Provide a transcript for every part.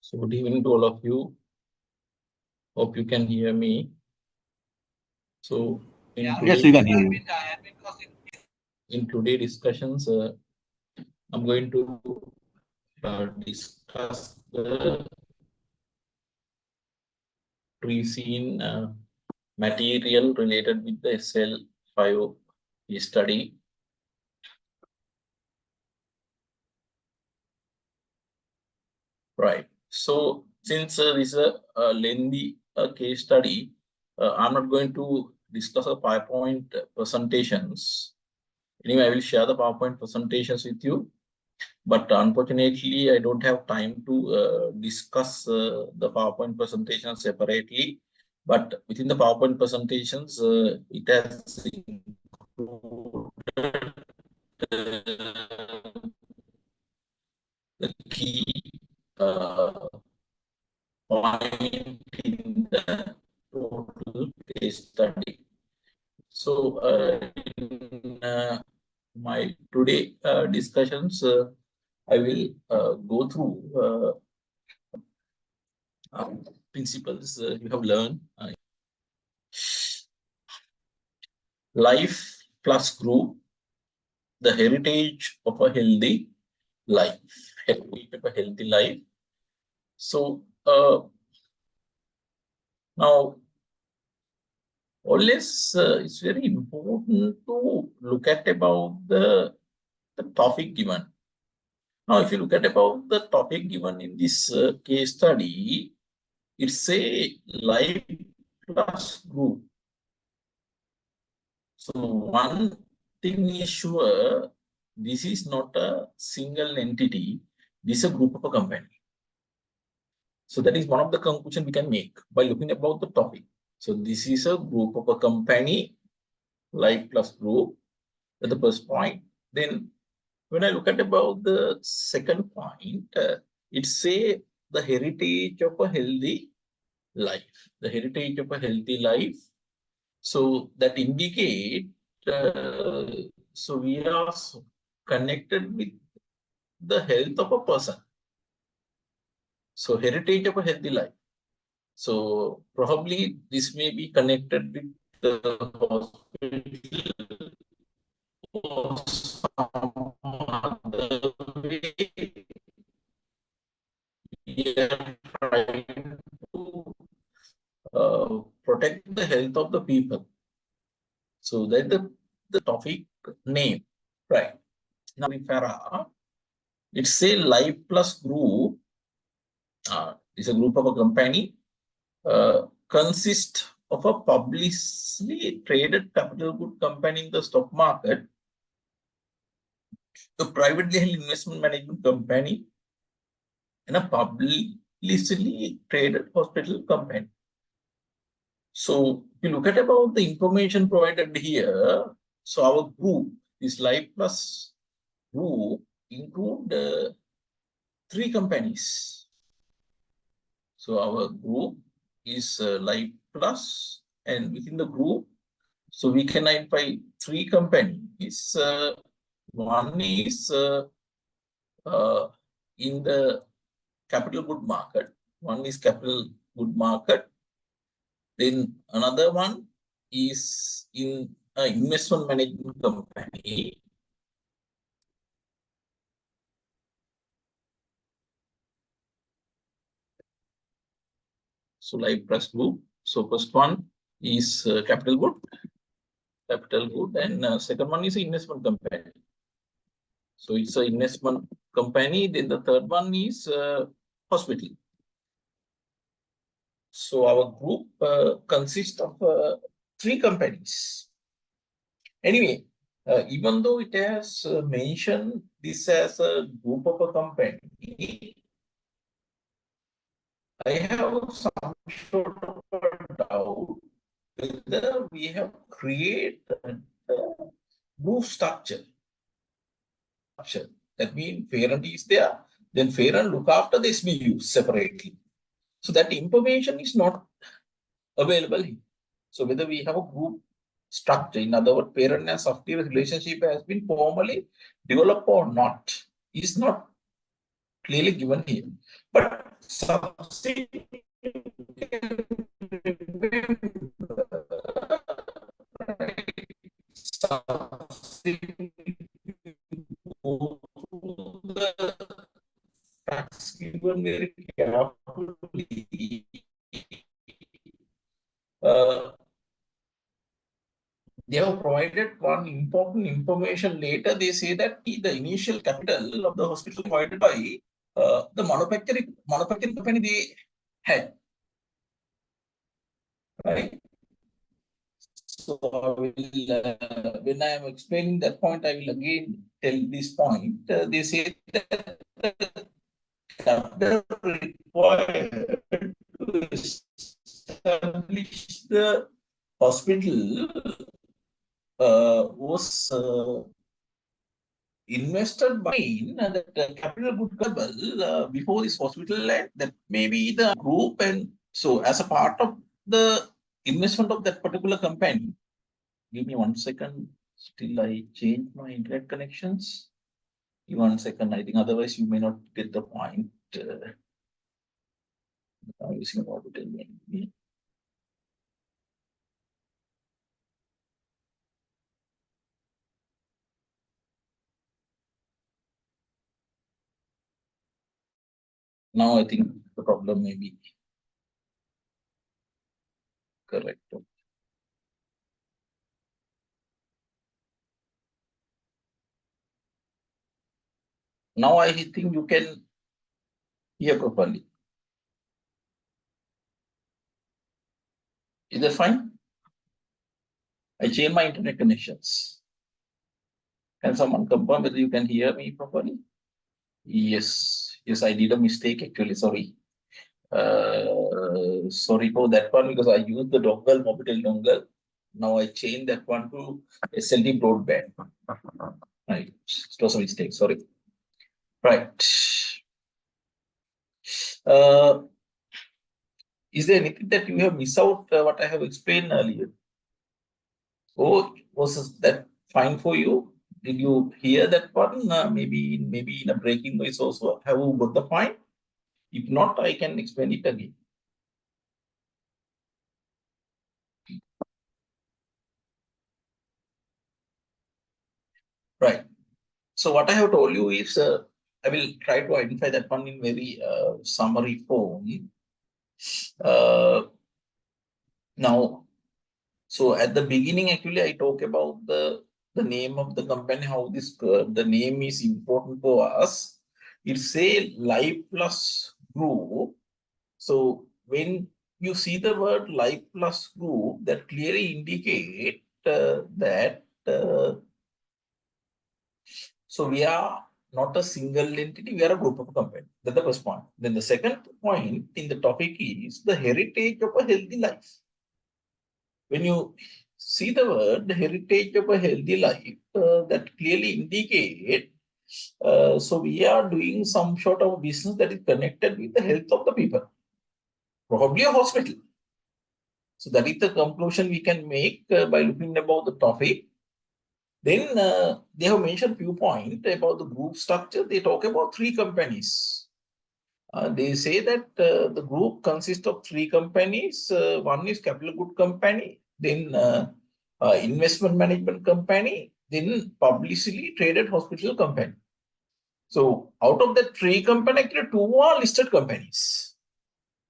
So good evening to all of you. Hope you can hear me. So Yes, we can hear you. In today's discussions, I'm going to discuss the pre-seen material related with the SL5 study. Right. So since this is a lengthy case study, I'm not going to discuss the PowerPoint presentations. Anyway, I will share the PowerPoint presentations with you. But unfortunately, I don't have time to discuss the PowerPoint presentation separately. But within the PowerPoint presentations, it has included the key point in the total case study. So in my today discussions, I will go through principles you have learned. Life plus group, the heritage of a healthy life. Heritage of a healthy life. So now, always it's very important to look at about the topic given. Now, if you look at about the topic given in this case study, it's a life plus group. So one thing is sure, this is not a single entity, this is a group of a company. So that is one of the conclusions we can make by looking about the topic. So this is a group of a company, life plus group, that's the first point. Then when I look at about the second point, it's say the heritage of a healthy life. The heritage of a healthy life. So that indicate, so we are connected with the health of a person. So heritage of a healthy life. So probably this may be connected with the hospital or some other way. We are trying to protect the health of the people. So that's the topic name, right? Now, Farah, it's a life plus group. It's a group of a company consists of a publicly traded capital good company in the stock market, a privately held investment management company, and a publicly traded hospital company. So if you look at about the information provided here, so our group, this Life Plus group, include 3 companies. So our group is Life Plus, and within the group, so we can identify 3 companies. One is in the capital good market. One is capital good market. Then another one is in an investment management company. So Life Plus Group. So first one is capital good, and second one is investment company. So it's an investment company. Then the third one is hospital. So our group consists of 3 companies. Anyway, even though it has mentioned this as a group of a company, I have some sort of a doubt whether we have created a group structure. That means parent is there, then parent look after the SBU separately. So that information is not available here. So whether we have a group structure, in other words, parent and subsidiary relationship has been formally developed or not, is not clearly given here. But subsequently, go through the facts given very carefully. Uh, they have provided one important information later. They say that the initial capital of the hospital provided by the manufacturing company they had, right? So I will, when I am explaining that point, I will again tell this point. They say that the capital required to establish the hospital was invested by that capital good level before this hospital, and that maybe the group, and so as a part of the investment of that particular company. Give me 1 second. Still, I change my internet connections. Give 1 second. I think otherwise you may not get the point. I'm using a orbital maybe. Now I think the problem may be correct. Now I think you can hear properly. Is that fine? I change my internet connections. Can someone confirm whether you can hear me properly? Yes. Yes, I did a mistake actually. Sorry. Sorry for that one because I used the dongle, Mobitel dongle. Now I changed that one to SLT broadband. Right. It was a mistake. Sorry. Right. Is there anything that you have missed out what I have explained earlier? Oh, was that fine for you? Did you hear that one? Maybe in a breaking voice also. Have you got the point? If not, I can explain it again. Right. So what I have told you is, I will try to identify that one in very summary form. Now, so at the beginning, actually, I talk about the name of the company, how this the name is important for us. It's a Life Plus Group. So when you see the word Life Plus Group, that clearly indicate that so we are not a single entity, we are a group of companies. That's the first point. Then the second point in the topic is the heritage of a healthy life. When you see the word the heritage of a healthy life, that clearly indicate so we are doing some sort of business that is connected with the health of the people, probably a hospital. So that is the conclusion we can make by looking about the topic. Then they have mentioned few points about the group structure. They talk about 3 companies. They say that the group consists of 3 companies. One is capital good company, then investment management company, then publicly traded hospital company. So out of the 3 companies, actually 2 are listed companies.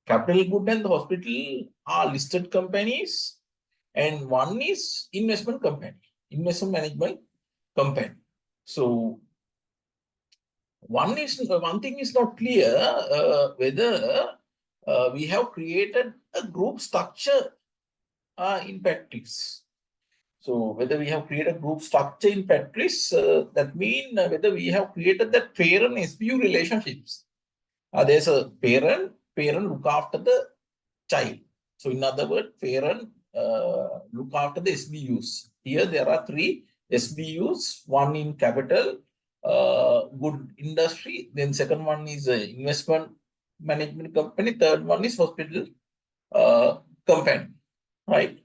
Capital good and the hospital are listed companies, and one is investment company, investment management company. So one thing is not clear whether we have created a group structure in practice. So whether we have created a group structure in practice, that means whether we have created that parent SBU relationships. There's a parent look after the child. So in other words, parent look after the SBUs. Here there are 3 SBUs, one in capital, good industry, then second one is investment management company, third one is hospital company, right?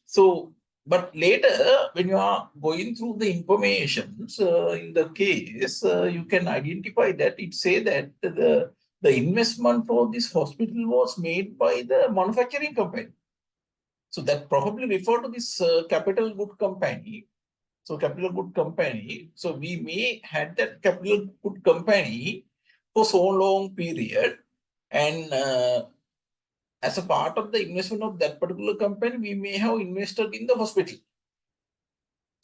So but later, when you are going through the information in the case, you can identify that it say that the investment for this hospital was made by the manufacturing company. So that probably refer to this capital good company. So capital good company. So we may had that capital good company for so long period, and as a part of the investment of that particular company, we may have invested in the hospital.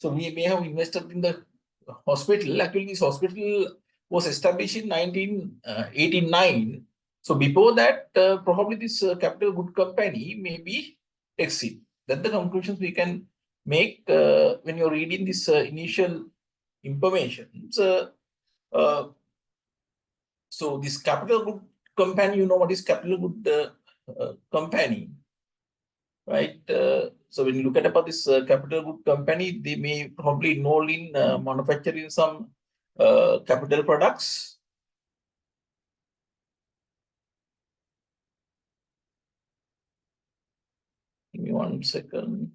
So we may have invested in the hospital. Actually, this hospital was established in 1989. So before that, probably this capital good company may be exit. That's the conclusions we can make when you're reading this initial information. So this capital good company, you know what is capital good company, right? So when you look at about this capital good company, they may probably involve in manufacturing some capital products. Give me 1 second.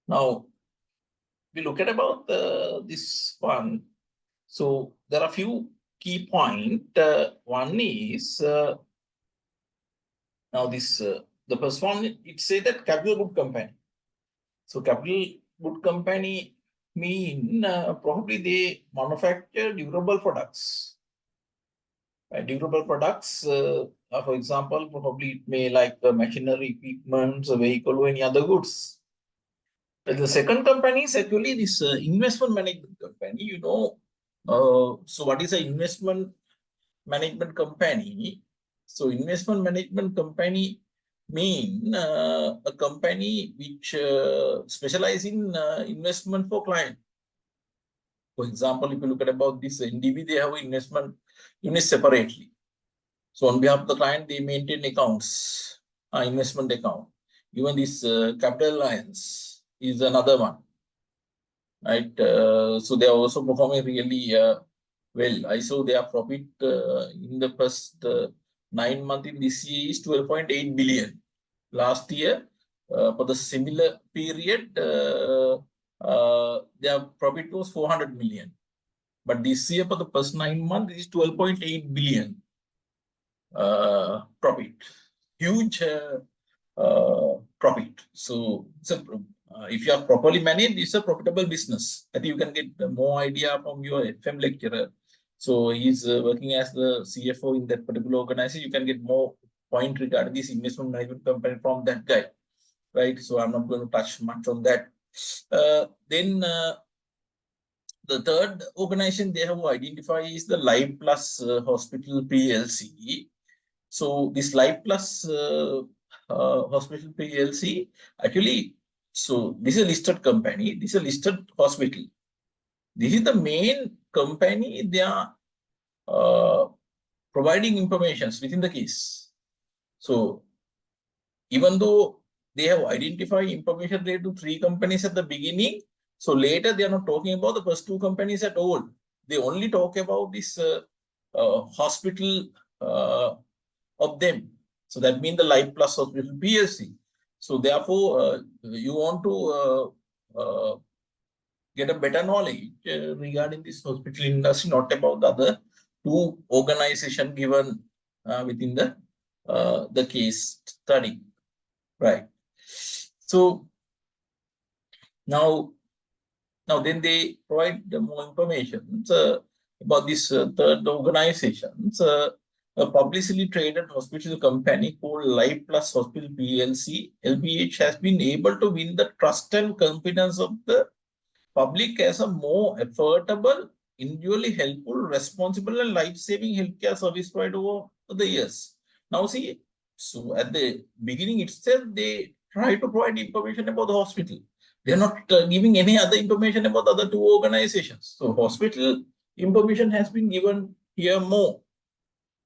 Now we look at about this one. So there are a few key points. One is now this the first one, it say that capital good company. So capital good company mean probably they manufacture durable products. Durable products, for example, probably it may like machinery, equipment, vehicle, or any other goods. The second company is actually this investment management company. So what is an investment management company? So investment management company mean a company which specialize in investment for client. For example, if you look at about this NDB, they have investment units separately. So on behalf of the client, they maintain accounts, investment account. Even this Capital Alliance is another one, right? So they are also performing really well. I saw their profit in the first 9 months in this year is 12.8 billion. Last year, for the similar period, their profit was 400 million. But this year, for the first 9 months, is 12.8 billion profit. Huge profit. So if you are properly managed, it's a profitable business. I think you can get more idea from your FM lecturer. So he's working as the CFO in that particular organization. You can get more point regarding this investment management company from that guy, right? So I'm not going to touch much on that. Then the third organization they have identified is the Life Plus Hospital PLC. So this Life Plus Hospital PLC, actually, so this is a listed company. This is a listed hospital. This is the main company. They are providing information within the case. So even though they have identified information related to 3 companies at the beginning, so later they are not talking about the first 2 companies at all. They only talk about this hospital of them. So that means the Life Plus Hospital PLC. So therefore, you want to get a better knowledge regarding this hospital industry, not about the other 2 organizations given within the case study, right? So now then they provide more information about this third organization. A publicly traded hospital company called Life Plus Hospital PLC, LPH, has been able to win the trust and confidence of the public as a more affordable, individually helpful, responsible, and life-saving healthcare service provider over the years. Now, see, so at the beginning itself, they try to provide information about the hospital. They're not giving any other information about the other 2 organizations. So, hospital information has been given here more.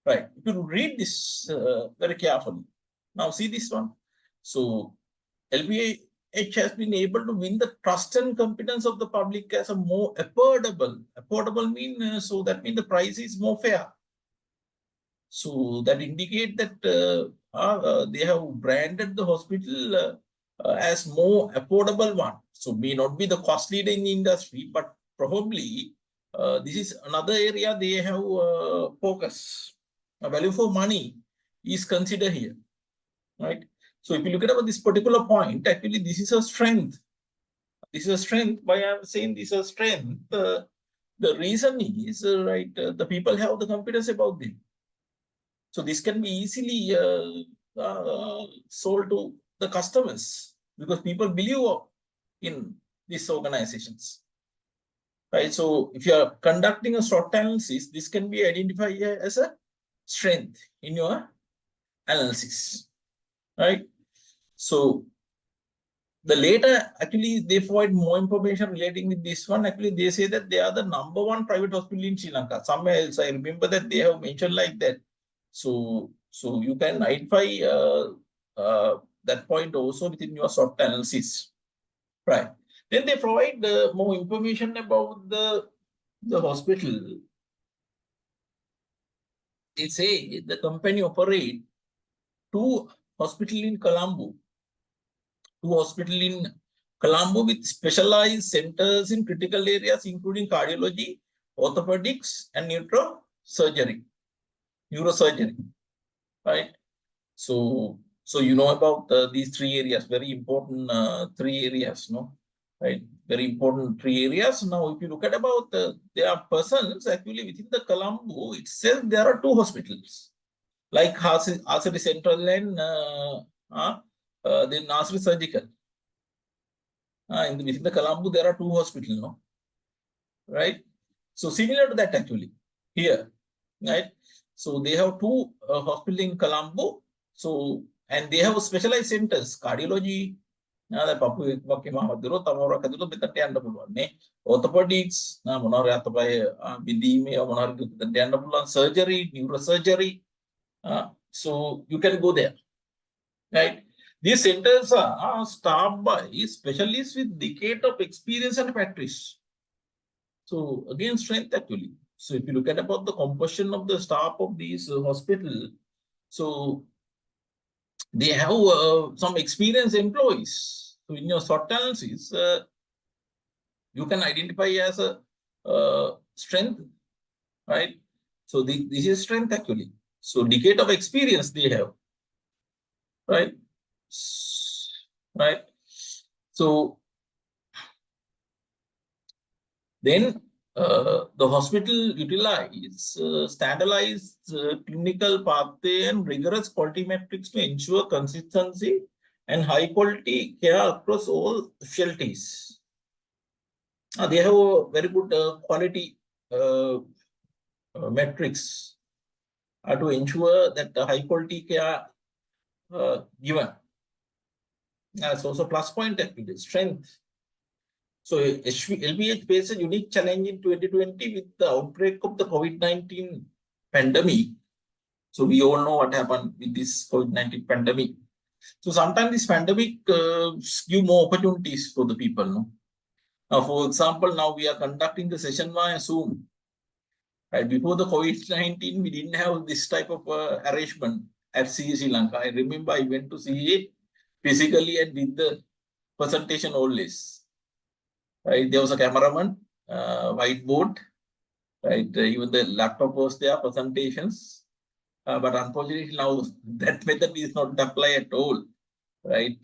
Right. If you read this very carefully. Now, see this one. So, LPA it has been able to win the trust and confidence of the public as a more affordable. Affordable mean so that means the price is more fair. So that indicate that they have branded the hospital as more affordable one. So may not be the cost leader in the industry, but probably this is another area they have focus. A value for money is considered here, right? So if you look at this particular point, actually this is a strength. This is a strength. Why I'm saying this is a strength? The reason is right. The people have the confidence about them. So this can be easily sold to the customers because people believe in these organizations, right? So if you are conducting a SWOT analysis, this can be identified as a strength in your analysis, right? So the later, actually, they provide more information relating with this one. Actually, they say that they are the #1 private hospital in Sri Lanka. Somewhere else, I remember that they have mentioned like that. So you can identify that point also within your SWOT analysis, right? Then they provide more information about the hospital. They say the company operate 2 hospitals in Colombo, 2 hospitals in Colombo with specialized centers in critical areas including cardiology, orthopedics, and neurosurgery, right? So you know about these 3 areas, very important 3 areas, no? Right? Very important 3 areas. Now, if you look at about there are persons actually within the Colombo itself, there are 2 hospitals like Asari Central and then Asari Surgical. Within the Colombo, there are 2 hospitals, no? Right? So similar to that actually here, right? So they have 2 hospitals in Colombo. So and they have specialized centers, cardiology, orthopedics, surgery, neurosurgery. So you can go there, right? These centers are staffed by specialists with decade of experience and practice. So again, strength actually. So if you look at about the composition of the staff of these hospital, so they have some experienced employees. So in your SWOT analysis, you can identify as a strength, right? So this is strength actually. So decade of experience they have, right? Right. So then the hospital utilize standardized clinical pathway and rigorous quality metrics to ensure consistency and high quality care across all specialties. They have a very good quality metrics to ensure that the high quality care given. That's also plus point actually, strength. So LBH faced a unique challenge in 2020 with the outbreak of the COVID-19 pandemic. So we all know what happened with this COVID-19 pandemic. So sometimes this pandemic give more opportunities for the people. No? Now, for example, now we are conducting the session via Zoom. Right before the COVID-19, we didn't have this type of arrangement at CA Sri Lanka. I remember I went to CA physically and did the presentation always. Right, there was a cameraman, whiteboard, right? Even the laptop was there, presentations. But unfortunately, now that method is not applied at all, right?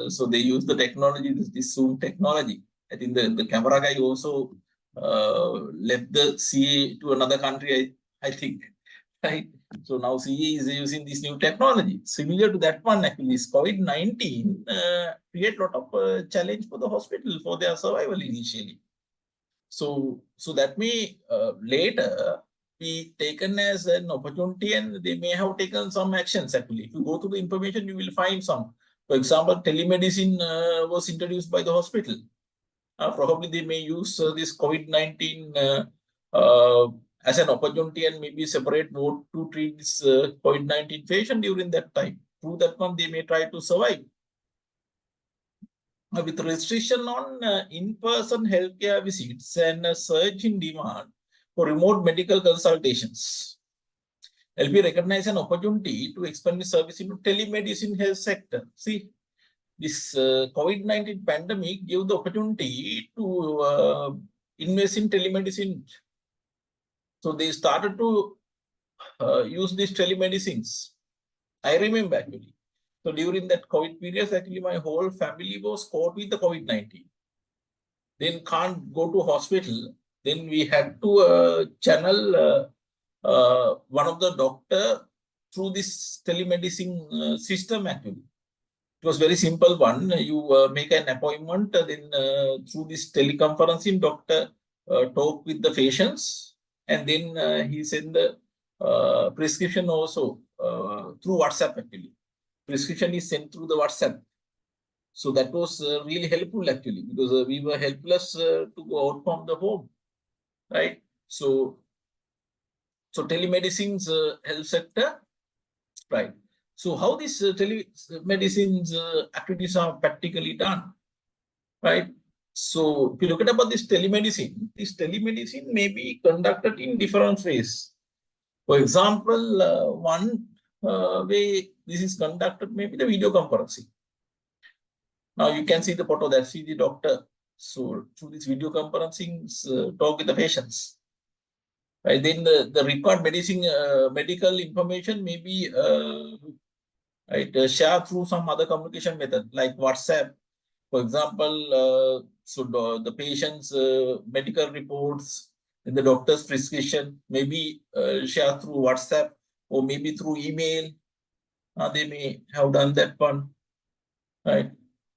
So they use the technology, this Zoom technology. I think the camera guy also left the CA to another country, I think, right? So now CA is using this new technology. Similar to that one, actually, this COVID-19 create a lot of challenge for the hospital for their survival initially. So that may later be taken as an opportunity and they may have taken some actions actually. If you go through the information, you will find some. For example, telemedicine was introduced by the hospital. Probably they may use this COVID-19 as an opportunity and maybe separate ward to treat this COVID-19 patient during that time. Through that one, they may try to survive. with restriction on in-person healthcare visits and a surge in demand for remote medical consultations, LP recognized an opportunity to expand the service into telemedicine health sector. See, this COVID-19 pandemic gave the opportunity to invest in telemedicine. So they started to use these telemedicines. I remember actually. So during that COVID period, actually my whole family was caught with the COVID-19. Then can't go to hospital. Then we had to channel one of the doctor through this telemedicine system actually. It was very simple one. You make an appointment, then through this teleconferencing, doctor talk with the patients, and then he send the prescription also through WhatsApp actually. Prescription is sent through the WhatsApp. So that was really helpful actually, because we were helpless to go out from the home, right? So telemedicine's health sector, right? So how these telemedicine's activities are practically done, right? So if you look at about this telemedicine may be conducted in different ways. For example, one way this is conducted may be the video conferencing. Now you can see the photo that see the doctor. So through this video conferencing, talk with the patients. Right, then the required medical information may be shared through some other communication method like WhatsApp, for example. So the patient's medical reports and the doctor's prescription may be shared through WhatsApp or maybe through email. They may have done that one, right?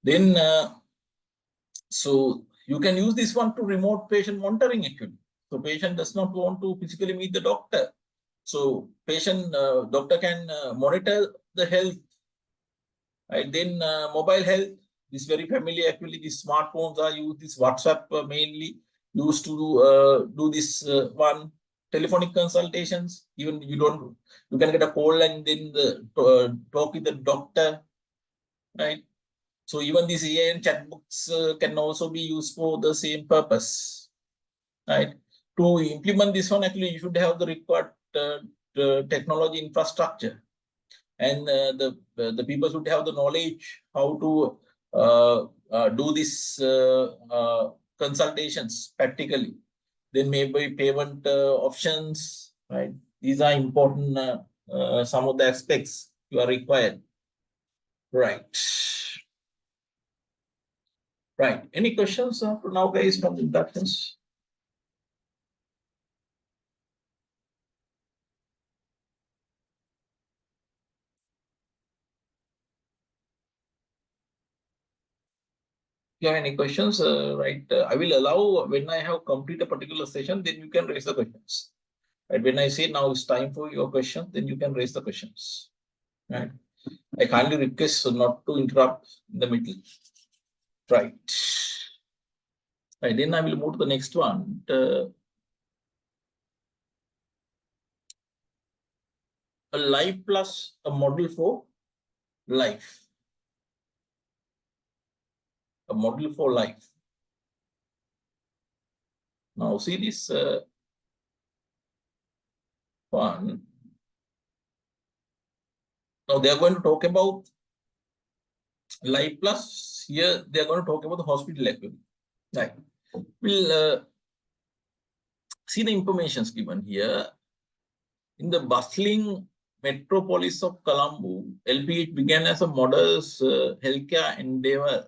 Then so you can use this one to remote patient monitoring actually. So patient does not want to physically meet the doctor. So doctor can monitor the health. Right? Then mobile health is very familiar actually. These smartphones are used. This WhatsApp mainly used to do this one telephonic consultations. Even you can get a call and then talk with the doctor, right? So even these AI and chatbots can also be used for the same purpose, right? To implement this one, actually, you should have the required technology infrastructure, and the people should have the knowledge how to do this consultations practically. Then maybe payment options, right? These are important. Some of the aspects you are required, right? Right. Any questions for now, guys, from the introductions? If you have any questions, right, I will allow when I have complete a particular session, then you can raise the questions. Right. When I say now it's time for your question, then you can raise the questions. Right. I kindly request not to interrupt in the middle. Right. Right. Then I will move to the next one. A life plus a model for life. A model for life. Now see this one. Now they are going to talk about life plus. Here they are going to talk about the hospital actually. Right. We'll see the information given here. In the bustling metropolis of Colombo, LPH began as a modest healthcare endeavor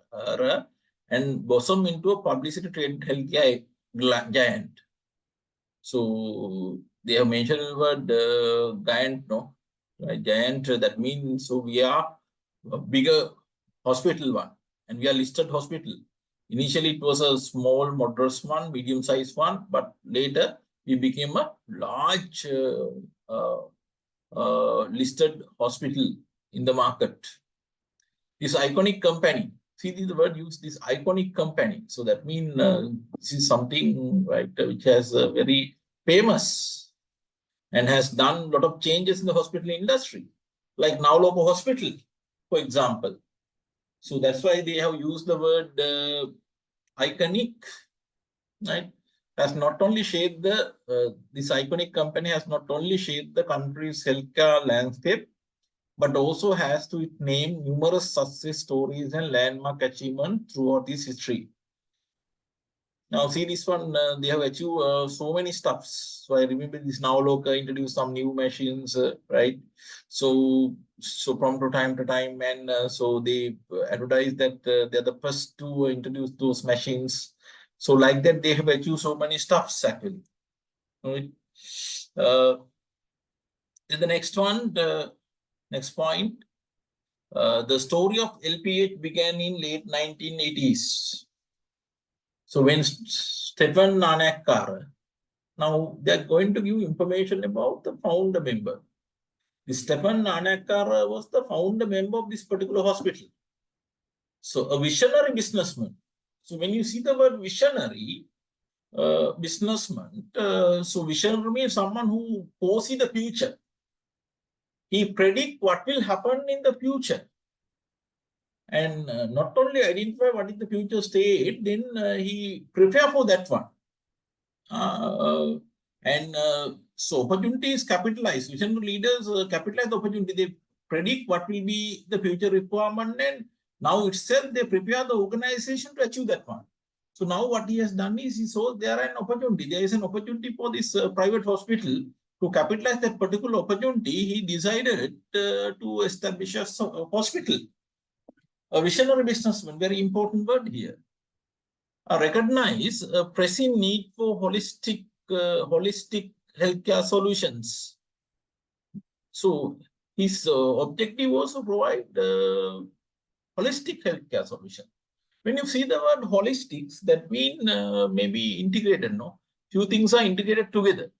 and blossomed into a publicity-trained healthcare giant. So they have mentioned the word giant, no? Right? Giant, that means so we are a bigger hospital one, and we are listed hospital. Initially, it was a small, modest one, medium-sized one, but later we became a large listed hospital in the market. This iconic company, see the word used, this iconic company. So that means this is something, right, which has very famous and has done a lot of changes in the hospital industry, like Now Local Hospital, for example. So that's why they have used the word iconic, right? Has not only shaped this iconic company has not only shaped the country's healthcare landscape, but also has to its name numerous success stories and landmark achievements throughout its history. Now, see this one, they have achieved so many stuffs. So I remember this Navaloka introduced some new machines, right? So from time to time, and so they advertise that they're the first to introduce those machines. So like that, they have achieved so many stuffs actually. Right? The next one, the next point, the story of LPH began in late 1980s. So when Stefan Nanakkar, now they're going to give information about the founder member. Stefan Nanakkar was the founder member of this particular hospital. So a visionary businessman. So when you see the word visionary businessman, so visionary means someone who foresee the future. He predict what will happen in the future. And not only identify what is the future state, then he prepare for that one. So opportunities capitalize. Visionary leaders capitalize the opportunity. They predict what will be the future requirement, and now itself they prepare the organization to achieve that one. So now what he has done is he saw there an opportunity. There is an opportunity for this private hospital. To capitalize that particular opportunity, he decided to establish a hospital. A visionary businessman, very important word here. Recognize a pressing need for holistic healthcare solutions. So his objective was to provide holistic healthcare solution. When you see the word holistics, that means maybe integrated, no? Few things are integrated together,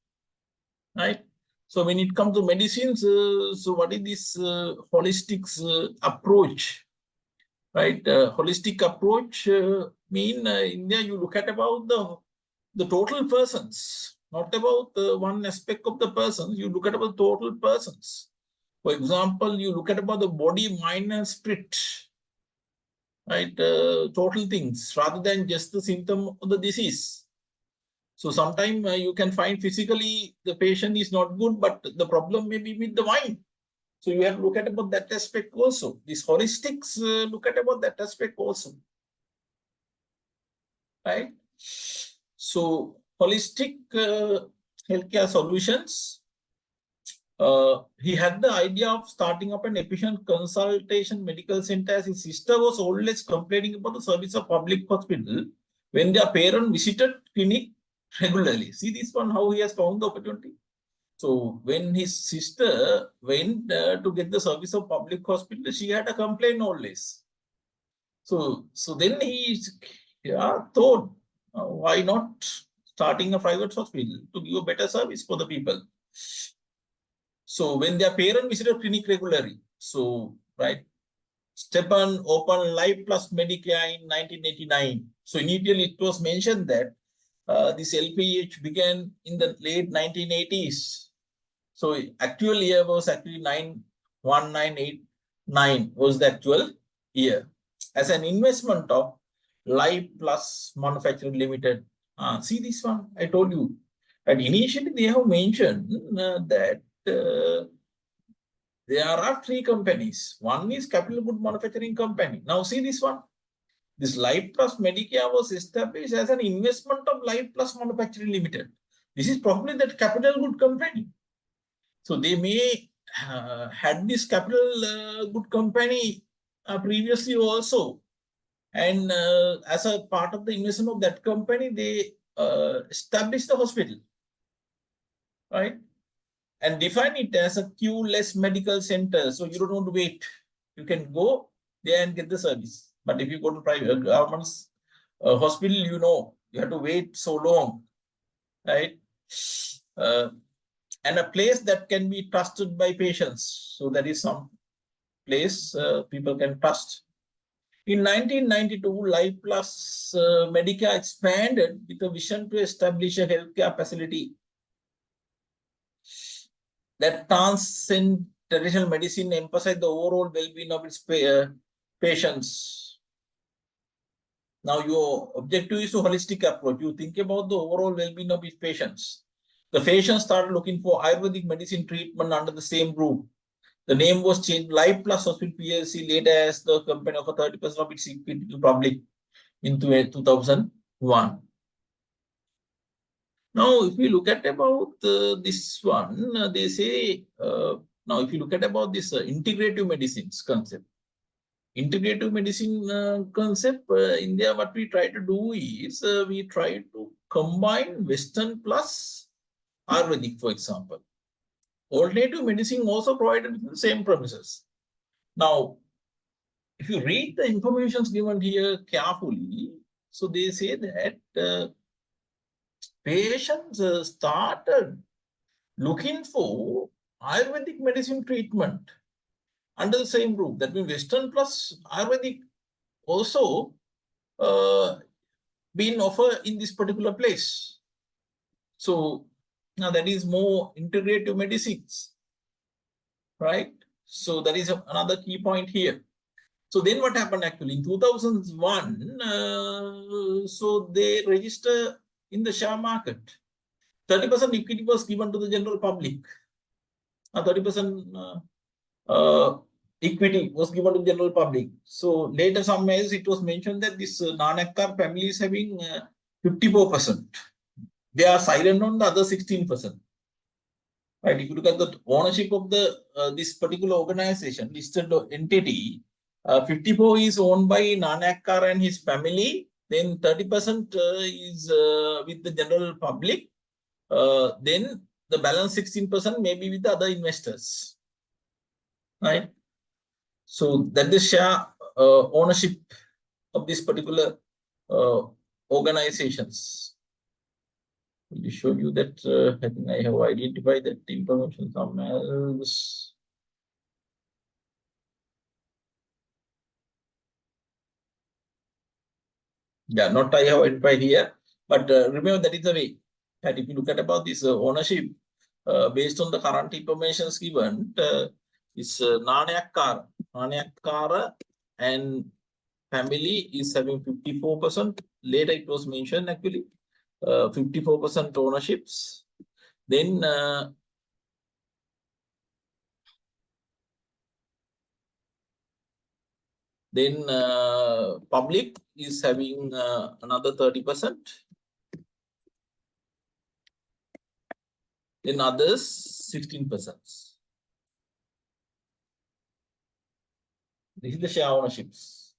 right? So when it comes to medicines, so what is this holistics approach, right? Holistic approach mean India, you look at about the total persons, not about one aspect of the persons. You look at about total persons. For example, you look at about the body, mind, and spirit, right? Total things rather than just the symptom of the disease. So sometimes you can find physically the patient is not good, but the problem may be with the mind. So you have to look at about that aspect also. These holistics look at about that aspect also, right? So holistic healthcare solutions. He had the idea of starting up an efficient consultation medical center, as his sister was always complaining about the service of public hospital when their parent visited clinic regularly. See this one, how he has found the opportunity. So when his sister went to get the service of public hospital, she had a complaint always. So then he thought, why not starting a private hospital to give a better service for the people? So when their parent visited clinic regularly, so right, Stepan opened Life Plus Medicare in 1989. So initially it was mentioned that this LPH began in the late 1980s. So actual year was actually 1989 was the actual year. As an investment of Life Plus Manufacturing Limited. See this one, I told you. And initially they have mentioned that there are three companies. One is Capital Good Manufacturing Company. Now see this one. This Life Plus Medicare was established as an investment of Life Plus Manufacturing Limited. This is probably that Capital Good Company. So they may had this Capital Good Company previously also. And as a part of the investment of that company, they established the hospital, right? And define it as a queue-less medical center. So you don't want to wait. You can go there and get the service. But if you go to private government's hospital, you know, you have to wait so long, right? And a place that can be trusted by patients. So that is some place people can trust. In 1992, Life Plus Medicare expanded with a vision to establish a healthcare facility that transcends traditional medicine, emphasize the overall well-being of its patients. Now your objective is a holistic approach. You think about the overall well-being of these patients. The patients started looking for Ayurvedic medicine treatment under the same roof. The name was changed Life Plus Hospital PLC later as the company offered 30% of its equity to the public in 2001. Now, if you look at about this one, they say, now if you look at about this integrative medicines concept, concept, in there, what we try to do is we try to combine Western plus Ayurvedic, for example. Alternative medicine also provided with the same premises. Now, if you read the information given here carefully, so they say that patients started looking for Ayurvedic medicine treatment under the same roof. That means Western plus Ayurvedic also being offered in this particular place. So now that is more integrative medicines, right? So that is another key point here. So then what happened actually in 2001, so they register in the share market. 30% equity was given to the general public. 30% equity was given to the general public. So later somewhere it was mentioned that this Nanakkar family is having 54%. They are silent on the other 16%. Right? If you look at the ownership of the this particular organization, listed entity, 54 is owned by Nanakkar and his family. Then 30% is with the general public. Then the balance 16% may be with the other investors. Right? So that is share ownership of this particular organizations. Will show you that I think I have identified that information somewhere else. Yeah, not I have identified here, but remember that is the way that if you look at about this ownership based on the current information given, is Nanakkar and family is having 54%. Later it was mentioned actually 54% ownerships. Then public is having another 30%. Then others 16%. This is the share ownerships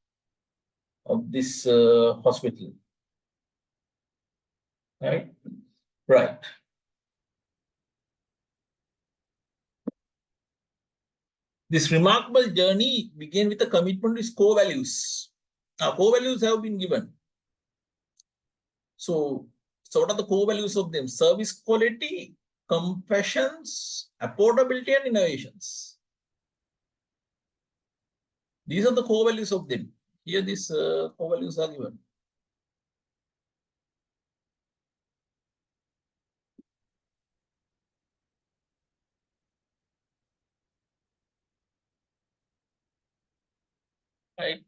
of this hospital. Right? Right. This remarkable journey began with a commitment to core values. Now, core values have been given. So what are the core values of them? Service quality, compassion, affordability, and innovations. These are the core values of them. Here, these core values are given. Right.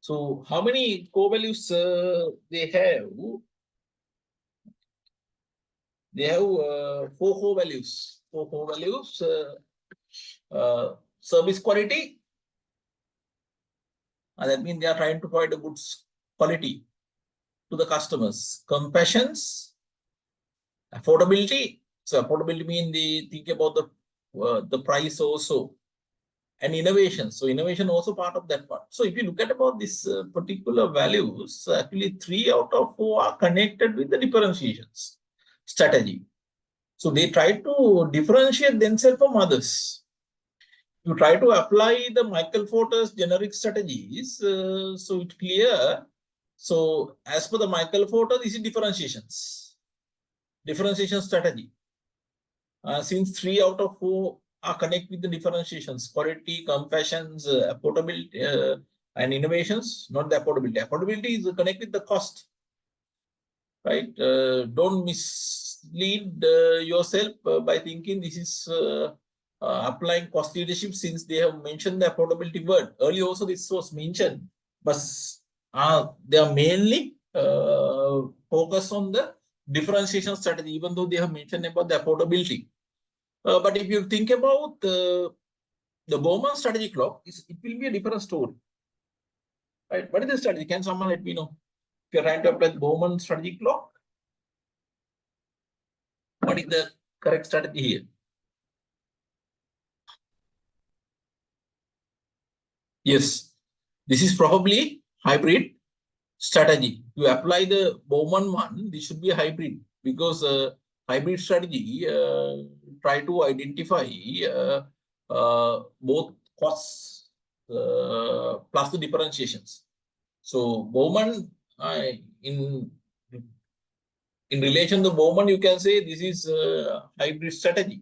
So how many core values they have? They have 4 core values. 4 core values. Service quality. That means they are trying to provide a good quality to the customers. Compassion. Affordability. So affordability means they think about the price also. And innovation. So innovation also part of that part. So if you look at about this particular values, actually 3 out of 4 are connected with the differentiations strategy. So they try to differentiate themselves from others. You try to apply the Michael Porter's generic strategies, so it's clear. So as per the Michael Porter, this is differentiation strategy. Since 3 out of 4 are connect with the differentiations, quality, compassion, affordability, and innovations, not the affordability. Affordability is connect with the cost, right? Don't mislead yourself by thinking this is applying cost leadership since they have mentioned the affordability word. Earlier also this was mentioned, but they are mainly focused on the differentiation strategy, even though they have mentioned about the affordability. But if you think about the Bowman strategy clock, it will be a different story. Right? What is the strategy? Can someone let me know? If you're trying to apply the Bowman strategy clock, what is the correct strategy here? Yes, this is probably hybrid strategy. To apply the Bowman one, this should be a hybrid because hybrid strategy try to identify both costs plus the differentiations. So Bowman in relation to Bowman, you can say this is hybrid strategy,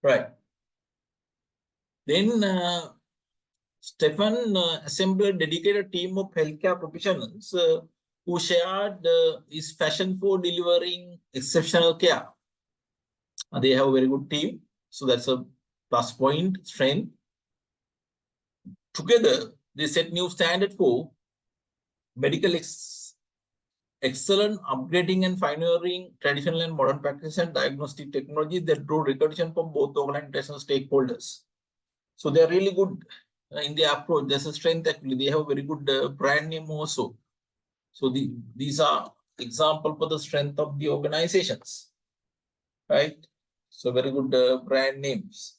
right? Then Stefan assembled a dedicated team of healthcare professionals who shared his passion for delivering exceptional care. They have a very good team, so that's a plus point, strength. Together, they set new standard for medical excellent upgrading and pioneering traditional and modern practice and diagnostic technology that drew recognition from both organizational stakeholders. So they are really good in their approach. There's a strength actually. They have a very good brand name also. So these are example for the strength of the organizations, right? So very good brand names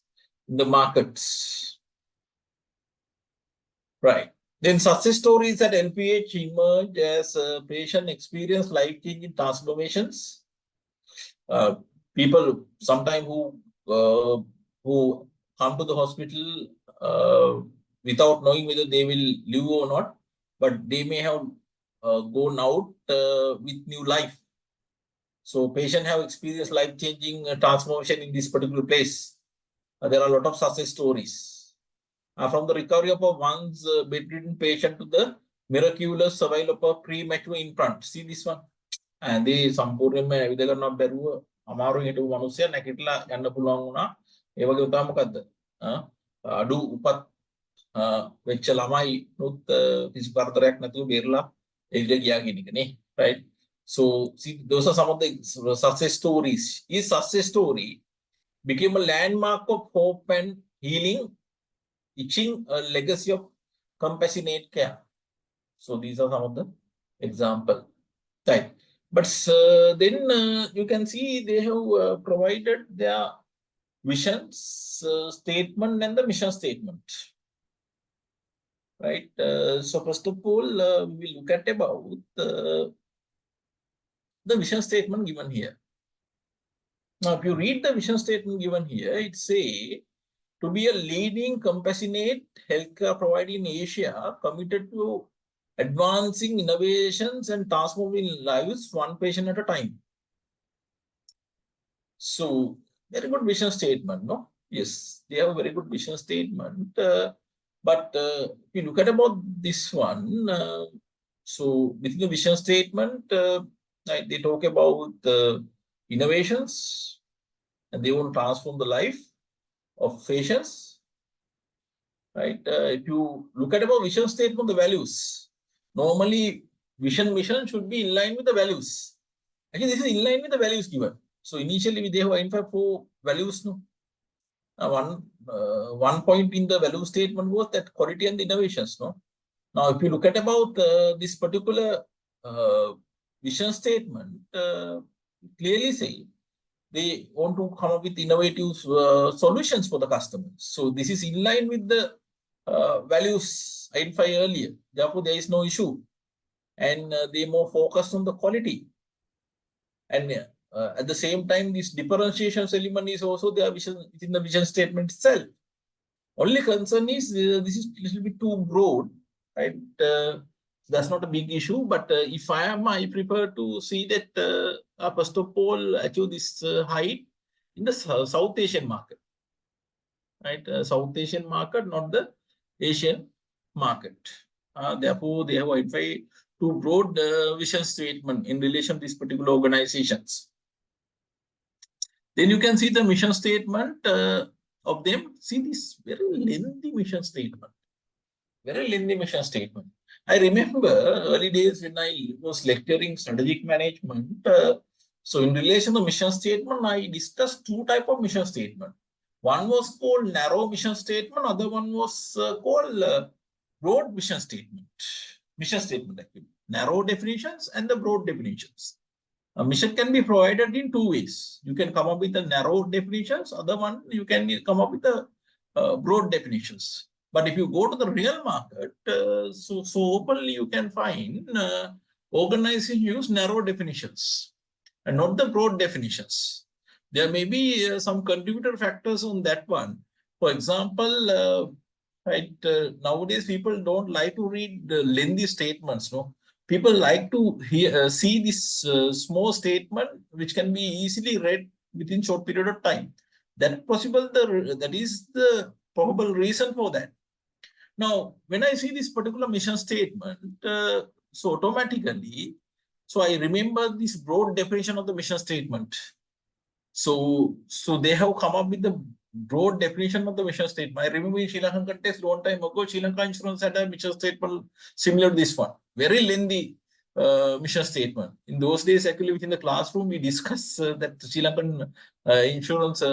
in the markets, right? Then success stories at LPH emerge as patient experience life-changing transformations. People sometimes who come to the hospital without knowing whether they will live or not, but they may have gone out with new life. So patient have experienced life-changing transformation in this particular place. There are a lot of success stories. From the recovery of one's bedridden patient to the miraculous survival of a premature infant. See this one? And they සම්පූර්ණයෙන්ම ඇවිද ගන්න බැරුව අමාරුවෙන් හිටපු මිනිස්සයා නැගිටලා යන්න පුළුවන් වුණා. ඒ වගේ උදා මොකද්ද? අඩු උපත් වෙච්ච ළමයි උත් කිසි කරදරයක් නැතුව බේරලා එළියට ගියා කියන එක නේ. Right? So see, those are some of the success stories. This success story became a landmark of hope and healing, etching a legacy of compassionate care. So these are some of the examples. Right. But then you can see they have provided their vision statement and the mission statement. Right. So first of all, we will look at about the vision statement given here. Now, if you read the vision statement given here, it says to be a leading compassionate healthcare provider in Asia, committed to advancing innovations and transforming lives one patient at a time. So, very good vision statement, no? Yes, they have a very good vision statement. But if you look at about this one, so within the vision statement, they talk about innovations, and they want to transform the life of patients, right? If you look at about vision statement, the values, normally mission should be in line with the values. Actually, this is in line with the values given. So initially they have identified 4 values. No, one point in the value statement was that quality and innovations. No, now if you look at about this particular vision statement, clearly say they want to come up with innovative solutions for the customers. So this is in line with the values identified earlier. Therefore, there is no issue. And they more focused on the quality. And at the same time, this differentiation element is also their vision within the vision statement itself. Only concern is this is a little bit too broad, right? That's not a big issue. But if I prefer to see that first of all achieve this height in the South Asian market, right? South Asian market, not the Asian market. Therefore, they have identified 2 broad vision statement in relation to these particular organizations. Then you can see the mission statement of them. See this very lengthy mission statement. Very lengthy mission statement. I remember early days when I was lecturing strategic management. So in relation to mission statement, I discussed two type of mission statement. One was called narrow mission statement. Other one was called broad mission statement. Mission statement actually. Narrow definitions and the broad definitions. A mission can be provided in two ways. You can come up with the narrow definitions. Other one, you can come up with the broad definitions. But if you go to the real market, so openly you can find organizations use narrow definitions and not the broad definitions. There may be some contributor factors on that one. For example, nowadays people don't like to read lengthy statements. No, people like to see this small statement which can be easily read within short period of time. That is the probable reason for that. Now, when I see this particular mission statement, so automatically, so I remember this broad definition of the mission statement. So they have come up with the broad definition of the mission statement. I remember in Sri Lankan context, long time ago, Sri Lanka Insurance had a mission statement similar to this one. Very lengthy mission statement. In those days, actually, within the classroom, we discuss that Sri Lankan insurance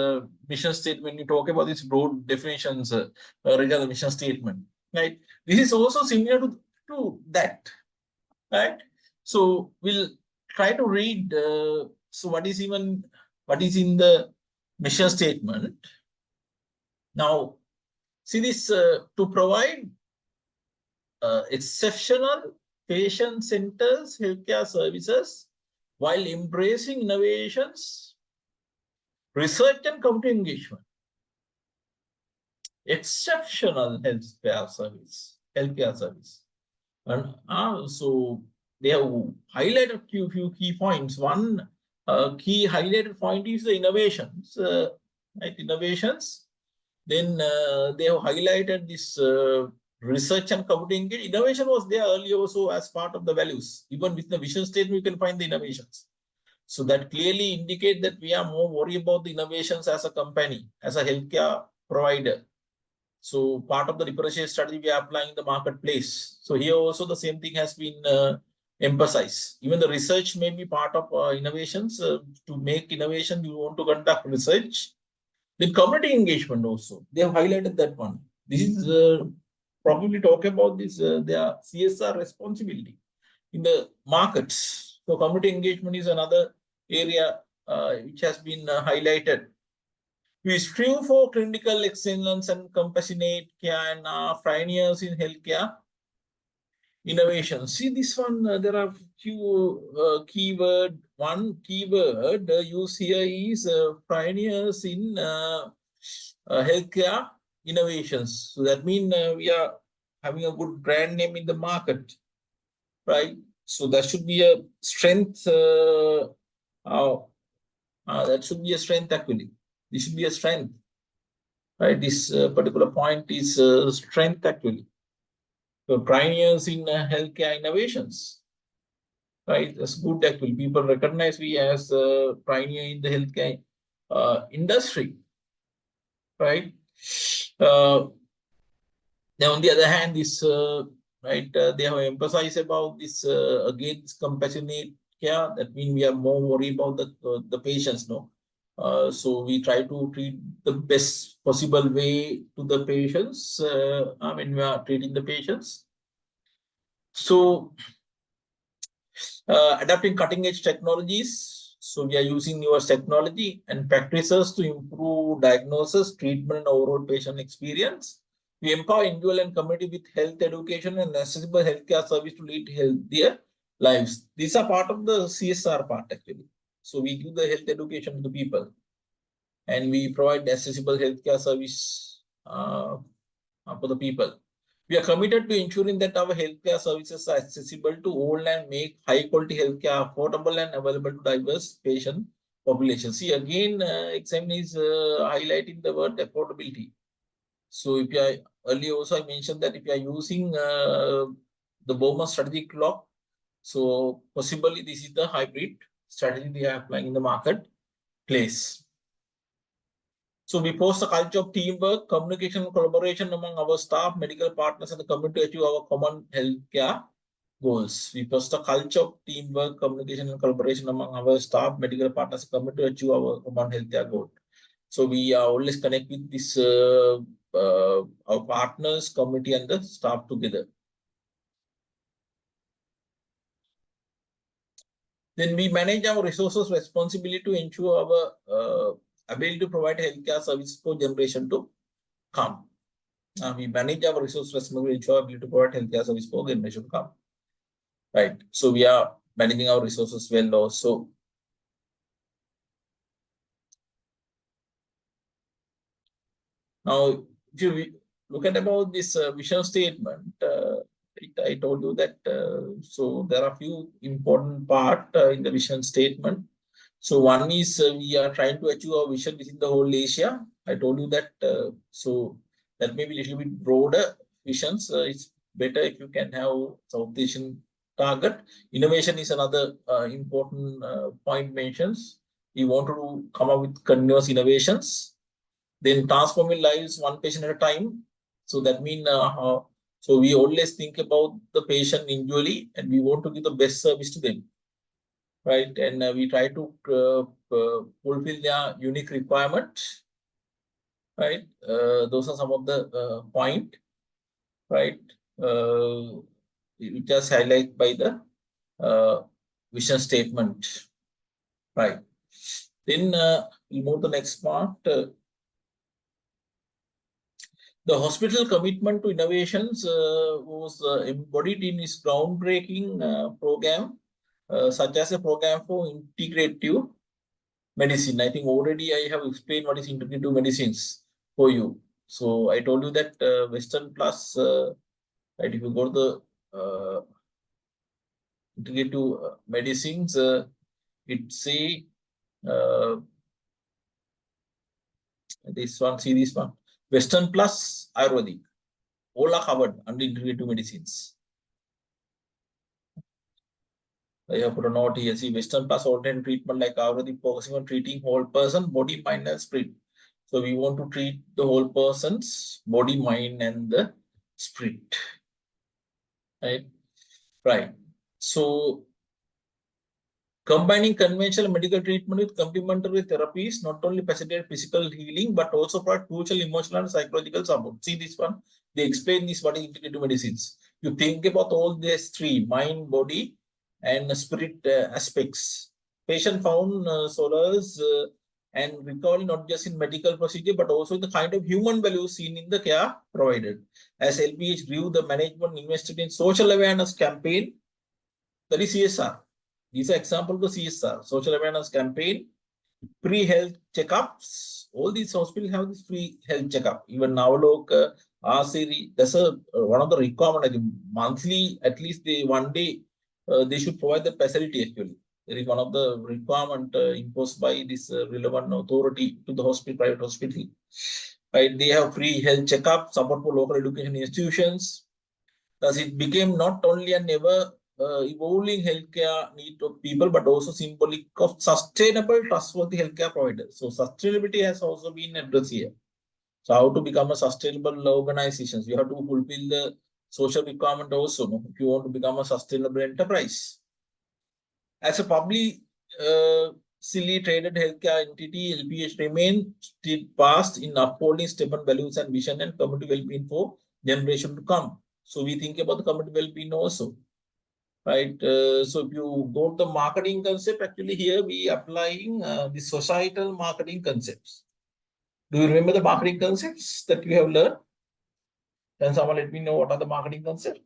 mission statement. We talk about these broad definitions regarding the mission statement. Right. This is also similar to that. Right. So we'll try to read. So what is in the mission statement? Now, see this to provide exceptional patient-centered healthcare services while embracing innovations, research and community engagement. Exceptional healthcare service. And so they have highlighted a few key points. One key highlighted point is the innovations. Right? Innovations. Then they have highlighted this research and community engagement. Innovation was there earlier also as part of the values. Even with the vision statement, we can find the innovations. So that clearly indicate that we are more worried about the innovations as a company, as a healthcare provider. So part of the differentiation strategy we are applying in the marketplace. So here also the same thing has been emphasized. Even the research may be part of innovations. To make innovation, you want to conduct research. Then community engagement also. They have highlighted that one. This is probably talk about this their CSR responsibility in the markets. So community engagement is another area which has been highlighted. We strive for clinical excellence and compassionate care and are pioneers in healthcare innovation. See this one, there are few keyword. One keyword used here is pioneers in healthcare innovations. So that means we are having a good brand name in the market, right? So that should be a strength. That should be a strength actually. This should be a strength, right? This particular point is strength actually. So pioneers in healthcare innovations, right? That's good actually. People recognize we as a pioneer in the healthcare industry, right? Now, on the other hand, this right, they have emphasized about this again, this compassionate care. That means we are more worried about the patients, no? So we try to treat the best possible way to the patients when we are treating the patients. So adapting cutting edge technologies. So we are using newest technology and practices to improve diagnosis, treatment, and overall patient experience. We empower individual and community with health education and accessible healthcare service to lead healthier lives. These are part of the CSR part actually. So we give the health education to the people, and we provide accessible healthcare service for the people. We are committed to ensuring that our healthcare services are accessible to all and make high quality healthcare affordable and available to diverse patient population. See again, exam is highlighting the word affordability. So if you are, earlier also I mentioned that if you are using the Bowman strategic clock, so possibly this is the hybrid strategy they are applying in the marketplace. So we post a culture of teamwork, communication, and collaboration among our staff, medical partners, and the community to achieve our common healthcare goals. We post a culture of teamwork, communication, and collaboration among our staff, medical partners, and community to achieve our common healthcare goal. So we always connect with this our partners, community, and the staff together. Then we manage our resources responsibility to ensure our ability to provide healthcare services for generation to come. We manage our resources responsibility to ensure ability to provide healthcare service for generation to come. Right. So we are managing our resources well also. Now, if you look at about this vision statement, I told you that so there are a few important part in the vision statement. So one is we are trying to achieve our vision within the whole Asia. I told you that so that may be a little bit broader visions. It's better if you can have South Asian target. Innovation is another important point mentions. We want to come up with continuous innovations. Then transforming lives one patient at a time. So that means so we always think about the patient individually, and we want to give the best service to them, right? And we try to fulfill their unique requirement, right? Those are some of the point, right? We just highlight by the vision statement, right? Then we move to the next part. The hospital commitment to innovations was embodied in its groundbreaking program, such as a program for integrative medicine. I think already I have explained what is integrative medicines for you. So I told you that Western Plus, right, if you go to the integrative medicines, it say this one, see this one, Western Plus Ayurvedic. All are covered under integrative medicines. I have put a note here. See, Western Plus alternate treatment like Ayurvedic focusing on treating whole person, body, mind, and spirit. So we want to treat the whole person's body, mind, and the spirit. Right? Right. So combining conventional medical treatment with complementary therapies not only facilitate physical healing but also provide crucial emotional and psychological support. See this one. They explain this what is integrative medicines. You think about all these three: mind, body, and spirit aspects. Patient found solace and recovery not just in medical procedure but also in the kind of human value seen in the care provided. As LPH grew, the management invested in social awareness campaign, that is CSR. These are examples of CSR, social awareness campaign, pre-health checkups. All these hospitals have this free health checkup. Even Navalok, RCD, that's one of the requirements. Like monthly, at least one day, they should provide the facility actually. There is one of the requirement imposed by this relevant authority to the hospital, private hospital. Right? They have free health checkup, support for local education institutions. Thus, it became not only an ever evolving healthcare need of people, but also symbolic of sustainable, trustworthy healthcare providers. So, sustainability has also been addressed here. So, how to become a sustainable organization? You have to fulfill the social requirement also, no? If you want to become a sustainable enterprise. As a public silly traded healthcare entity, LPH remains steadfast in upholding stable values and vision and community well-being for generation to come. So we think about the community well-being also, right? So if you go to the marketing concept, actually here we applying the societal marketing concepts. Do you remember the marketing concepts that you have learned? Can someone let me know what are the marketing concepts?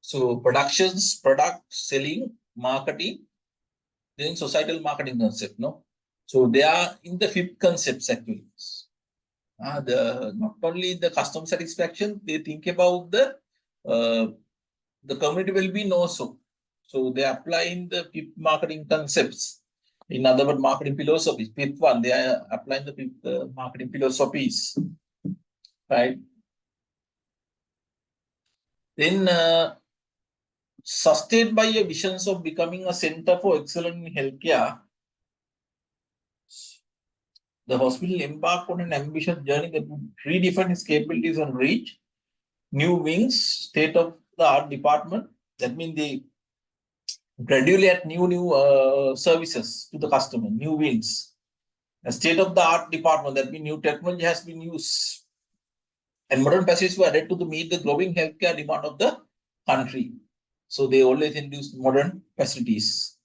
So productions, product, selling, marketing, then societal marketing concept, no? So they are in the fifth concepts actually. Not only the customer satisfaction, they think about the community well-being also. So they apply in the fifth marketing concepts. In other words, marketing philosophies. Fifth one, they are applying the fifth marketing philosophies, right? Then sustained by a visions of becoming a center for excellence in healthcare, the hospital embarked on an ambitious journey that would redefine its capabilities and reach new wings, state-of-the-art department. That means they gradually add new services to the customer, new wings. A state-of-the-art department, that means new technology has been used. And modern facilities were added to meet the growing healthcare demand of the country. So they always introduced modern facilities.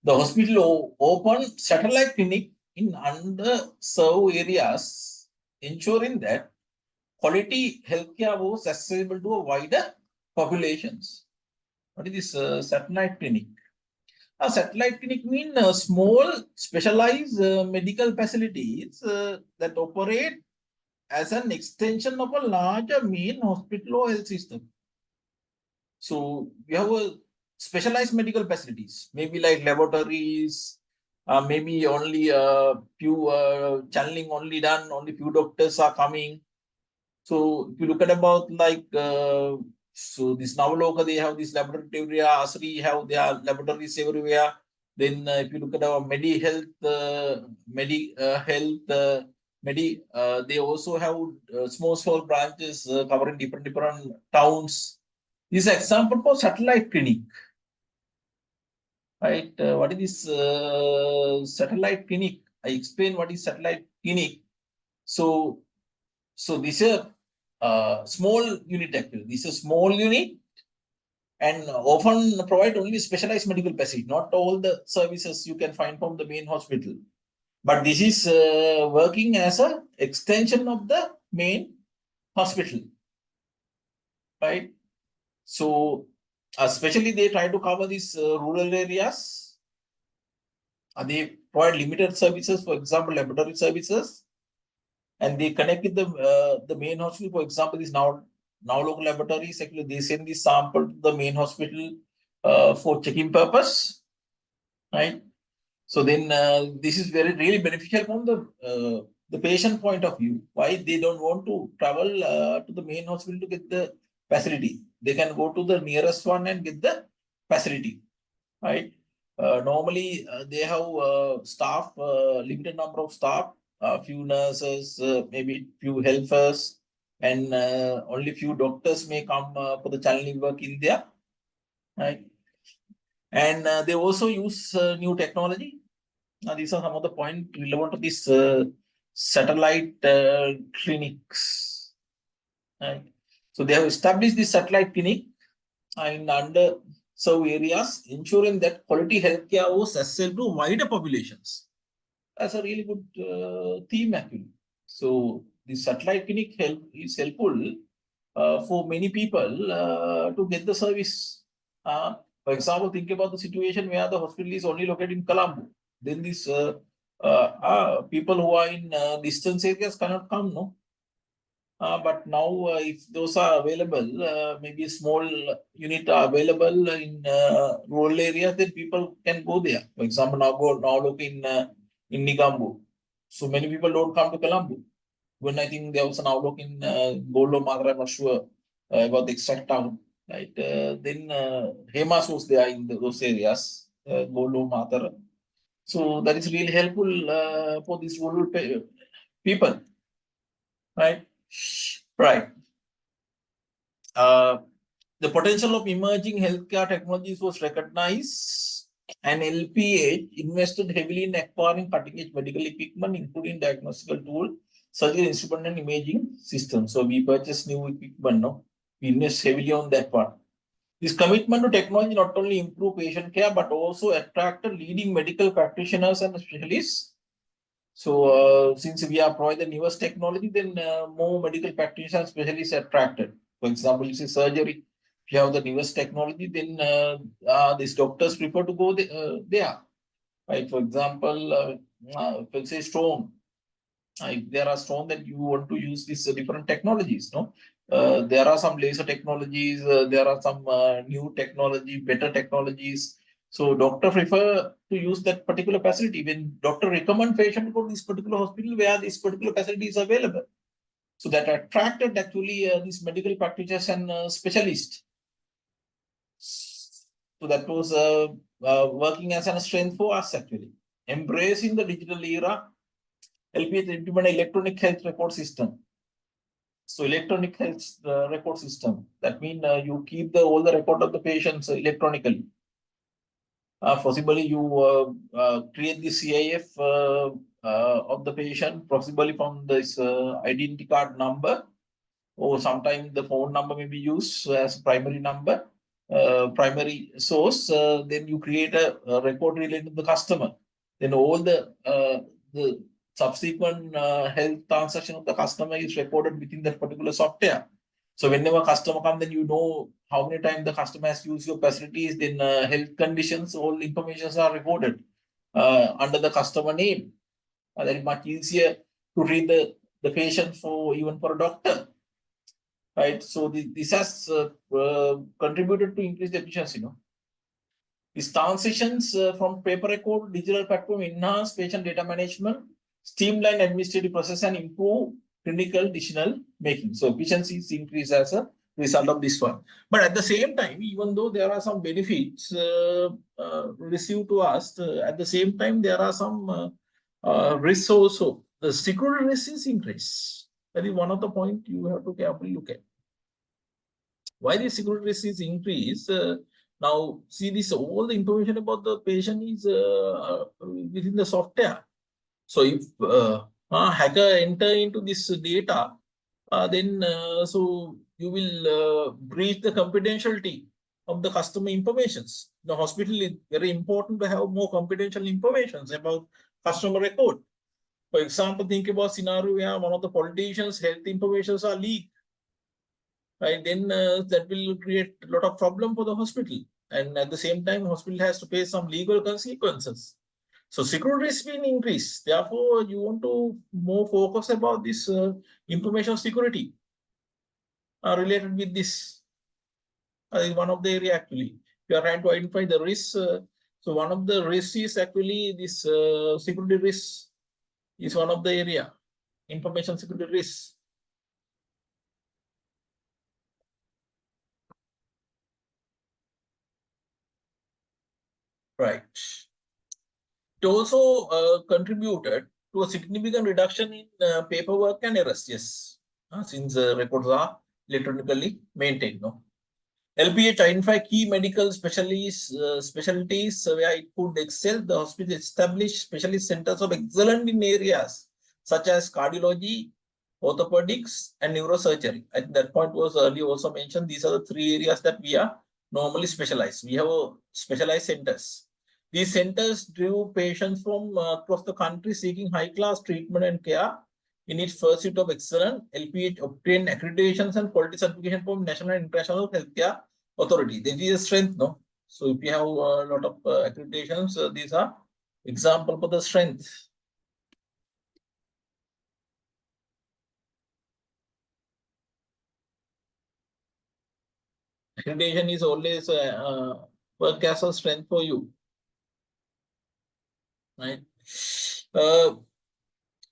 The hospital opened satellite clinic in underserved areas, ensuring that quality healthcare was accessible to a wider populations. What is this satellite clinic? A satellite clinic means small specialized medical facilities that operate as an extension of a larger main hospital or health system. So we have a specialized medical facilities, maybe like laboratories, maybe only a few channeling only done, only few doctors are coming. So if you look at about like so this Navaloka, they have this laboratory area, Asri have their laboratories everywhere. Then if you look at our they also have small branches covering different towns. This is an example for satellite clinic, right? What is this satellite clinic? I explain what is satellite clinic. So this is a small unit actually. This is a small unit and often provide only specialized medical facility. Not all the services you can find from the main hospital. But this is working as a extension of the main hospital, right? So especially they try to cover these rural areas. They provide limited services, for example, laboratory services, and they connect with the main hospital. For example, this now local laboratories actually they send this sample to the main hospital for checking purpose, right? So then this is very really beneficial from the patient point of view. Why they don't want to travel to the main hospital to get the facility? They can go to the nearest one and get the facility, right? Normally they have staff, limited number of staff, few nurses, maybe few helpers, and only few doctors may come for the channeling work in there, right? And they also use new technology. These are some of the points relevant to this satellite clinics, right? So they have established this satellite clinic in underserved areas, ensuring that quality healthcare was accessible to wider populations. That's a really good theme actually. So the satellite clinic is helpful for many people to get the service. For example, think about the situation where the hospital is only located in Colombo. Then these people who are in distance areas cannot come, no? But now, if those are available, maybe a small unit are available in rural areas, then people can go there. For example, now look in Nigambu. So many people don't come to Colombo. When I think there was an outlook in Golo Madra, I'm not sure about the exact town. Right? Then Hemas was there in those areas, Golo Madra. So that is really helpful for these rural people, right? Right. The potential of emerging healthcare technologies was recognized, and LPH invested heavily in acquiring cutting-edge medical equipment, including diagnostical tool, surgical instrument, and imaging systems. So we purchased new equipment. No, we invest heavily on that part. This commitment to technology not only improved patient care but also attracted leading medical practitioners and specialists. So since we are providing the newest technology, then more medical practitioners and specialists are attracted. For example, you see surgery. If you have the newest technology, then these doctors prefer to go there. Right? For example, if you say stone, if there are stone that you want to use these different technologies, no? There are some laser technologies, there are some new technology, better technologies. So doctor prefer to use that particular facility. When doctor recommend patient to go to this particular hospital where this particular facility is available. So that attracted actually these medical practitioners and specialists. So that was working as a strength for us actually. Embracing the digital era, LPH implement electronic health record system. So electronic health record system. That means you keep all the record of the patients electronically. Possibly you create the CIF of the patient, possibly from this identity card number, or sometimes the phone number may be used as primary number, primary source. Then you create a record related to the customer. Then all the subsequent health transaction of the customer is recorded within that particular software. So whenever customer comes, then you know how many times the customer has used your facilities, then health conditions, all information are recorded under the customer name. That is much easier to read the patient for even for a doctor. Right, so this has contributed to increase the efficiency. These transitions from paper record digital platform enhance patient data management, streamline administrative process, and improve clinical decision making. So efficiencies increase as a result of this one. But at the same time, even though there are some benefits received to us, at the same time there are some risks also. The security risk is increased. That is one of the points you have to carefully look at. Why the security risk is increased? Now, see this, all the information about the patient is within the software. So if a hacker enter into this data, then so you will breach the confidentiality of the customer informations. The hospital is very important to have more confidential information about customer record. For example, think about scenario where one of the politicians' health information are leaked. Right, then that will create a lot of problem for the hospital, and at the same time hospital has to pay some legal consequences. So security risk being increased, therefore you want to more focus about this information security related with this is one of the area actually. We are trying to identify the risks. So one of the risks is actually this security risk is one of the area, information security risk. Right. It also contributed to a significant reduction in paperwork and errors, yes, since records are electronically maintained. No? LPH identify key medical specialties where it could excel. The hospital established specialist centers of excellence in areas such as cardiology, orthopedics, and neurosurgery. At that point was earlier also mentioned, these are the three areas that we are normally specialized. We have specialized centers. These centers drew patients from across the country seeking high-class treatment and care. In its pursuit of excellence, LPH obtained accreditations and quality certification from national and international healthcare authority. That is a strength, no? So if you have a lot of accreditations, these are example for the strength. Accreditation is always work as a strength for you, right?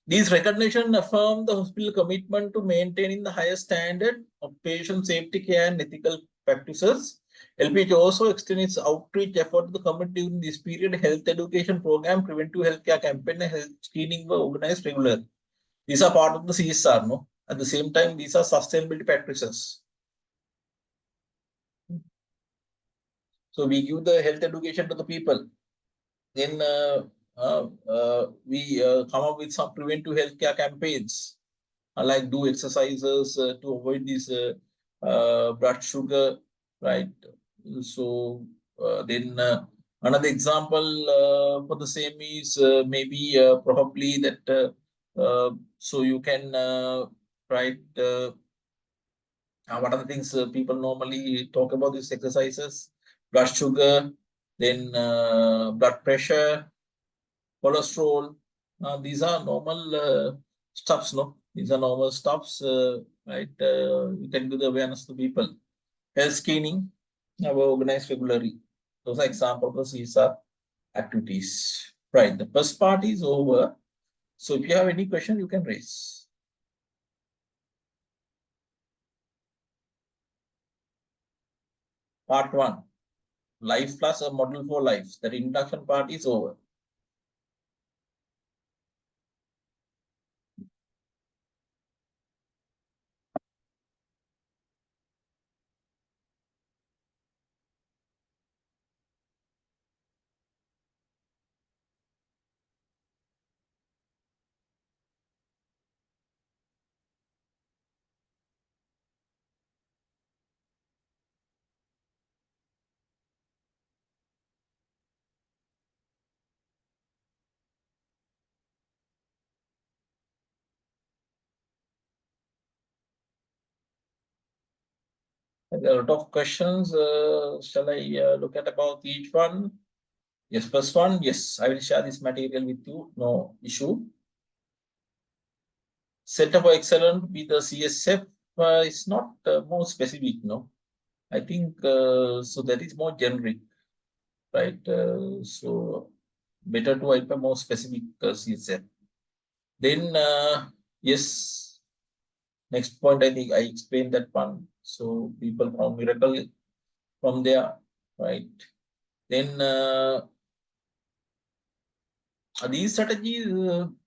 These recognition affirm the hospital commitment to maintaining the highest standard of patient safety care and ethical practices. LPH also extends its outreach effort to the community during this period. Health education program, preventive healthcare campaign, and health screening were organized regularly. These are part of the CSR, no? At the same time, these are sustainability practices. So we give the health education to the people. Then we come up with some preventive healthcare campaigns, like do exercises to avoid this blood sugar, right? So then another example for the same is maybe probably that so you can write what are the things people normally talk about these exercises? Blood sugar, then blood pressure, cholesterol. These are normal stuffs, no? These are normal stuffs, right? You can do the awareness to people. Health screening, we organized regularly. Those are examples of CSR activities. Right, the first part is over. So if you have any question, you can raise. Part one. life plus a model for life. That induction part is over. There are a lot of questions. Shall I look at about each one? Yes, first one. Yes, I will share this material with you. No issue. Center for Excellence with the CSF is not more specific, no. I think so that is more generic, right? So better to have a more specific CSF. Then yes, next point I think I explained that one. So people found miracle from there, right? Then these strategies,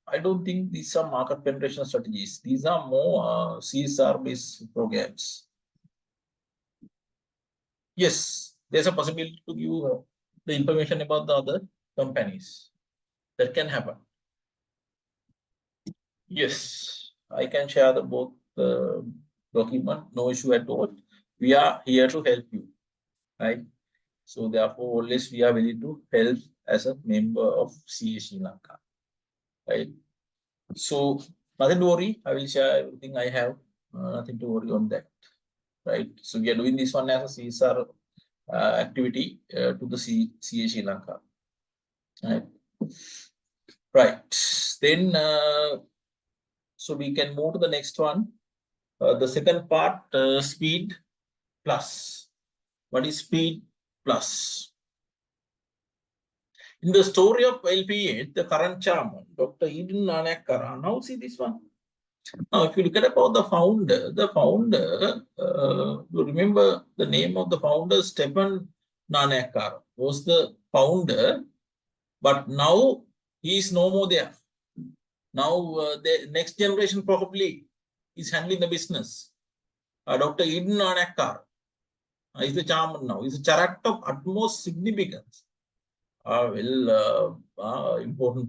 I don't think these are market penetration strategies. These are more CSR-based programs. Yes, there's a possibility to give the information about the other companies. That can happen. Yes, I can share the both document, no issue at all. We are here to help you, right? So therefore, always we are willing to help as a member of CA Sri Lanka, right? So nothing to worry. I will share everything I have. Nothing to worry on that, right? So we are doing this one as a CSR activity to the CA Sri Lanka, right? Right. Then, so we can move to the next one. The second part, speed plus. What is speed plus? In the story of LPH, the current chairman, Dr. Eden Nanayakkara, now see this one. Now, if you look at about the founder, you remember the name of the founder, Stephen Nanayakkara, was the founder, but now he is no more there. Now, the next generation probably is handling the business. Dr. Eden Nanayakkara is the chairman now. He's a character of utmost significance. Important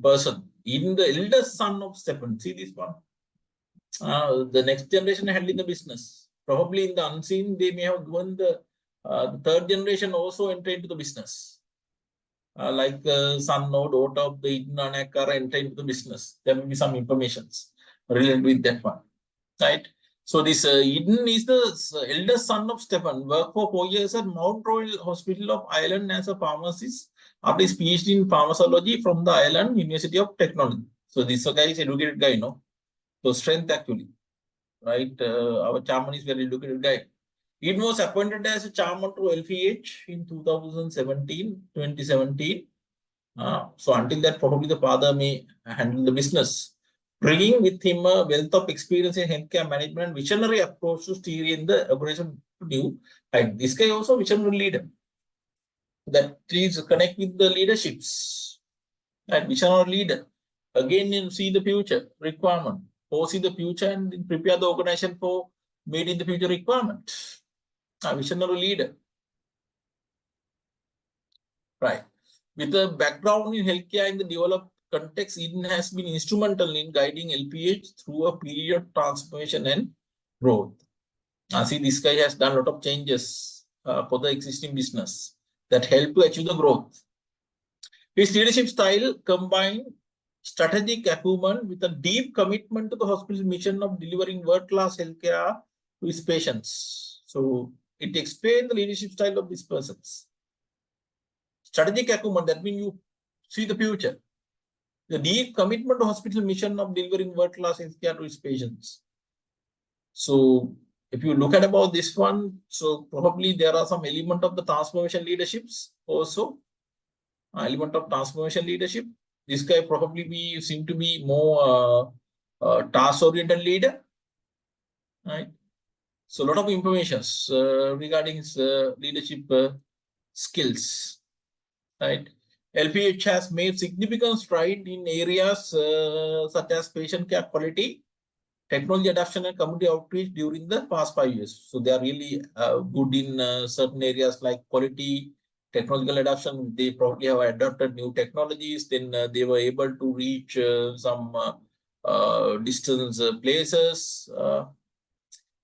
person. Even the eldest son of Stephen, see this one. The next generation handling the business. Probably in the unseen, they may have given the third generation also enter into the business. Like son or daughter of the Eden Nanayakkara enter into the business. There may be some informations related with that one, right? So this Eden is the eldest son of Stephen. Worked for 4 years at Mount Royal Hospital of Ireland as a pharmacist after his PhD in pharmacology from the Ireland University of Technology. So this guy is educated guy, no? So strength actually, right? Our chairman is very educated guy. Eden was appointed as a chairman to LPH in 2017. So until that, probably the father may handle the business, bringing with him a wealth of experience in healthcare management and visionary approach to steering the operation to new height. This guy also visionary leader. That is connect with the leaderships. Right, visionary leader. Again, you see the future requirement, foresee the future and prepare the organization for meeting the future requirement. A visionary leader. Right. With a background in healthcare in the developed context, Eden has been instrumental in guiding LPH through a period of transformation and growth. See, this guy has done a lot of changes for the existing business that help to achieve the growth. His leadership style combined strategic acumen with a deep commitment to the hospital's mission of delivering world-class healthcare to his patients. So it explains the leadership style of these persons. Strategic acumen, that means you see the future. The deep commitment to hospital mission of delivering world-class healthcare to its patients. So if you look at about this one, so probably there are some element of the transformation leaderships also. Element of transformation leadership. This guy probably seem to be more task-oriented leader, right? So a lot of information regarding his leadership skills, right? LPH has made significant stride in areas such as patient care quality, technology adoption, and community outreach during the past 5 years. So they are really good in certain areas like quality, technological adoption. They probably have adopted new technologies. Then they were able to reach some distance places.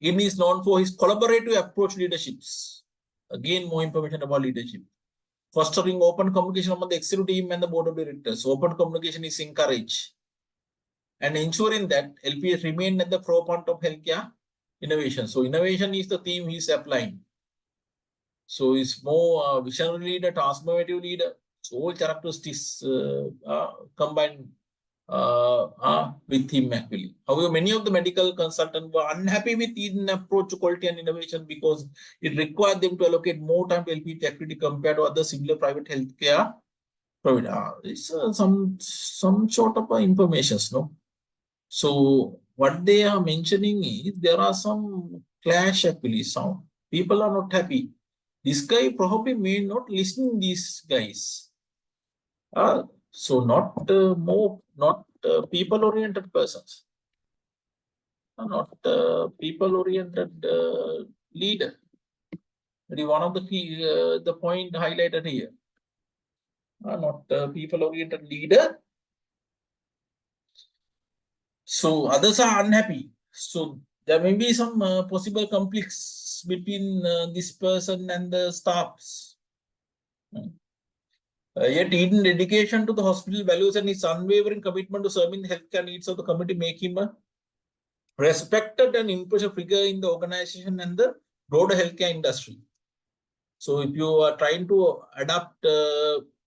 He is known for his collaborative approach leaderships. Again, more information about leadership. Fostering open communication among the executive team and the board of directors. So open communication is encouraged. And ensuring that LPS remain at the forefront of healthcare innovation. So innovation is the theme he's applying. So it's more visionary leader, transformative leader. So all characteristics combined with him actually. However, many of the medical consultants were unhappy with his approach to quality and innovation because it required them to allocate more time to LPH activity compared to other similar private healthcare provider. It's some sort of information, no? So what they are mentioning is there are some clash actually. Some people are not happy. This guy probably may not listen to these guys. So not people-oriented persons. Not people-oriented leader. That is one of the key the point highlighted here. Not people-oriented leader. So others are unhappy. So there may be some possible conflicts between this person and the staffs. Yet hidden dedication to the hospital values and his unwavering commitment to serving the healthcare needs of the community make him a respected and influential figure in the organization and the broader healthcare industry. So if you are trying to adapt,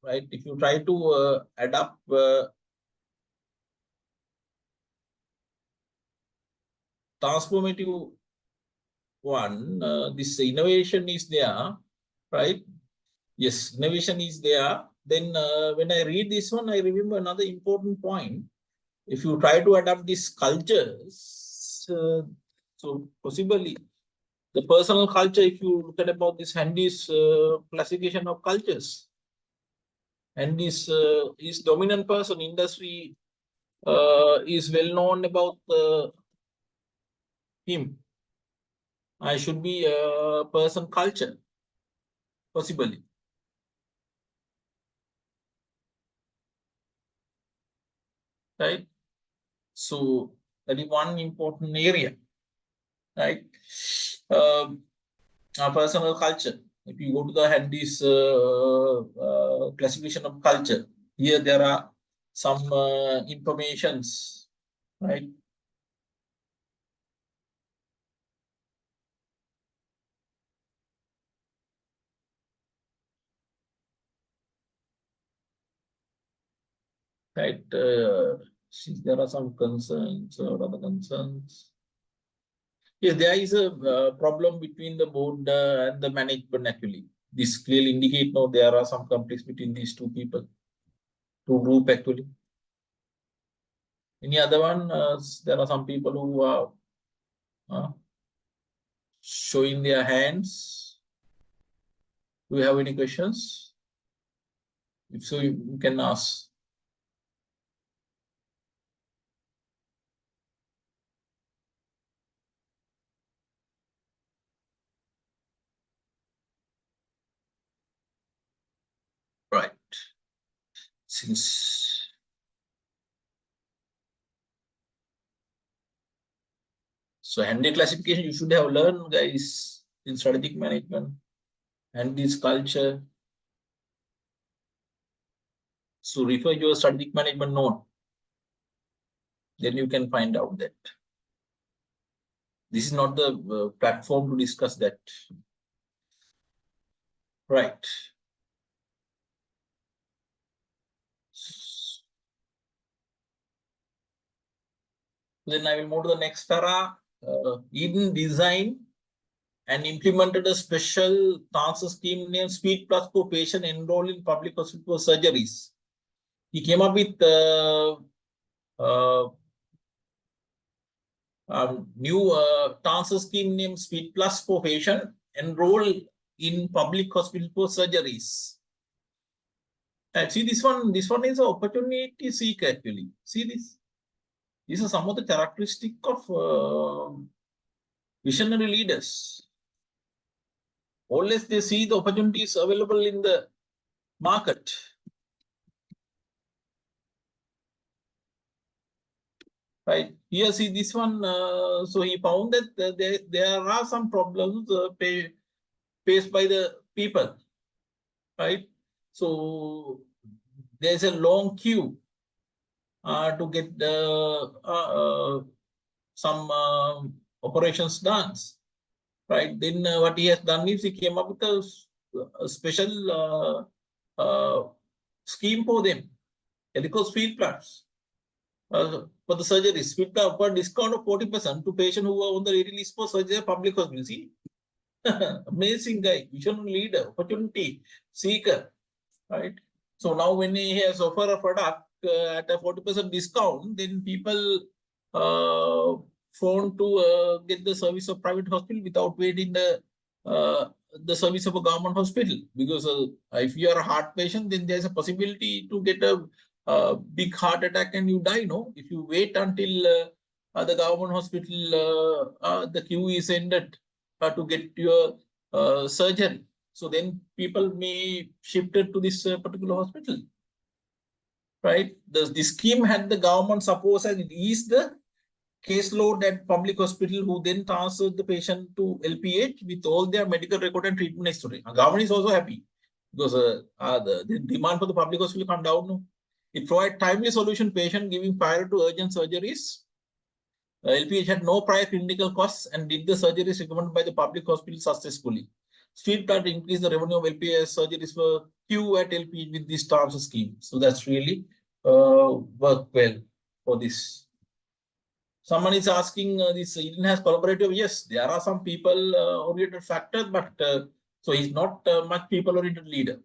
right, if you try to adapt transformative one, this innovation is there, right? Yes, innovation is there. Then when I read this one, I remember another important point. If you try to adapt these cultures, so possibly the personal culture, if you look at about this Handy's classification of cultures, and this is dominant person industry is well known about him. I should be a person culture, possibly. Right? So that is one important area, right? Our personal culture. If you go to the Handy's classification of culture, here there are some informations, right? Right. Since there are some concerns or other concerns. Yes, there is a problem between the board and the management actually. This clearly indicate now there are some conflicts between these two people, two group actually. Any other one? There are some people who are showing their hands. Do you have any questions? If so, you can ask. Right. Since so Handy classification, you should have learned, guys, in strategic management and this culture. So refer your strategic management note. Then you can find out that. This is not the platform to discuss that. Right. Then I will move to the next para. Eden designed and implemented a special transfer scheme named Speed Plus for patient enrolled in public hospital surgeries. He came up with new transfer scheme named Speed Plus for patient enrolled in public hospital for surgeries. See this one is an opportunity seek actually. See this. These are some of the characteristics of visionary leaders. Always they see the opportunities available in the market. Right here, see this one. So he found that there are some problems faced by the people. Right. So there's a long queue to get some operations done. Right. Then what he has done is he came up with a special scheme for them. Because field plans for the surgeries, field plan for discount of 40% to patients who are on the waiting list for surgery at public hospital. See, amazing guy, vision leader, opportunity seeker, right? So now when he has offered a product at a 40% discount, then people phone to get the service of private hospital without waiting the service of a government hospital. Because if you are a heart patient, then there's a possibility to get a big heart attack and you die. No, if you wait until the government hospital, the queue is ended to get your surgery. So then people may shift it to this particular hospital, right? The scheme had the government suppose and it is the caseload at public hospital who then transfer the patient to LPH with all their medical record and treatment history. The government is also happy because the demand for the public hospital come down. No? It provides timely solution patient giving prior to urgent surgeries. LPH had no prior clinical costs and did the surgeries recommended by the public hospital successfully. Street plan to increase the revenue of LPH surgeries for queue at LPH with this transfer scheme. So that's really worked well for this. Someone is asking this Eden has collaborative. Yes, there are some people oriented factors, but so he's not much people oriented leader.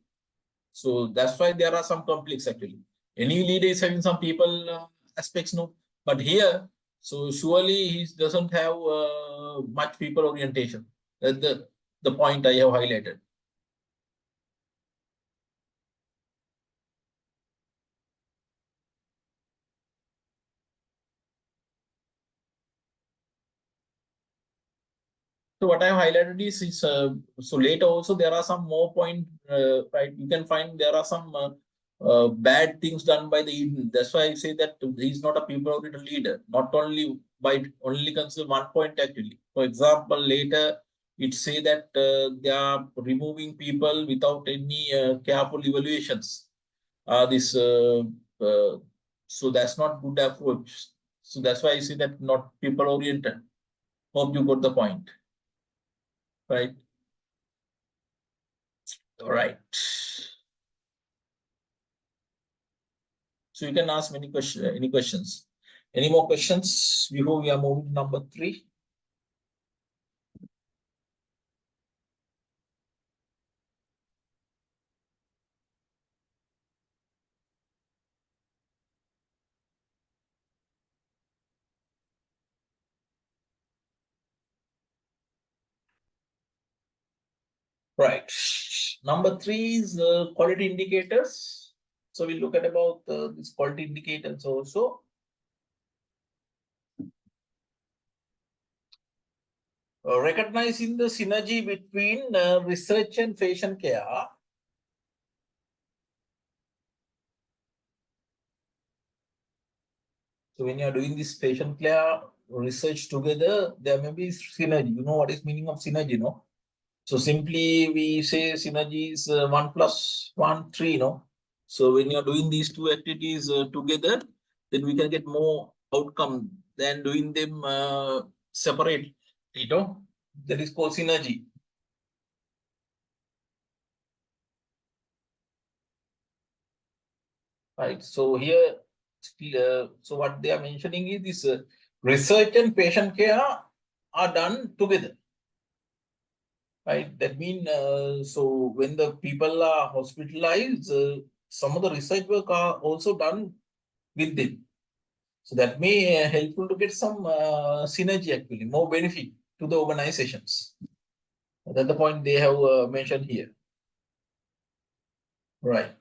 So that's why there are some conflicts actually. Any leader is having some people aspects, no. But here, so surely he doesn't have much people orientation. That's the point I have highlighted. So what I have highlighted is so later also there are some more point, right? You can find there are some bad things done by the Eden. That's why I say that he's not a people-oriented leader. Not only by only consider one point actually. For example, later it say that they are removing people without any careful evaluations. This so that's not good approach. So that's why I say that not people-oriented. Hope you got the point. Right. All right. So you can ask any questions. Any more questions before we are moving to number 3? Right. Number 3 is quality indicators. So we look at about these quality indicators also. Recognizing the synergy between research and patient care. So when you are doing this patient care research together, there may be synergy. You know what is meaning of synergy, no? So simply we say synergy is 1 plus 1, 3, no? So when you're doing these two activities together, then we can get more outcome than doing them separate, you know? That is called synergy. Right. So here, so what they are mentioning is this research and patient care are done together. Right. That means so when the people are hospitalized, some of the research work are also done with them. So that may helpful to get some synergy actually, more benefit to the organizations. That's the point they have mentioned here. Right.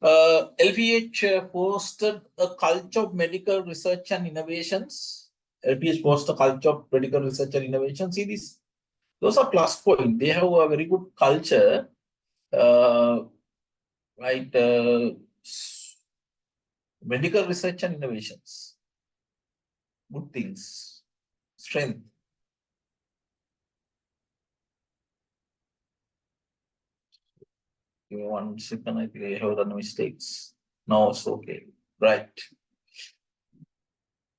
LPH fostered a culture of medical research and innovations. LPH fostered a culture of medical research and innovation. See this? Those are plus points. They have a very good culture, right? Medical research and innovations. Good things. Strength. Give me 1 second. I think I have done mistakes. No, it's okay. Right.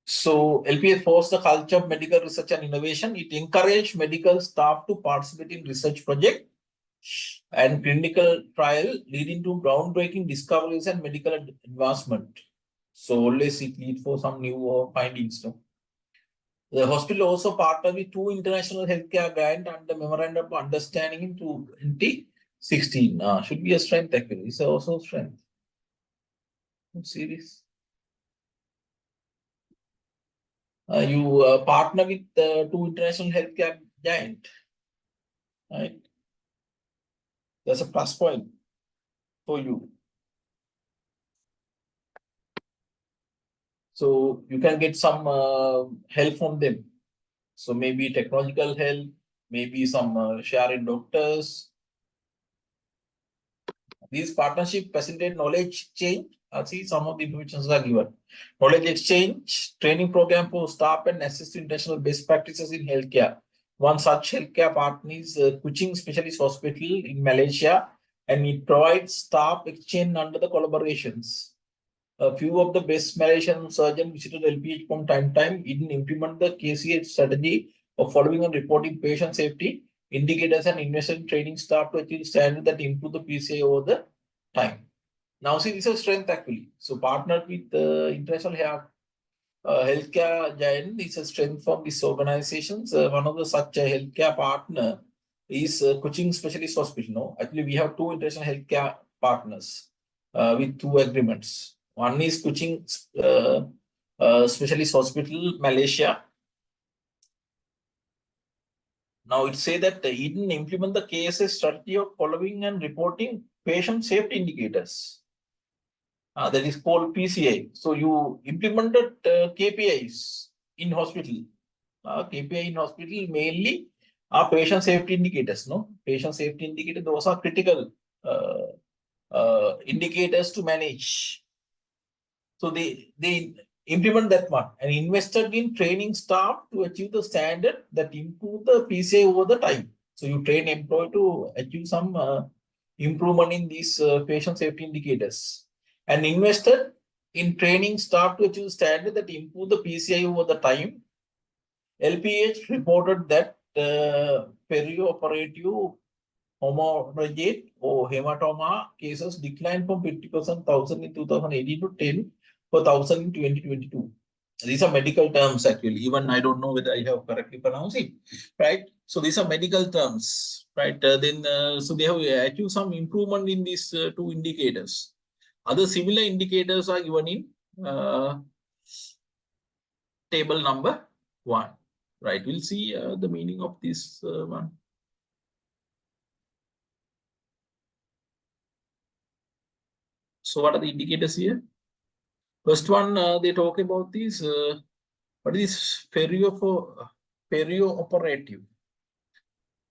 So LPS fosters the culture of medical research and innovation. It encouraged medical staff to participate in research projects and clinical trial, leading to groundbreaking discoveries and medical advancement. So always it leads for some new findings. No? The hospital also partnered with 2 international healthcare grants and the memorandum of understanding in 2016. Should be a strength actually. It's also strength. Series. You partner with 2 international healthcare giant, right? That's a plus point for you. So you can get some help from them. So maybe technological help, maybe some sharing doctors. These partnership facilitate knowledge exchange. See some of the information are given. Knowledge exchange, training program for staff and assist to international best practices in healthcare. One such healthcare partner is Kuching Specialist Hospital in Malaysia, and it provides staff exchange under the collaborations. A few of the best Malaysian surgeons visited LPH from time to time. It implement the KCH strategy of following and reporting patient safety indicators and invest in training staff to achieve standards that improve the PCI over the time. Now, see, this is strength actually. So, partnered with the international healthcare giant is a strength from these organizations. One of the such a healthcare partner is Kuching Specialist Hospital. No, actually, we have 2 international healthcare partners with 2 agreements. One is Kuching Specialist Hospital, Malaysia. Now it say that Eden implement the KSS strategy of following and reporting patient safety indicators. That is called PCI. So you implemented KPIs in hospital. KPI in hospital mainly are patient safety indicators. No, patient safety indicators. Those are critical indicators to manage. So they implement that one and invested in training staff to achieve the standard that improve the PCI over the time. So you train employee to achieve some improvement in these patient safety indicators and invested in training staff to achieve standard that improve the PCI over the time. LPH reported that perioperative hemorrhagic or hematoma cases declined from 50,000 in 2018 to 10 per thousand in 2022. These are medical terms actually. Even I don't know whether I have correctly pronounced it, right? So these are medical terms, right? So they have achieved some improvement in these 2 indicators. Other similar indicators are given in table number 1, right? We'll see the meaning of this one. So what are the indicators here? First one, they talk about this, what is perioperative,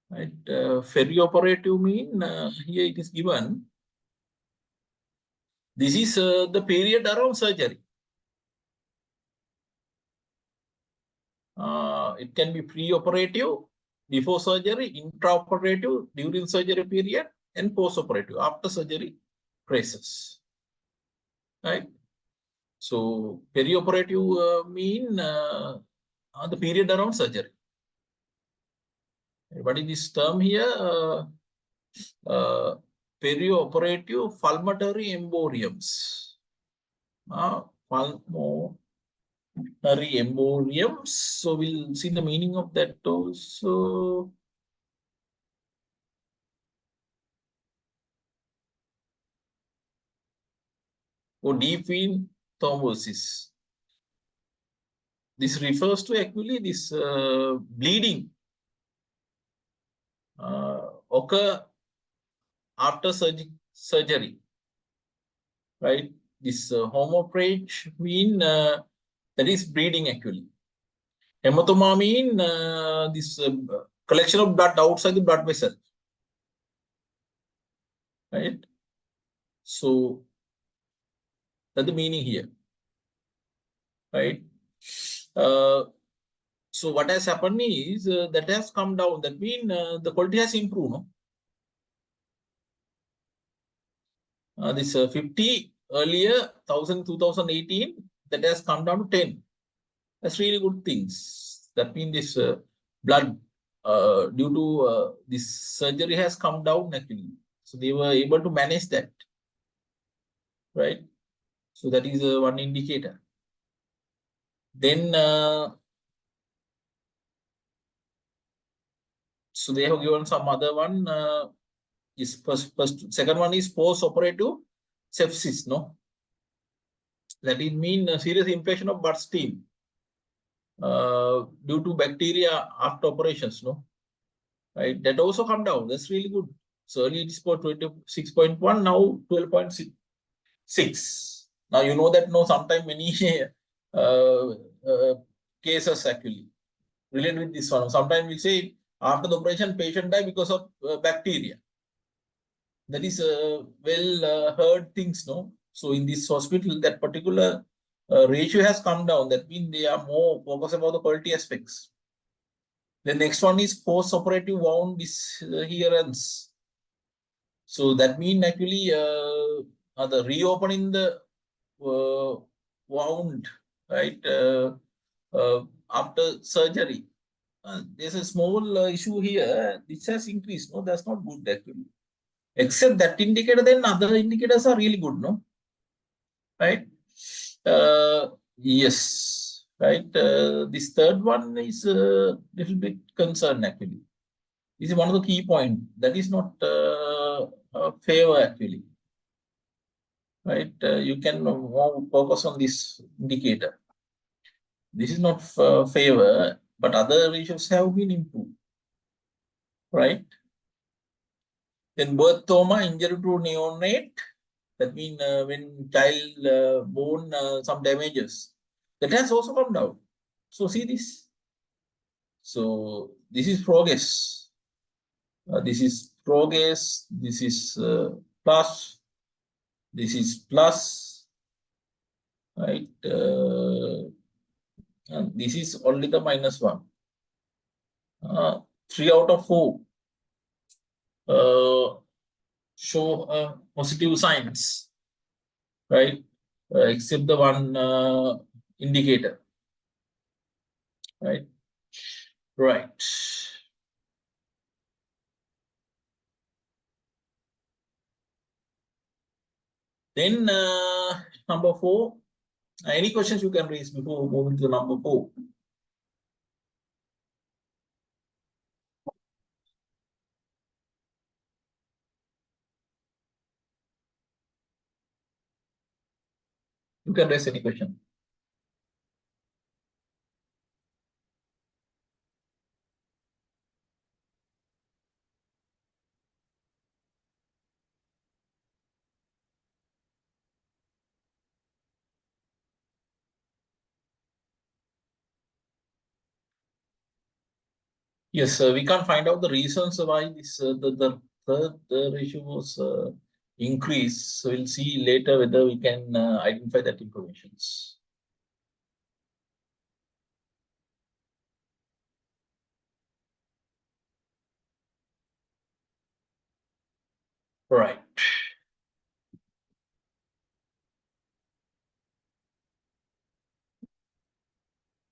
right? Perioperative mean, here it is given, this is the period around surgery. It can be pre-operative, before surgery, intraoperative, during surgery period, and post-operative, after surgery phases, right? So perioperative mean the period around surgery. What is this term here? Perioperative pulmonary emboliums. Pulmonary emboliums. So we'll see the meaning of that also. Or deep vein thrombosis. This refers to actually this bleeding occur after surgery, right? This hemorrhage mean that is bleeding actually. Hematoma mean this collection of blood outside the blood vessel, right? So that's the meaning here, right? So what has happened is that has come down. That means the quality has improved. No? This 50 earlier, 2018, that has come down to 10. That's really good things. That means this blood due to this surgery has come down actually. So they were able to manage that, right? So that is one indicator. Then, so they have given some other one. Is second one is post-operative sepsis, no? That it mean a serious infection of bloodstream due to bacteria after operations, no? Right, that also come down. That's really good. So earlier it is for 26.1, now 12.6. Now you know that sometimes many cases actually related with this one. Sometimes we say after the operation patient die because of bacteria. That is well heard things, no? So in this hospital, that particular ratio has come down. That means they are more focused about the quality aspects. The next one is post-operative wound adherence. So that means actually the reopening the wound, right, after surgery. There's a small issue here. This has increased. No, that's not good actually. Except that indicator, then other indicators are really good, no? Right? Yes. Right. This third one is a little bit concerned actually. This is one of the key points. That is not a favor actually. Right? You can focus on this indicator. This is not favor, but other issues have been improved. Right? Then birth trauma, injury to neonate. That means when child born some damages, that has also come down. So see this. So this is progress. This is progress. This is plus. This is plus. Right. And this is only the -1. 3 out of 4 show positive signs, right? Except the one indicator, right? Right. Then number 4. Any questions you can raise before moving to number 4? You can raise any question. Yes, we can't find out the reasons why this the ratio was increased. So we'll see later whether we can identify that information. Right.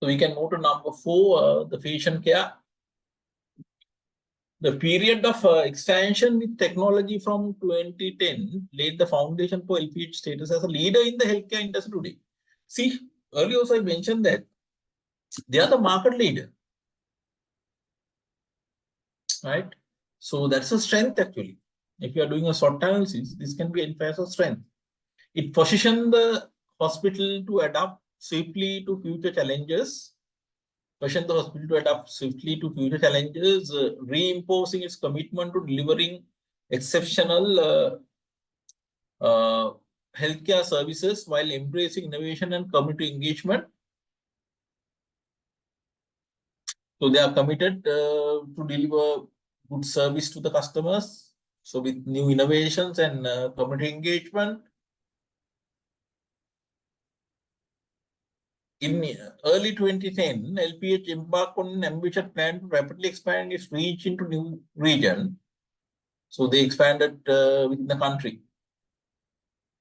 So we can move to number 4, the patient care. The period of expansion with technology from 2010 laid the foundation for LPH status as a leader in the healthcare industry today. See, earlier also I mentioned that they are the market leader, right? So that's a strength actually. If you are doing a SWOT analysis, this can be identified as a strength. It positions the hospital to adapt swiftly to future challenges, Question the hospital to adapt swiftly to future challenges, reinforcing its commitment to delivering exceptional healthcare services while embracing innovation and community engagement. So they are committed to deliver good service to the customers. So with new innovations and community engagement. In early 2010, LPH embarked on an ambitious plan to rapidly expand its reach into new region. So they expanded within the country.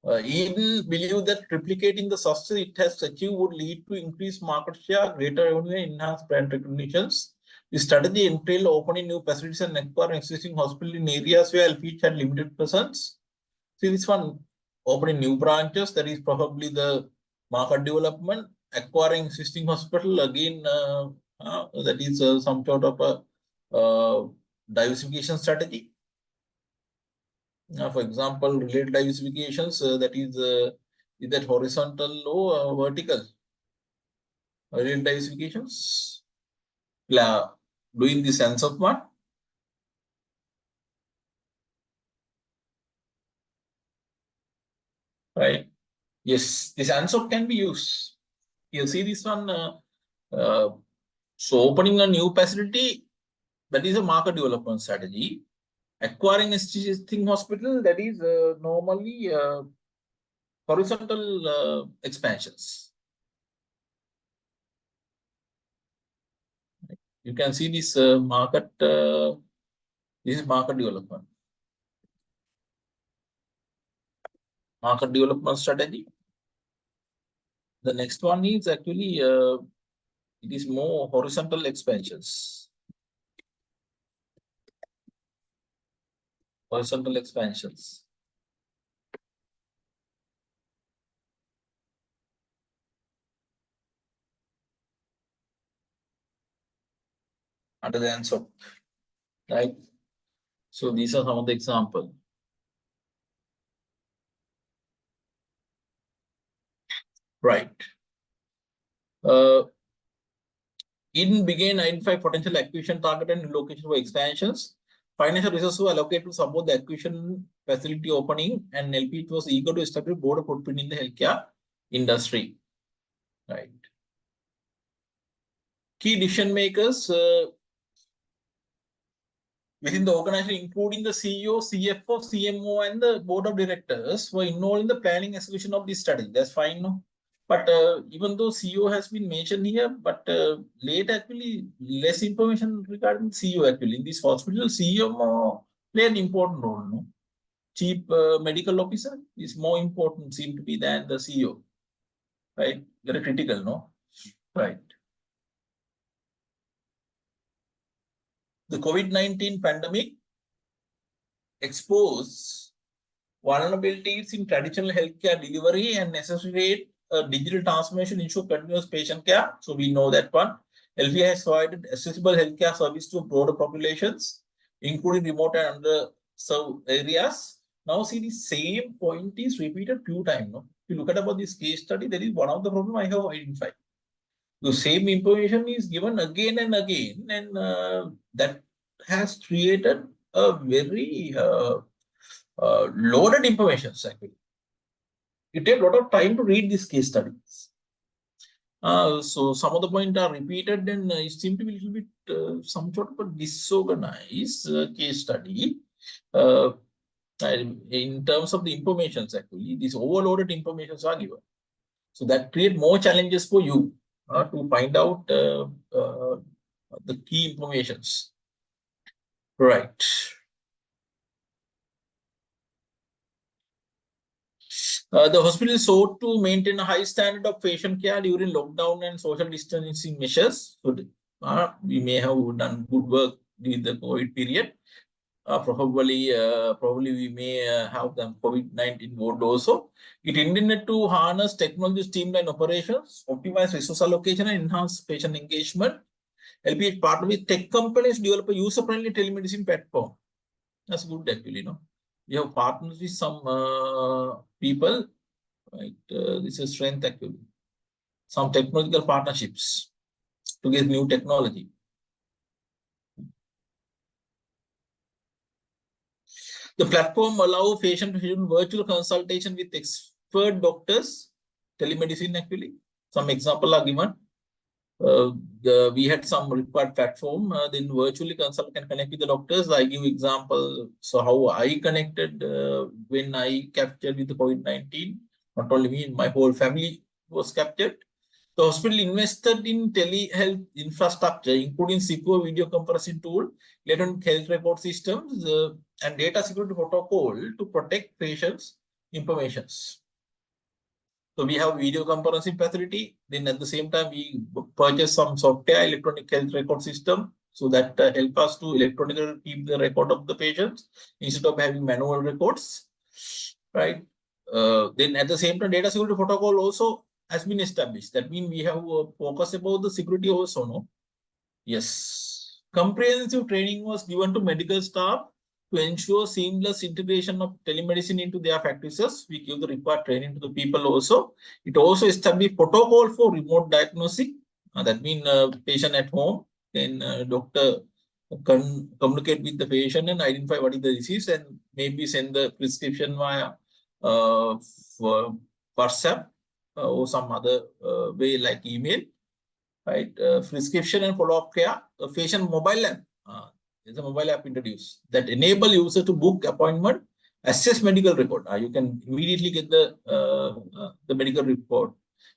Even believe that replicating the success it has achieved would lead to increased market share, greater revenue, and enhanced brand recognitions. The strategy entailed opening new facilities and acquiring existing hospitals in areas where LPH had limited presence. See this one, opening new branches, that is probably the market development, acquiring existing hospital, again, that is some sort of a diversification strategy. For example, related diversifications, that is that horizontal or vertical? Related diversifications, doing the sense of what? Right. Yes, this answer can be used. You see this one. So opening a new facility, that is a market development strategy. Acquiring existing hospital, that is normally horizontal expansions. You can see this market. This is market development. Market development strategy. The next one is actually it is more horizontal expansions. Horizontal expansions. Under the answer, right? So these are some of the examples. Right. In began identify potential acquisition target and location for expansions. Financial resources were allocated to support the acquisition facility opening, and LPH was eager to establish broader footprint in the healthcare industry. Right. Key decision makers within the organization, including the CEO, CFO, CMO, and the board of directors, were involved in the planning execution of this strategy. That's fine, no? But even though CEO has been mentioned here, but late actually less information regarding CEO actually. In this hospital, CEO play an important role, no? Chief medical officer is more important, seem to be, than the CEO, right? Very critical, no? Right. The COVID-19 pandemic exposed vulnerabilities in traditional healthcare delivery and necessitate digital transformation ensure continuous patient care. So we know that one. LPH has provided accessible healthcare service to broader populations, including remote and underserved areas. Now see the same point is repeated few times. No? If you look at about this case study, that is one of the problem I have identified. The same information is given again and again, and that has created a very loaded information actually. It takes a lot of time to read these case studies. So some of the points are repeated and it seems to be a little bit some sort of a disorganized case study. In terms of the information, actually, these overloaded informations are given. So that create more challenges for you to find out the key informations. Right. The hospital sought to maintain a high standard of patient care during lockdown and social distancing measures. So we may have done good work during the COVID period. Probably we may have the COVID-19 board also. It intended to harness technology, streamline operations, optimize resource allocation, and enhance patient engagement. LPH partnered with tech companies to develop a user-friendly telemedicine platform. That's good actually, no? We have partners with some people, right? This is strength actually. Some technological partnerships. to get new technology. The platform allows patient to schedule virtual consultation with expert doctors, telemedicine actually. Some example are given. We had some required platform, then virtually consult can connect with the doctors. I give example. So how I connected when I captured with the COVID-19, not only me, my whole family was captured. The hospital invested in telehealth infrastructure, including secure video conferencing tool, electronic health record systems, and data security protocol to protect patients' informations. So we have video conferencing facility. Then at the same time, we purchase some software, electronic health record system, so that help us to electronically keep the record of the patients instead of having manual records, right? Then at the same time, data security protocol also has been established. That means we have focus about the security also, no? Yes. Comprehensive training was given to medical staff to ensure seamless integration of telemedicine into their practices. We give the required training to the people also. It also established protocol for remote diagnostic. That means patient at home, then doctor can communicate with the patient and identify what is the disease and maybe send the prescription via for WhatsApp or some other way like email, right? Prescription and follow-up care. The patient mobile app. There's a mobile app introduced that enable user to book appointment, access medical record. You can immediately get the medical report.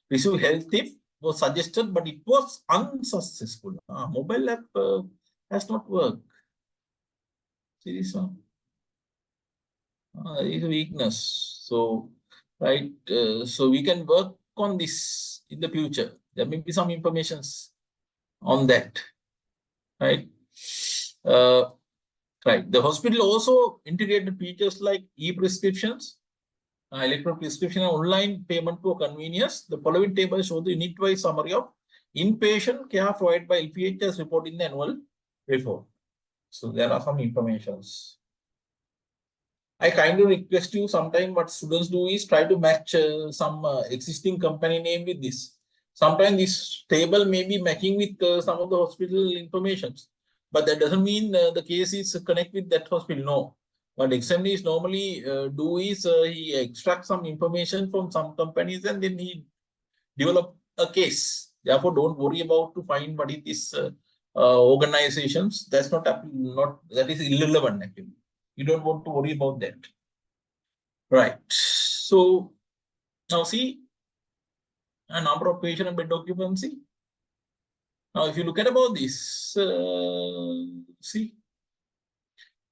Receive health tip was suggested, but it was unsuccessful. Mobile app has not worked. See this one? There is a weakness. So, right. So we can work on this in the future. There may be some informations on that, right? Right. The hospital also integrated features like e-prescriptions, electronic prescription, and online payment for convenience. The following table shows the unit-wise summary of inpatient care provided by LPHS report in the annual report. So there are some informations. I kindly request you sometime what students do is try to match some existing company name with this. Sometimes this table may be matching with some of the hospital informations, but that doesn't mean the case is connect with that hospital. No. What examiner is normally do is he extracts some information from some companies and then he develop a case. Therefore, don't worry about to find what is this organizations. That's not that is irrelevant actually. You don't want to worry about that. Right. So now see a number of patient and bed occupancy. Now, if you look at about this, see,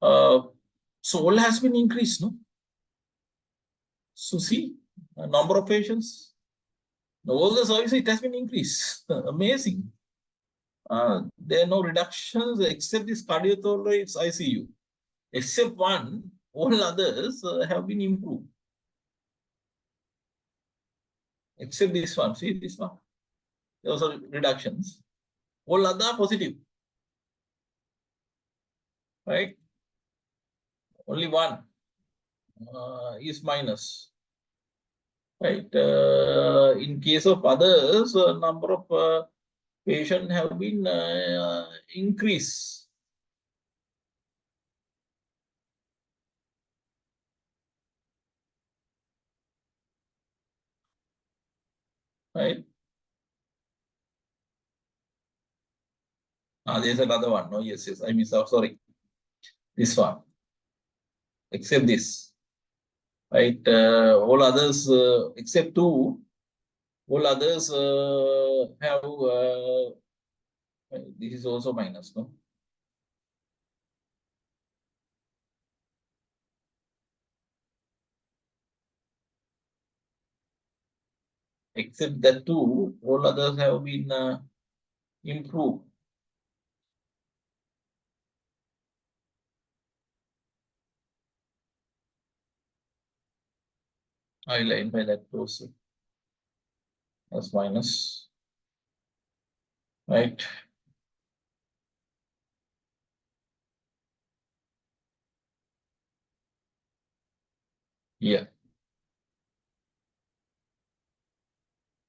so all has been increased, no? So see, a number of patients, all the services, it has been increased. Amazing. There are no reductions except this cardiothoracic ICU. Except one, all others have been improved. Except this one, see this one. Those are reductions. All other are positive. Right? Only one is minus. Right? In case of others, number of patients have been increased. Right? There's another one. No, yes, I missed out. Sorry. This one. Except this. Right? All others, except two, all others have, this is also minus, no? Except that two, all others have been improved. I line by that close. That's minus. Right? Yeah.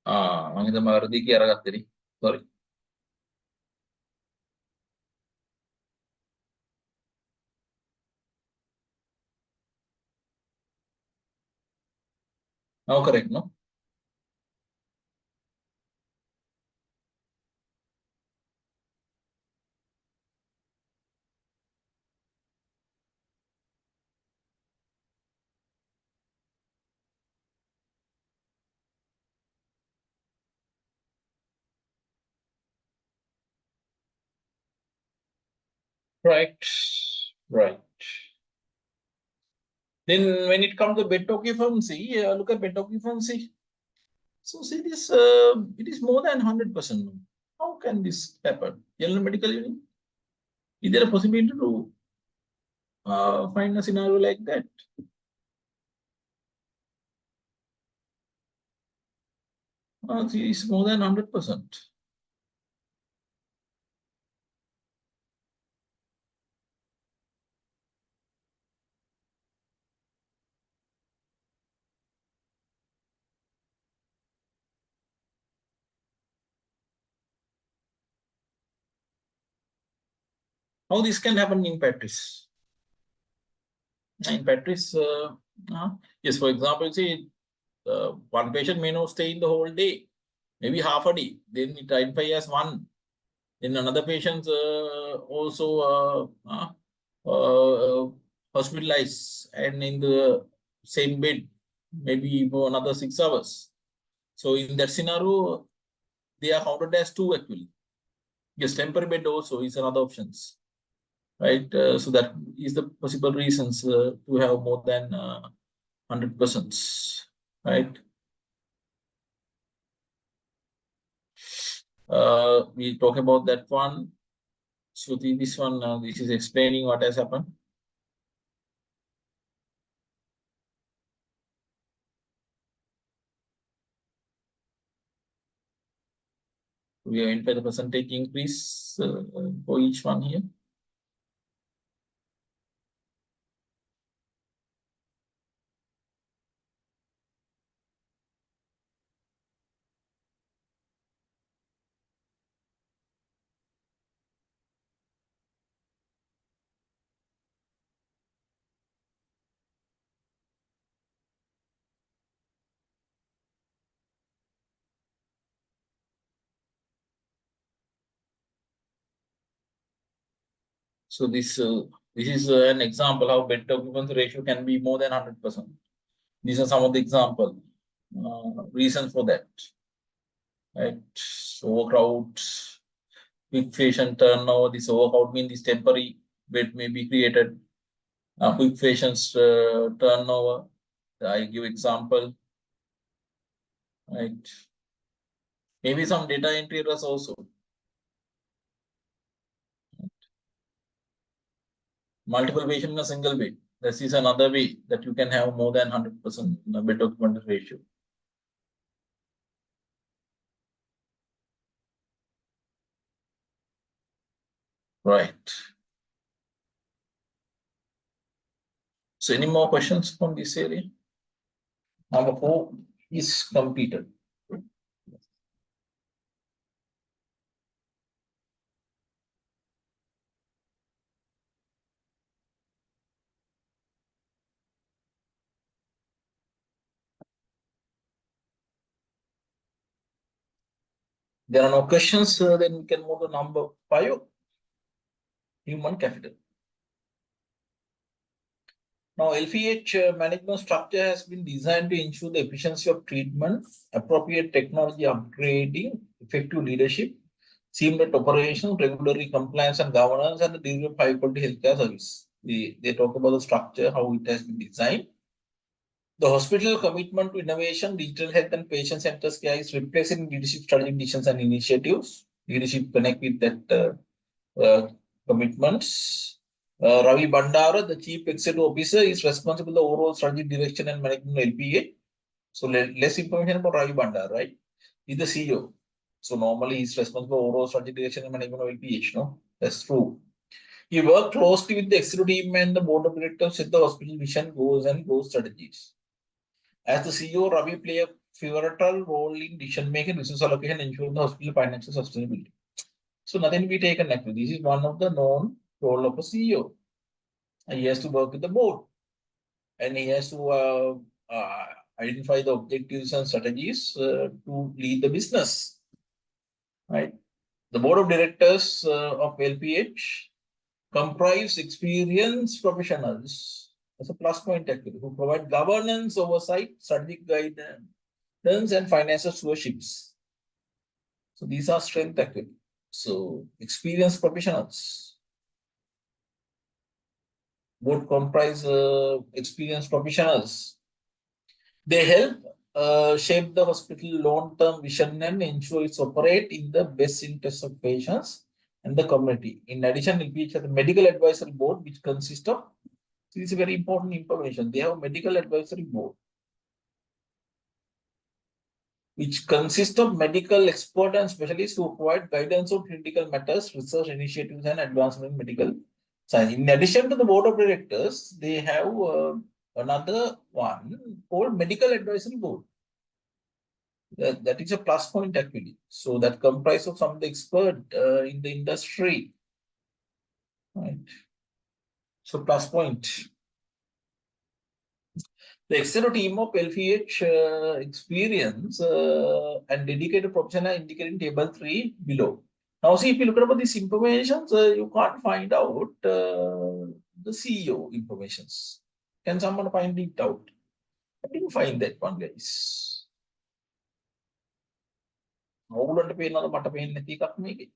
මම හිත මාර්දී කියලා අරගත්තනේ. Sorry. Now correct, no? Right. Right. Then when it comes to bed occupancy, look at bed occupancy. So see this, it is more than 100%. How can this happen? General medical unit? Is there a possibility to find a scenario like that? See, it's more than 100%. How this can happen in Patrice? In Patrice, yes, for example, see, one patient may not stay in the whole day, maybe half a day. Then it identify as one. Then another patient also hospitalized and in the same bed, maybe for another 6 hours. So in that scenario, they are counted as two actually. Yes, temporary bed also is another options, right? So that is the possible reasons to have more than 100%, right? We talk about that one. So this one, this is explaining what has happened. We are in by the percentage increase for each one here. So this is an example how bed occupancy ratio can be more than 100%. These are some of the example reasons for that. Right, overcrowd, quick patient turnover. This overcrowd means this temporary bed may be created. Quick patients turnover. I give example. Right, maybe some data entry errors also. Multiple patient in a single bed. This is another way that you can have more than 100% bed occupancy ratio. Right. So any more questions from this area? Number 4 is completed. There are no questions, then we can move to number 5, human capital. Now, LPH management structure has been designed to ensure the efficiency of treatment, appropriate technology upgrading, effective leadership, seamless operation, regulatory compliance and governance, and the delivery of high-quality healthcare service. They talk about the structure, how it has been designed. The hospital commitment to innovation, digital health, and patient-centered care is replacing leadership strategic decisions and initiatives. Leadership connect with that commitments. Ravi Bandara, the Chief Executive Officer, is responsible for the overall strategic direction and management of LPA. So less information about Ravi Bandara, right? He's the CEO. So normally he's responsible for overall strategic direction and management of LPH, no? That's true. He worked closely with the executive team and the board of directors, set the hospital vision, goals, and growth strategies. As the CEO, Ravi play a pivotal role in decision making, resource allocation, ensuring the hospital financial sustainability. So nothing to be taken actually. This is one of the known role of a CEO. And he has to work with the board, and he has to identify the objectives and strategies to lead the business. Right. The board of directors of LPH comprise experienced professionals. That's a plus point actually, who provide governance, oversight, strategic guidance, and financial stewardships. So these are strength actually. So experienced professionals. Board comprise experienced professionals. They help shape the hospital long-term vision and ensure it's operate in the best interest of patients and the community. In addition, LPH has a medical advisory board which consists of, this is very important information. They have a medical advisory board which consists of medical experts and specialists who provide guidance on critical matters, research initiatives, and advancement in medical science. In addition to the board of directors, they have another one called medical advisory board. That is a plus point actually. So that comprises of some of the expert in the industry. Right. So plus point. The external team of LPH experience and dedicated professional are indicated in table 3 below. Now see, if you look at this information, you can't find out the CEO informations. Can someone find it out? I didn't find that one, guys. ඕගොල්ලන්ට පේනවද මට පේන්නේ නැති එකක් මේකේ?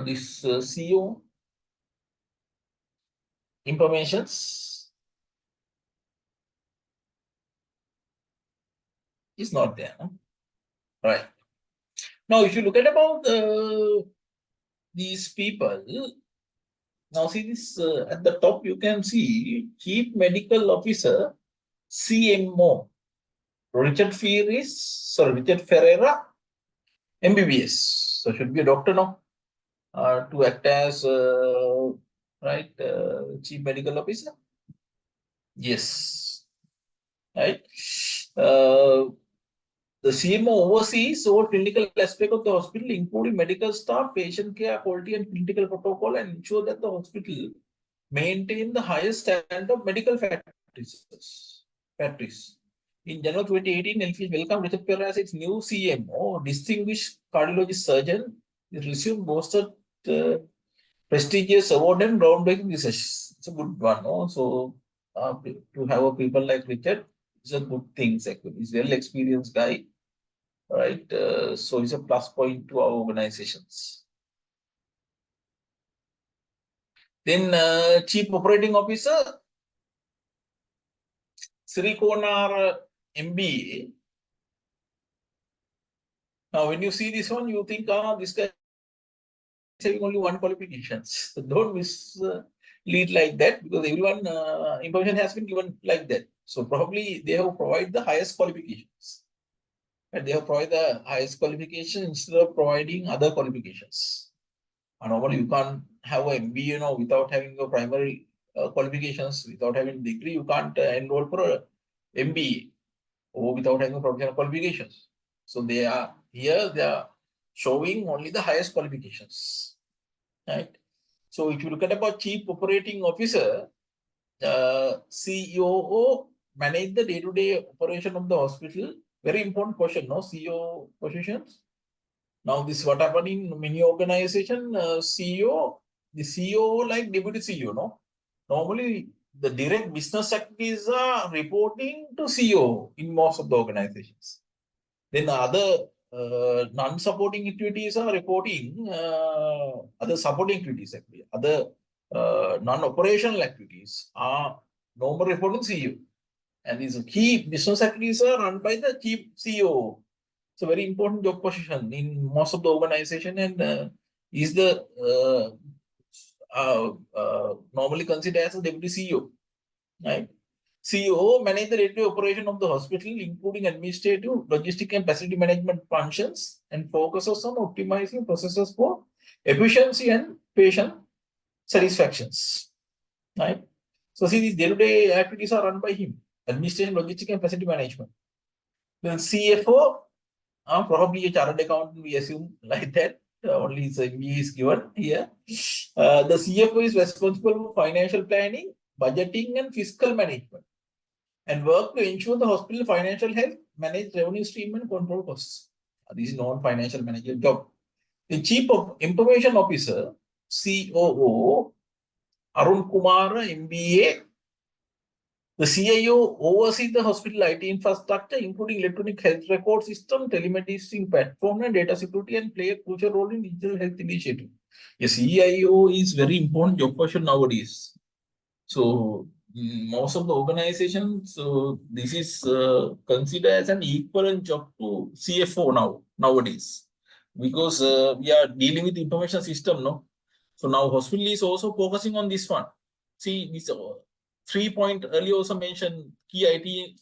This CEO informations is not there. Huh? Right. Now, if you look at about these people, now see this at the top, you can see Chief Medical Officer, CMO, Richard Ferreira, MBBS. So should be a doctor now to act as right Chief Medical Officer. Yes. Right. The CMO oversees all clinical aspects of the hospital, including medical staff, patient care, quality, and clinical protocol, and ensure that the hospital maintain the highest standard of medical practice. In January 2018, LPH welcomed Richard Ferreira as its new CMO, distinguished cardiologist surgeon. He received boasted prestigious award and groundbreaking research. It's a good one. Also, to have a people like Richard is a good thing. Actually, he's a well experienced guy. Right, so it's a plus point to our organizations. Then Chief Operating Officer, Sri Konar MBA. Now, when you see this one, you think, this guy is having only one qualifications. So don't mislead like that, because everyone information has been given like that. So probably they have provided the highest qualifications. And they have provided the highest qualification instead of providing other qualifications. And normally you can't have an MBA, without having your primary qualifications, without having degree, you can't enroll for a MBA or without having professional qualifications. So they are here, they are showing only the highest qualifications. Right. So if you look at about Chief Operating Officer, COO manage the day-to-day operation of the hospital. Very important question, no? CEO positions. Now, this what happened in many organization, CEO, the CEO like deputy CEO, no? Normally, the direct business activities are reporting to CEO in most of the organizations. Then other non-supporting activities are reporting, other supporting activities actually, other non-operational activities are normal reporting CEO. And these key business activities are run by the chief CEO. It's a very important job position in most of the organization, and is the normally considered as a deputy CEO. Right? CEO manage the day-to-day operation of the hospital, including administrative, logistic, and facility management functions, and focuses on optimizing processes for efficiency and patient satisfactions. Right? So see, these day-to-day activities are run by him. Administration, logistics, and facility management. Then CFO, probably a chartered accountant, we assume like that. Only MBA is given here. The CFO is responsible for financial planning, budgeting and fiscal management, and work to ensure the hospital financial health, manage revenue stream and control costs. This is non-financial manager job. The Chief of Information Officer, COO, Arun Kumar, MBA. The CIO oversees the hospital IT infrastructure, including electronic health record system, telemedicine platform, and data security, and play a crucial role in digital health initiative. A CIO is very important job position nowadays. So most of the organizations, so this is considered as an equivalent job to CFO nowadays, because we are dealing with information system, no. So now hospital is also focusing on this one. See, this 3 point earlier also mentioned key IT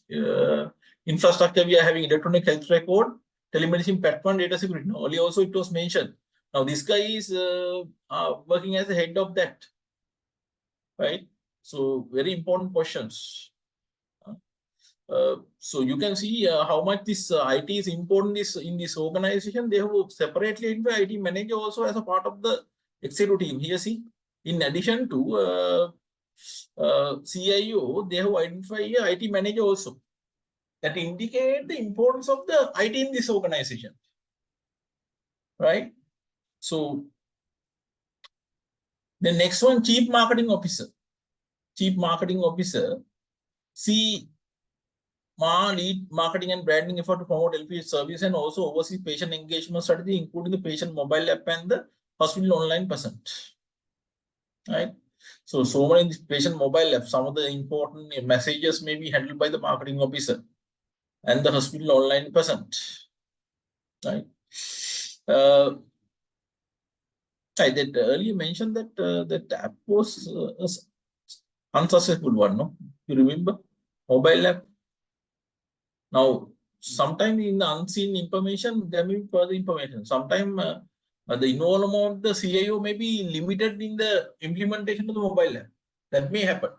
infrastructure. We are having electronic health record, telemedicine platform, data security. No, earlier also it was mentioned. Now this guy is working as the head of that, right? So very important questions. So you can see how much this IT is important in this organization. They have separately identified IT manager also as a part of the executive team. Here, see, in addition to CIO, they have identified a IT manager also. That indicate the importance of the IT in this organization, right? So the next one, Chief Marketing Officer. Chief Marketing Officer, lead marketing and branding effort to promote LPH service and also oversee patient engagement strategy, including the patient mobile app and the hospital online present. Right? So many patient mobile app, some of the important messages may be handled by the marketing officer and the hospital online present. Right? I did earlier mention that that app was unsuccessful one, no? You remember? Mobile app. Now, sometimes in the unseen information, there may be further information. Sometimes the involvement of the CIO may be limited in the implementation of the mobile app. That may happen.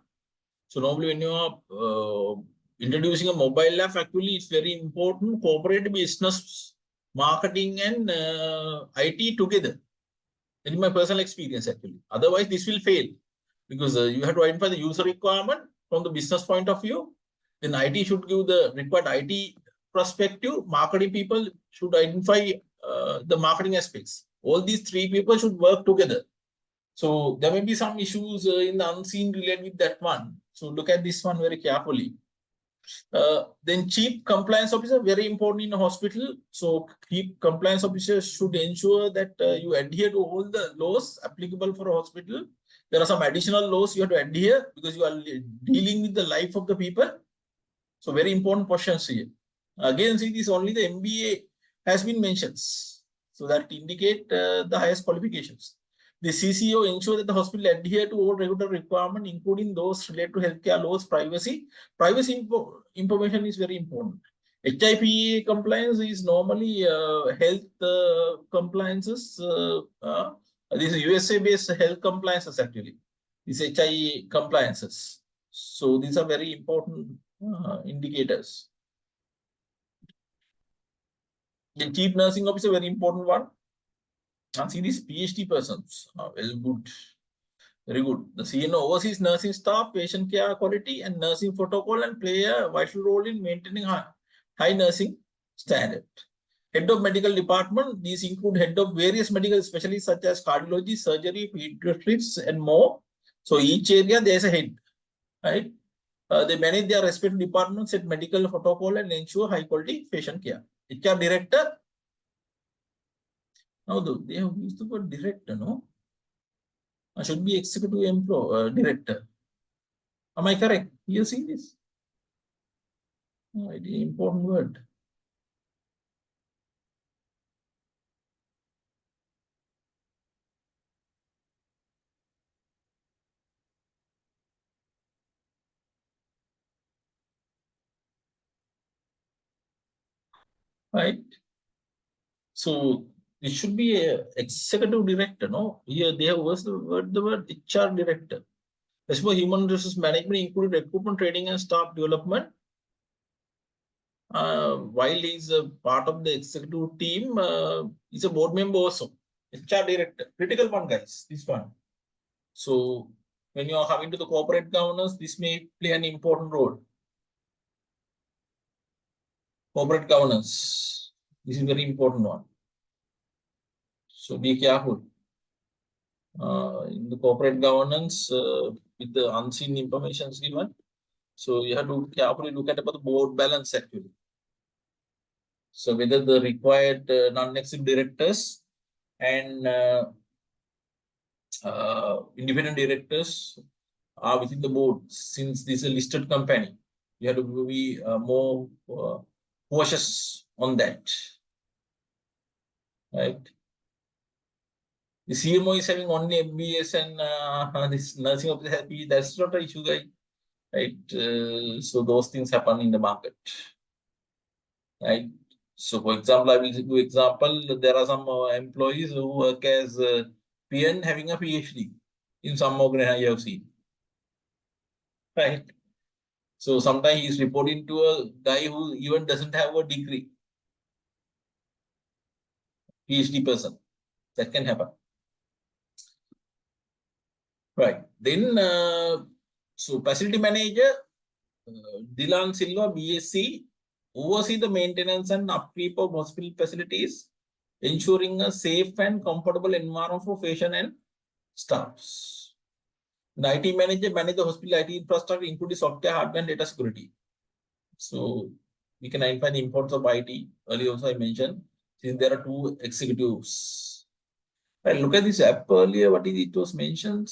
So normally when you are introducing a mobile app, actually it's very important corporate business, marketing and IT together. That is my personal experience actually. Otherwise, this will fail because you have to identify the user requirement from the business point of view. Then IT should give the required IT perspective. Marketing people should identify the marketing aspects. All these three people should work together. So there may be some issues in the unseen related with that one. So look at this one very carefully. Then Chief Compliance Officer, very important in a hospital. So Chief Compliance Officer should ensure that you adhere to all the laws applicable for a hospital. There are some additional laws you have to adhere because you are dealing with the life of the people. So very important questions here. Again, see this only the MBA has been mentioned. So that indicate the highest qualifications. The CCO ensure that the hospital adhere to all regulatory requirements, including those related to healthcare laws, privacy. Privacy information is very important. HIPAA compliance is normally health compliances. This is USA-based health compliances actually. These HIPAA compliances. So these are very important indicators. The Chief Nursing Officer, very important one. And see these PhD persons. Well, good. Very good. The CNO oversees nursing staff, patient care quality, and nursing protocol and play a vital role in maintaining high nursing standard. Head of medical department, these include head of various medical specialties such as cardiology, surgery, pediatrics, and more. So each area there is a head, right? They manage their respective departments, set medical protocol, and ensure high quality patient care. HR director. Now they have used the word director, no? Should be executive director. Am I correct? You see this? Oh, it is an important word. Right? So it should be a executive director, no? Here they have used the word HR director. As for human resource management, including recruitment, training, and staff development. While he's a part of the executive team, he's a board member also. HR director, critical one, guys. This one. So when you are coming to the corporate governance, this may play an important role. Corporate governance, this is very important one. So be careful. In the corporate governance, with the unseen information given, so you have to carefully look at about the board balance actually. So whether the required non-executive directors and independent directors are within the board, since this is a listed company, you have to be more cautious on that, right? The CMO is having only MBS and this nursing officer, that's not an issue, guys, right? So those things happen in the market, right? So, for example, I will give you example. There are some employees who work as PN having a PhD in some organization you have seen, right? So sometimes he's reporting to a guy who even doesn't have a degree, PhD person. That can happen, right? Then, so facility manager, Dilan Silva, BSc, oversee the maintenance and upkeep of hospital facilities, ensuring a safe and comfortable environment for patient and staffs. The IT manager manage the hospital IT infrastructure, including software, hardware, and data security. So we can identify the importance of IT. Earlier also I mentioned, since there are two executives. Right, look at this app earlier, what is it was mentioned?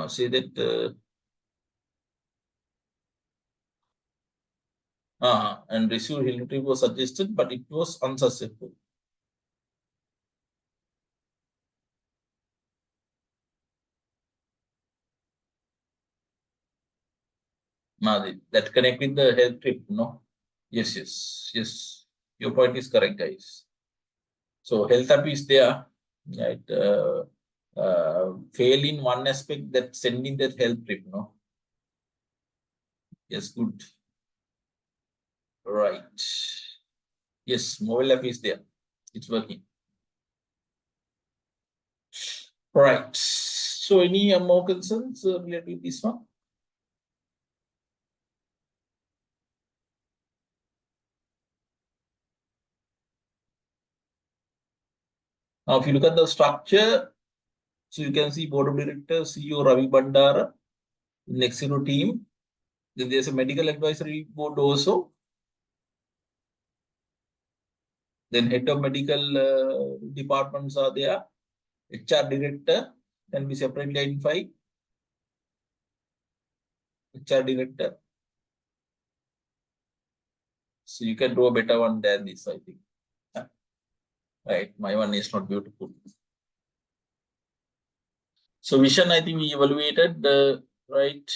Say that and receive relative was suggested, but it was unsuccessful. That connect with the health trip, no? Yes, yes, yes. Your point is correct, guys. So health app is there, right? Fail in one aspect, that sending that health trip, no? Yes, good. Right. Yes, mobile app is there. It's working. Right. So any more concerns related with this one? Now, if you look at the structure, so you can see board of directors, CEO Ravi Bandara, Nexino team. Then there's a medical advisory board also. Then head of medical departments are there. HR director can be separately identified. HR director. So you can do a better one than this, I think. Right, my one is not beautiful. So vision, I think we evaluated, right?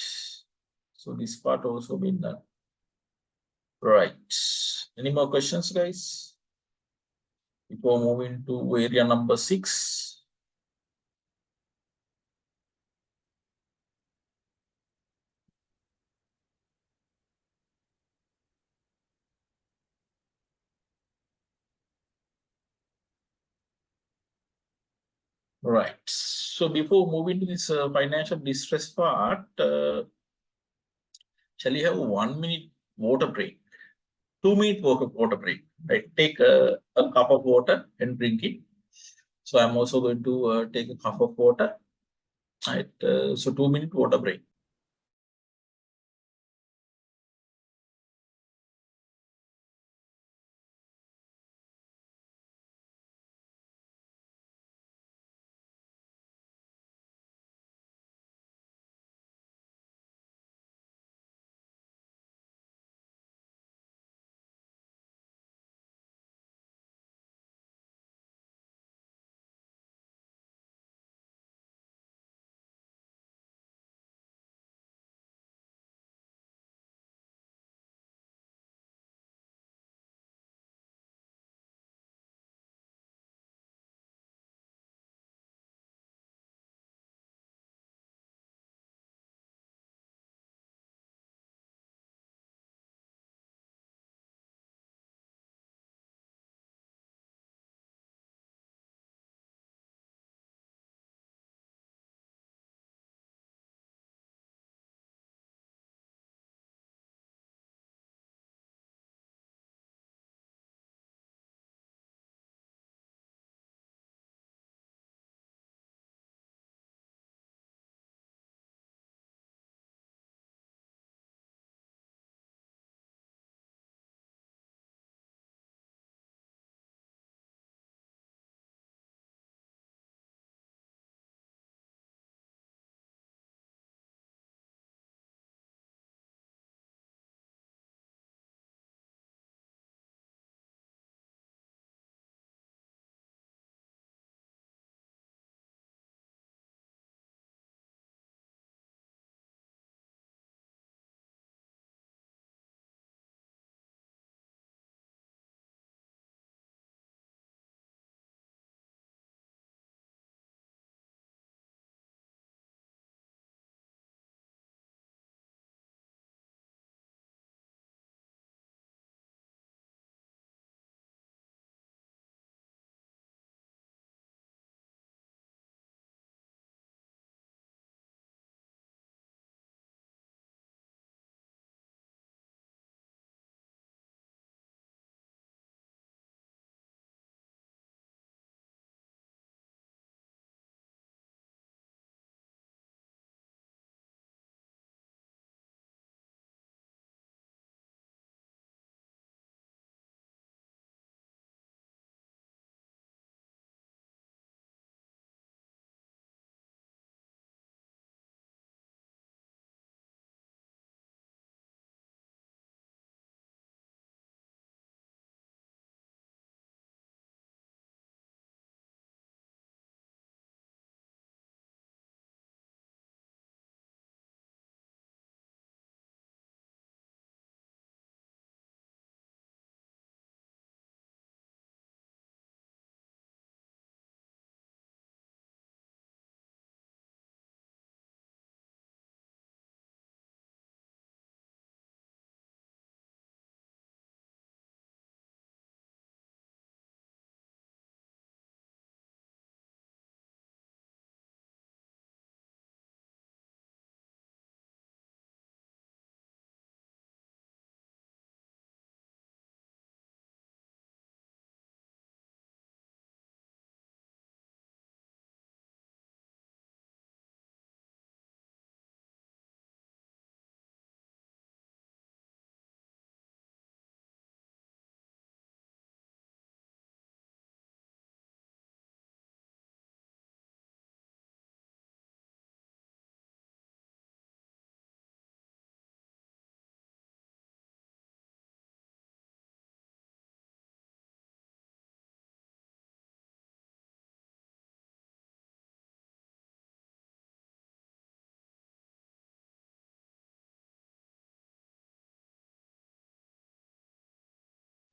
So this part also been done. Right. Any more questions, guys? Before moving to area number 6. Right. So before moving to this financial distress part, shall we have 1 minute water break? 2 minute water break. Right. Take a cup of water and drink it. So I'm also going to take a cup of water. Right. So 2 minute water break.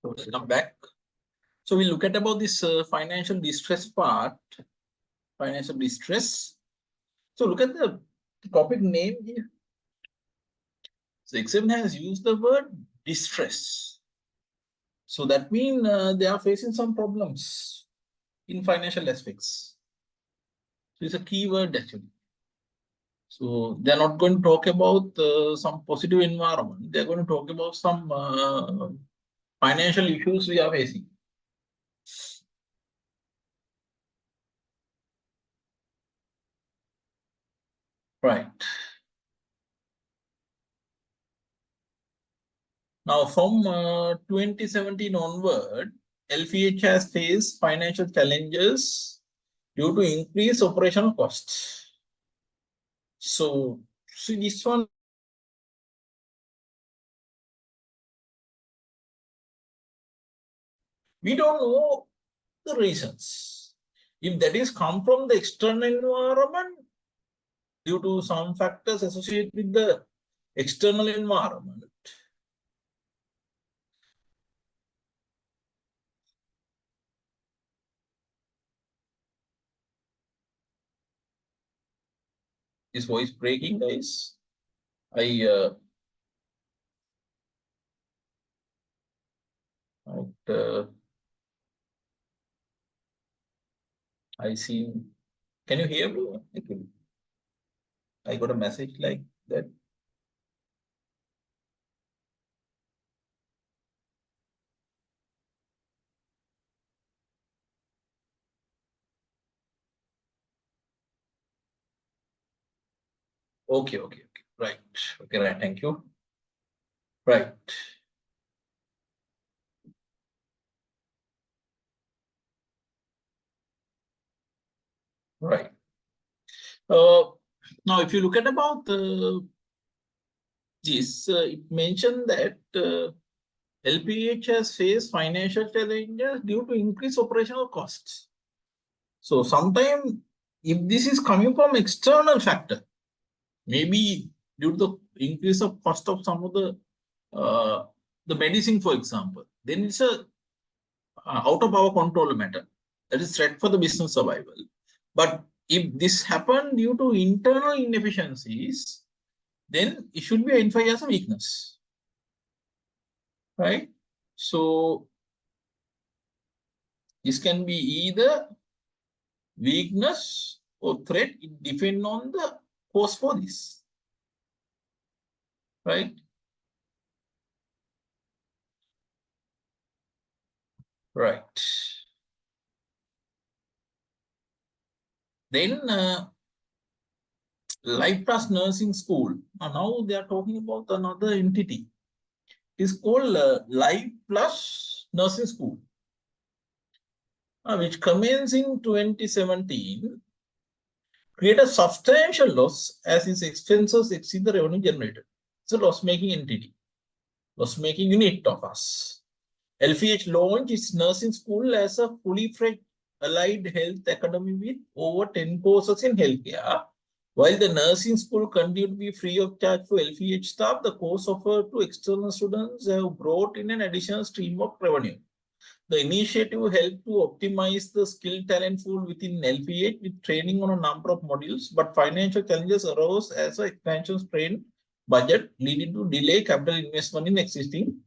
So let's come back. So we look at about this financial distress part, financial distress. So look at the topic name here. So exam has used the word distress. So that means they are facing some problems in financial aspects. So it's a key word actually. So they're not going to talk about some positive environment. They're going to talk about some financial issues we are facing. Right. Now, from 2017 onward, LPH has faced financial challenges due to increased operational costs. So, see this one. We don't know the reasons. If that is come from the external environment due to some factors associated with the external environment, this voice breaking, guys. I see. Can you hear me? I got a message like that. Okay. Right. Okay, right. Thank you. Right. Right. Now, if you look at about this, it mentioned that LPH has faced financial challenges due to increased operational costs. So sometimes if this is coming from external factor, maybe due to the increase of cost of some of the medicine, for example, then it's a out of our control matter. That is threat for the business survival. But if this happened due to internal inefficiencies, then it should be identified as a weakness. Right? So this can be either weakness or threat. It depends on the cause for this. Right? Right. Then Life Plus Nursing School. Now they are talking about another entity. It's called Life Plus Nursing School, which commenced in 2017, created a substantial loss as its expenses exceed the revenue generated. It's a loss-making entity, loss-making unit of us. LPH launched its nursing school as a fully fledged allied health academy with over 10 courses in healthcare. While the nursing school continued to be free of charge for LPH staff, the course offered to external students have brought in an additional stream of revenue. The initiative helped to optimize the skill talent pool within LPH with training on a number of modules, but financial challenges arose as an expansion strained budget, leading to delay capital investment in existing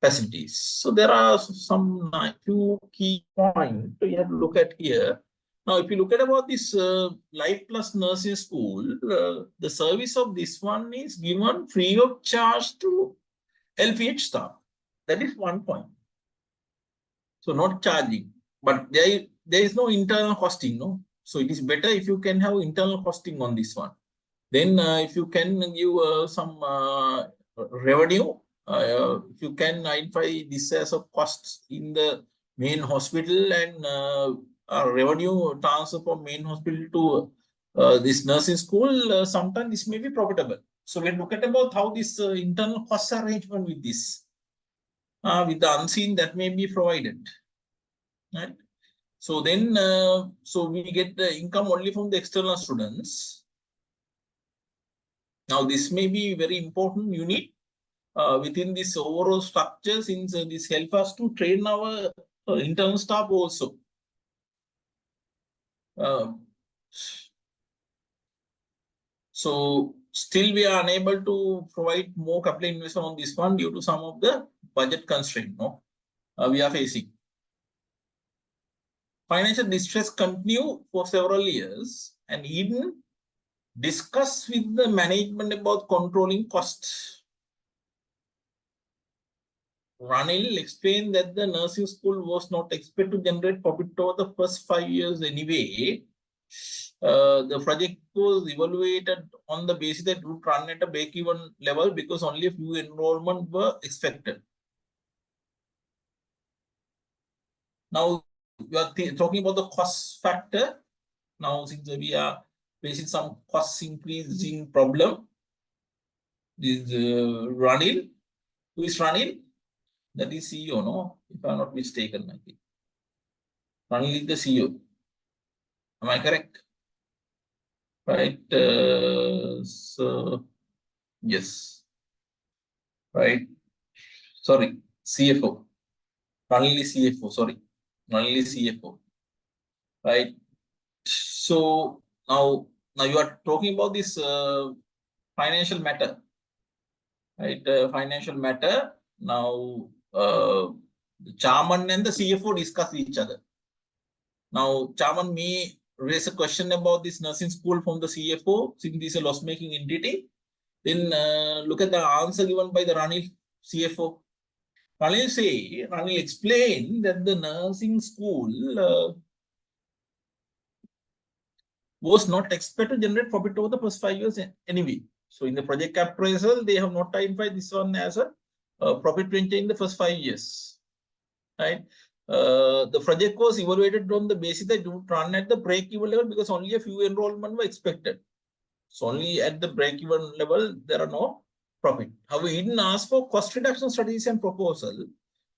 facilities. So there are some few key points you have to look at here. Now, if you look at about this Life Plus Nursing School, the service of this one is given free of charge to LPH staff. That is one point. So not charging, but there is no internal costing, no. So it is better if you can have internal costing on this one. Then if you can give some revenue, if you can identify this as a cost in the main hospital and revenue transfer from main hospital to this nursing school, sometimes this may be profitable. So we look at about how this internal cost arrangement with this, with the unseen that may be provided. Right? So then, so we get the income only from the external students. Now, this may be very important unit within this overall structure, since this helps us to train our internal staff also. So still we are unable to provide more capital investment on this one due to some of the budget constraint we are facing. Financial distress continue for several years, and Eden discuss with the management about controlling costs. Ranil explained that the nursing school was not expected to generate profit over the first 5 years anyway. The project was evaluated on the basis that it would run at a break-even level because only a few enrollment were expected. Now, we are talking about the cost factor. Now, since we are facing some cost increasing problem, this Ranil, who is Ranil? That is CEO, no? If I'm not mistaken, I think. Ranil is the CEO. Am I correct? Right. So, yes. Right. Sorry, CFO. Ranil is CFO. Sorry. Ranil is CFO. Right. So now you are talking about this financial matter. Right. Financial matter. Now, the chairman and the CFO discuss each other. Now, chairman may raise a question about this nursing school from the CFO, since this is a loss-making entity. Then look at the answer given by the Ranil CFO. Ranil explained that the nursing school was not expected to generate profit over the first 5 years anyway. So in the project appraisal, they have not identified this one as a profit venture in the first 5 years. Right? The project was evaluated on the basis that it would run at the break-even level because only a few enrollment were expected. So only at the break-even level, there are no profit. However, Eden asked for cost reduction strategies and proposal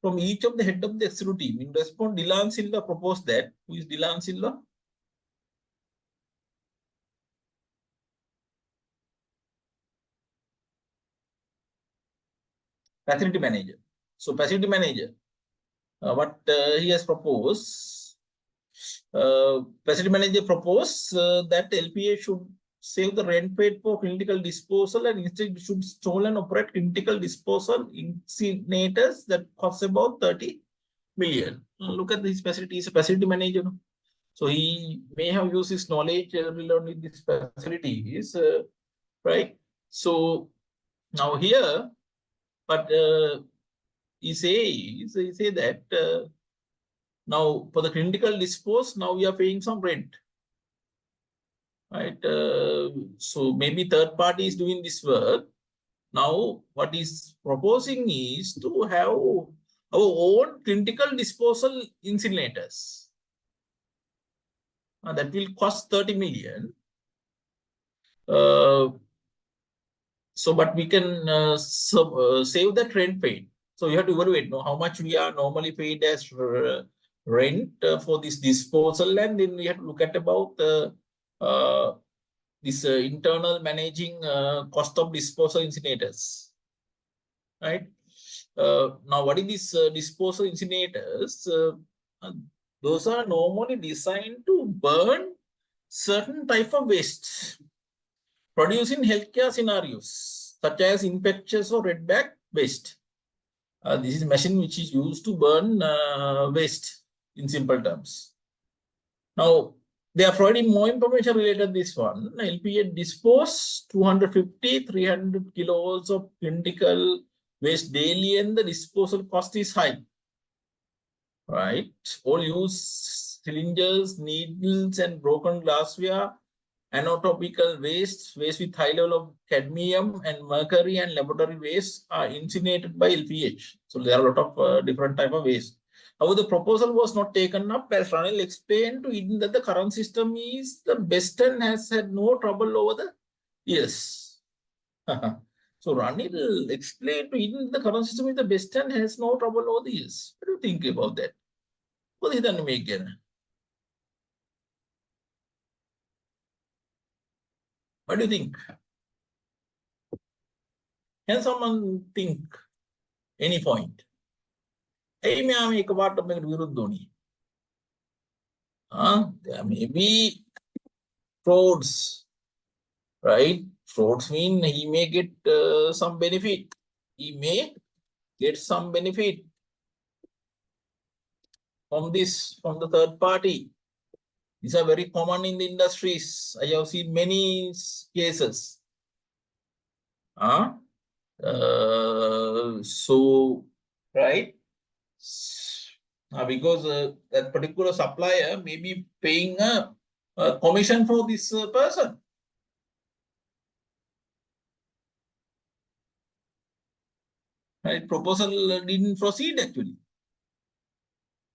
from each of the head of the executive team. In response, Dilan Silva proposed that. Who is Dilan Silva? Facility manager. So facility manager, what he has proposed, facility manager proposed that LPA should save the rent paid for clinical disposal and instead should install and operate clinical disposal incinerators that cost about 30 million. Look at this facility. He's a facility manager. So he may have used his knowledge related with these facilities, right? So now here, but he say that now for the clinical dispose, now we are paying some rent, right? So maybe third party is doing this work. Now what is proposing is to have our own clinical disposal incinerators. That will cost 30 million. So, but we can save the rent paid. So you have to evaluate how much we are normally paid as rent for this disposal, and then we have to look at about this internal managing cost of disposal incinerators, right? Now, what is this disposal incinerators? Those are normally designed to burn certain type of waste produced in healthcare scenarios, such as infectious or redback waste. This is a machine which is used to burn waste in simple terms. Now, they are providing more information related to this one. LPA dispose 250, 300 kilos of critical waste daily, and the disposal cost is high. Right? All use cylinders, needles, and broken glassware, anatomical waste, waste with high level of cadmium and mercury, and laboratory waste are incinerated by LPH. So there are a lot of different type of waste. However, the proposal was not taken up, as Ranil explained to Eden that the current system is the best and has had no trouble over the years. So Ranil explained to Eden the current system is the best and has no trouble over the years. What do you think about that? What is that making? What do you think? Can someone think any point? Hey, ma'am, ek baat mein viruddh honi. There may be frauds, right? Frauds mean he may get some benefit. He may get some benefit from this, from the third party. These are very common in the industries. I have seen many cases. So, right? Because that particular supplier may be paying a commission for this person. Right? Proposal didn't proceed actually.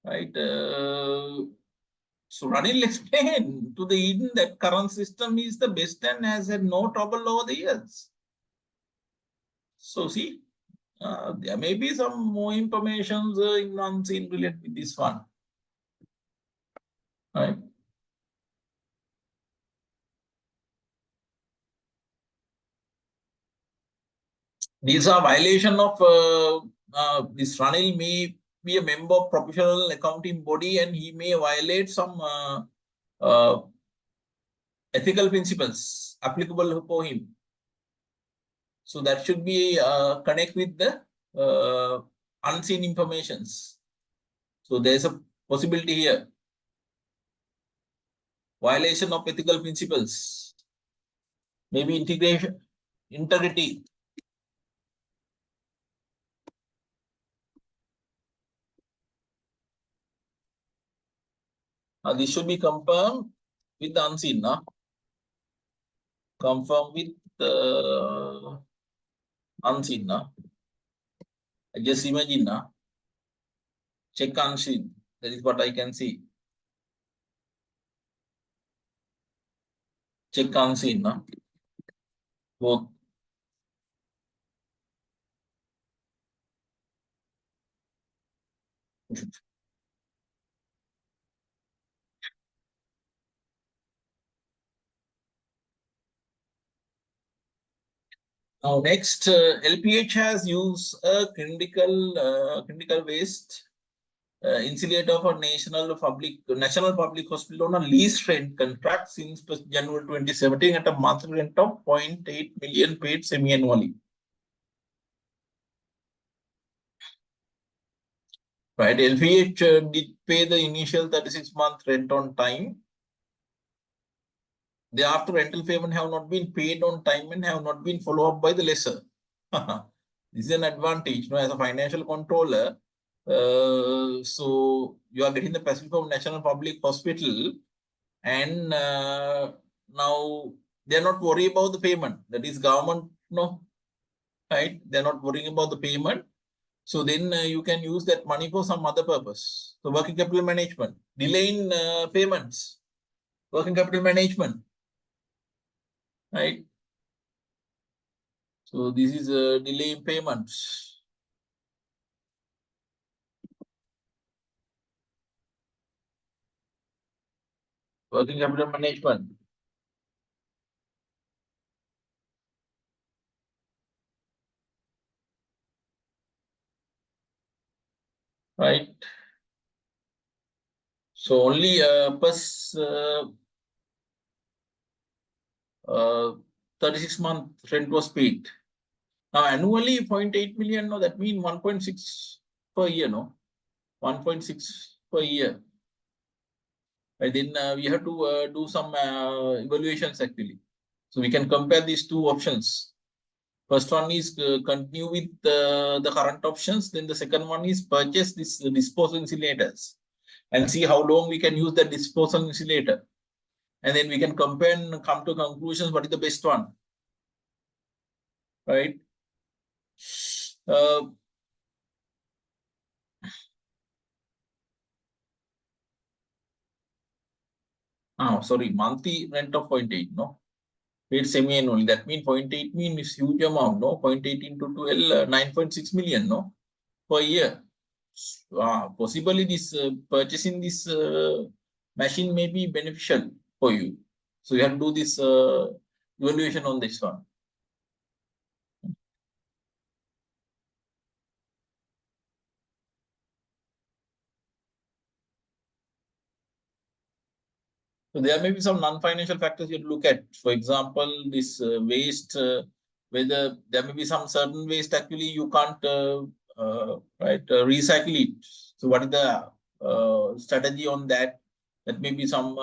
Right? So Ranil explained to the Eden that current system is the best and has had no trouble over the years. So see, there may be some more information in unseen related with this one. Right? These are violation of this Ranil may be a member of professional accounting body and he may violate some ethical principles applicable for him. So that should be connect with the unseen informations. So there's a possibility here. Violation of ethical principles. Maybe integrity. This should be confirmed with the unseen. Confirm with the unseen. Just imagine. Check unseen. That is what I can see. Check unseen. Both. Now next, LPH has used a critical waste insulator for National Public Hospital on a lease rent contract since January 2017 at a monthly rent of 0.8 million paid semi-annually. Right, LPH did pay the initial 36-month rent on time. Thereafter, rental payment have not been paid on time and have not been followed up by the lessor. This is an advantage, as a financial controller. So you are getting the passive from National Public Hospital, and now they're not worried about the payment. That is government, right? They're not worrying about the payment. So then you can use that money for some other purpose. So working capital management, delay in payments, working capital management. Right? So this is a delay in payments. Working capital management. Right? So only plus 36-month rent was paid. Now annually 0.8 million, no, that means 1.6 per year, no? 1.6 per year. Right? Then we have to do some evaluations actually. So we can compare these two options. First one is continue with the current options. Then the second one is purchase this disposal insulators and see how long we can use the disposal insulator. And then we can compare and come to conclusions what is the best one. Right? Sorry, monthly rent of 0.8, no? Paid semi-annually. That means 0.8 means huge amount, no? 0.8 into 12, 9.6 million, no? Per year. Possibly this purchasing this machine may be beneficial for you. So you have to do this evaluation on this one. So there may be some non-financial factors you look at. For example, this waste, whether there may be some certain waste actually you can't recycle it. So what is the strategy on that? That may be some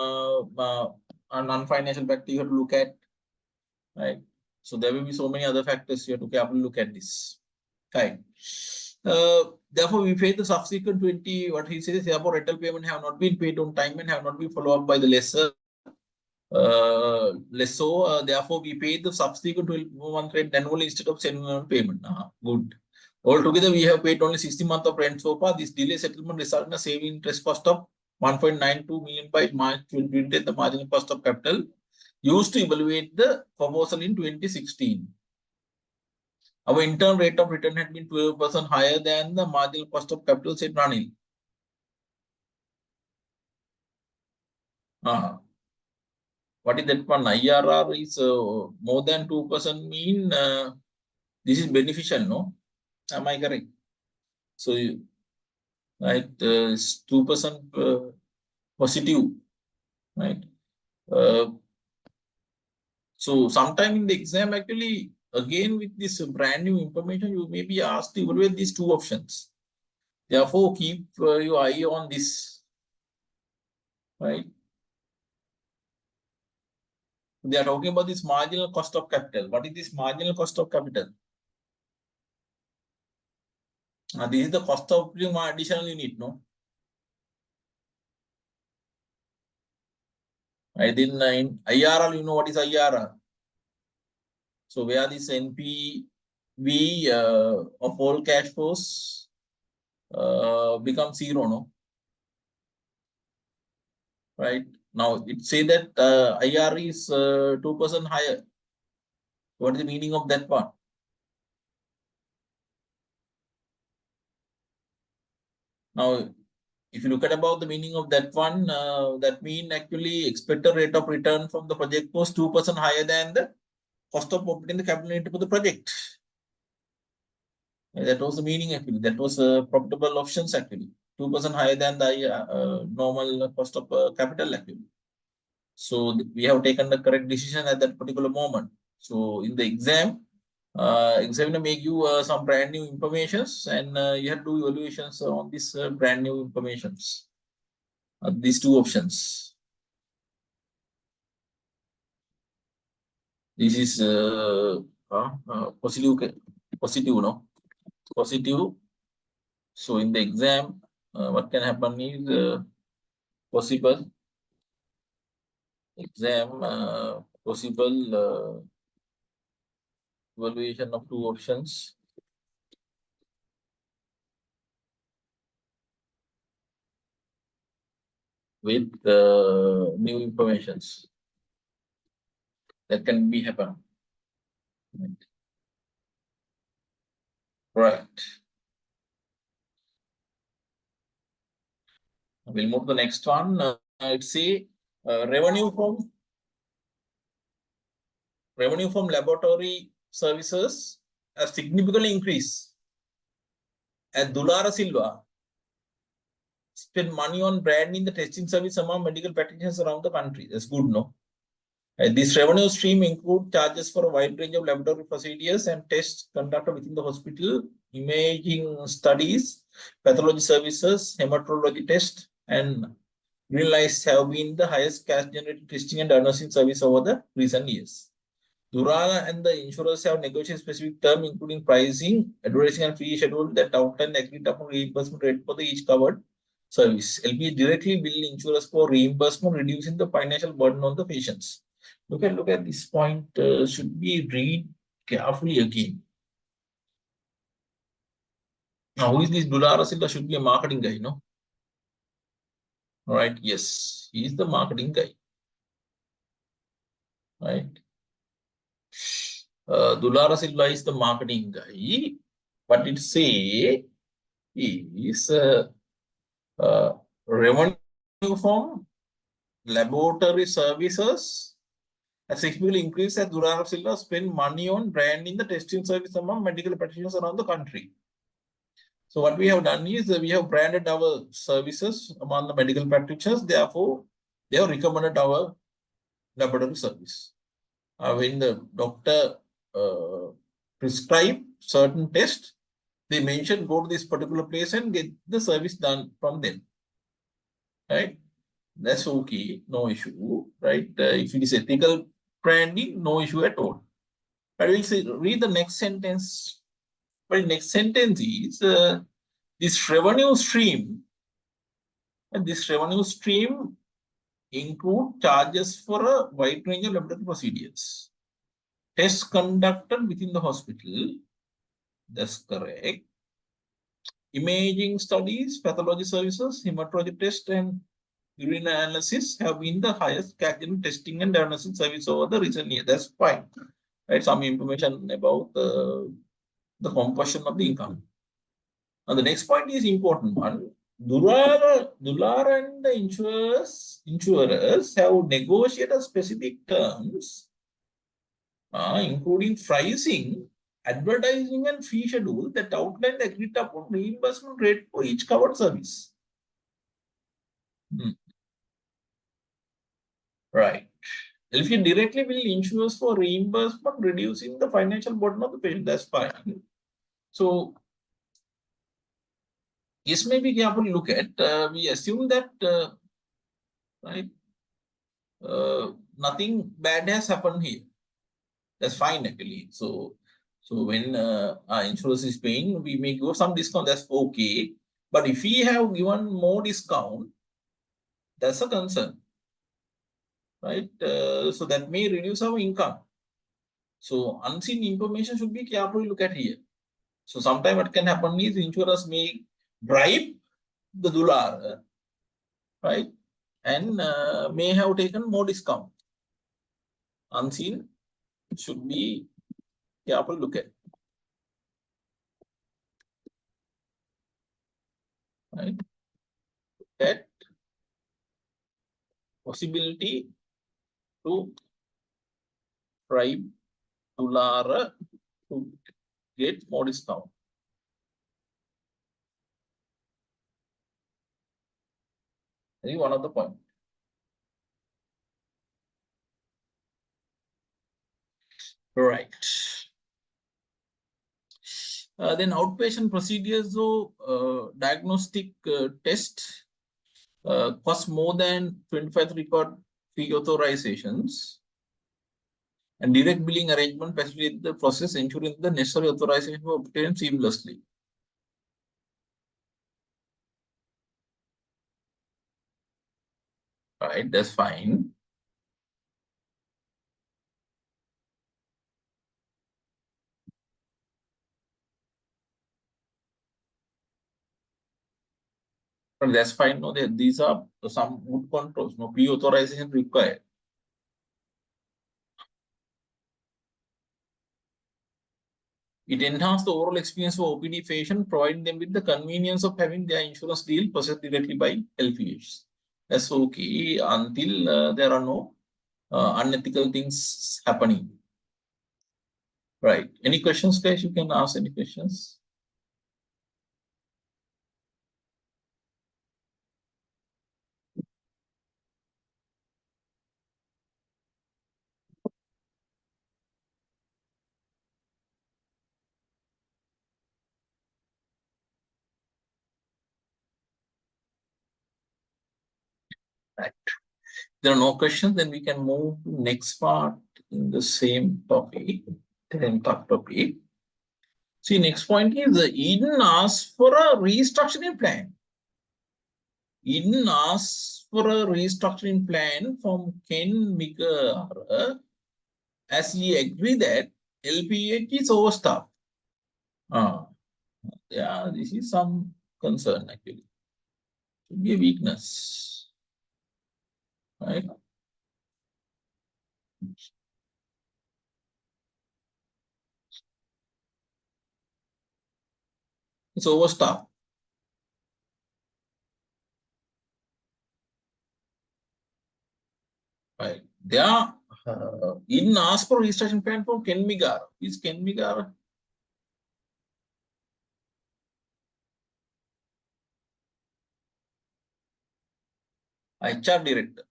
non-financial factor you have to look at, right? So there will be so many other factors you have to carefully look at this. Right. Therefore, we pay the subsequent 20, what he says, therefore, rental payment have not been paid on time and have not been followed up by the lessor. Therefore, we pay the subsequent 12-month rent annually instead of 7-month payment. Good. Altogether, we have paid only 60 months of rent so far. This delay settlement resulted in a saving interest cost of 1.92 million by March 2020, the marginal cost of capital used to evaluate the proposal in 2016. Our internal rate of return had been 12% higher than the marginal cost of capital, said Ranil. What is that one? IRR is more than 2% mean this is beneficial, no? Am I correct? So, right, 2% positive, right? So, sometime in the exam, actually, again with this brand new information, you may be asked to evaluate these two options. Therefore, keep your eye on this, right? They are talking about this marginal cost of capital. What is this marginal cost of capital? This is the cost of additional unit, no? Right, in IRR, you know what is IRR? So where this NPV of all cash flows becomes zero, no? Right? Now it say that IR is 2% higher. What is the meaning of that one? Now, if you look at about the meaning of that one, that mean actually expected rate of return from the project was 2% higher than the cost of operating the capital into the project. That was the meaning actually. That was profitable options actually. 2% higher than the normal cost of capital actually. So we have taken the correct decision at that particular moment. So in the exam, examiner make you some brand new informations and you have to do evaluations on this brand new informations. These two options. This is positive, no? Positive. So in the exam, what can happen is possible exam possible evaluation of two options. With new informations that can be happen. Right. We'll move to the next one. Let's see revenue from laboratory services has significantly increased. As Dulara Silva spent money on branding the testing service among medical practitioners around the country. That's good, no? This revenue stream includes charges for a wide range of laboratory procedures and tests conducted within the hospital, imaging studies, pathology services, hematology tests, and green lights have been the highest cash generated testing and diagnosing service over the recent years. Durala and the insurers have negotiated specific terms, including pricing, advertising, and fee schedule that outline agreed upon reimbursement rate for the each covered service. LP directly bill insurers for reimbursement, reducing the financial burden on the patients. Look at this point. Should be read carefully again. Now, who is this Dulara Silva? Should be a marketing guy, no? All right. Yes, he is the marketing guy. Right. Dulara Silva is the marketing guy. But it say is revenue from laboratory services has significantly increased as Dulara Silva spend money on branding the testing service among medical practitioners around the country. So what we have done is we have branded our services among the medical practitioners. Therefore, They have recommended our laboratory service. When the doctor prescribe certain test, they mention go to this particular place and get the service done from them. Right? That's okay, no issue. Right? If it is ethical branding, no issue at all. I will say, read the next sentence. But next sentence is this revenue stream, and this revenue stream include charges for a wide range of laboratory procedures. Tests conducted within the hospital, that's correct. Imaging studies, pathology services, hematology test, and urine analysis have been the highest category testing and diagnostic service over the recent year. That's fine. Right? Some information about the composition of the income. And the next point is important one. Dular and the insurers have negotiated specific terms, including pricing, advertising, and fee schedule that outline the agreed upon reimbursement rate for each covered service. Right. LFE directly will insurers for reimbursement, reducing the financial burden of the patient. That's fine. So, yes, maybe carefully look at. We assume that right, nothing bad has happened here. That's fine actually. So when our insurance is paying, we may give some discount. That's okay. But if we have given more discount, that's a concern, right? So that may reduce our income. So unseen information should be carefully look at here. So sometimes what can happen is insurers may bribe the dular, right? And may have taken more discount. Unseen should be careful look at. Right? That possibility to bribe dular to get more discount. This is one of the points. Right. Then outpatient procedures, so diagnostic test cost more than 25 record fee authorizations, and direct billing arrangement facilitate the process, ensuring the necessary authorization were obtained seamlessly. Right, that's fine. But that's fine. No, these are some good controls. No pre-authorization required. It enhances the overall experience for OPD patients, providing them with the convenience of having their insurance deal processed directly by LPHs. That's okay until there are no unethical things happening. Right. Any questions, guys? You can ask any questions. Right. There are no questions, then we can move to next part in the same topic. See, next point is Eden asks for a restructuring plan. Eden asks for a restructuring plan from Ken Migara as he agreed that LPH is overstaffed. Yeah, this is some concern actually. Should be a weakness. Right? It's overstaffed. Right. They are Eden asked for registration plan from Ken Migara. Is Ken Migara? HR director.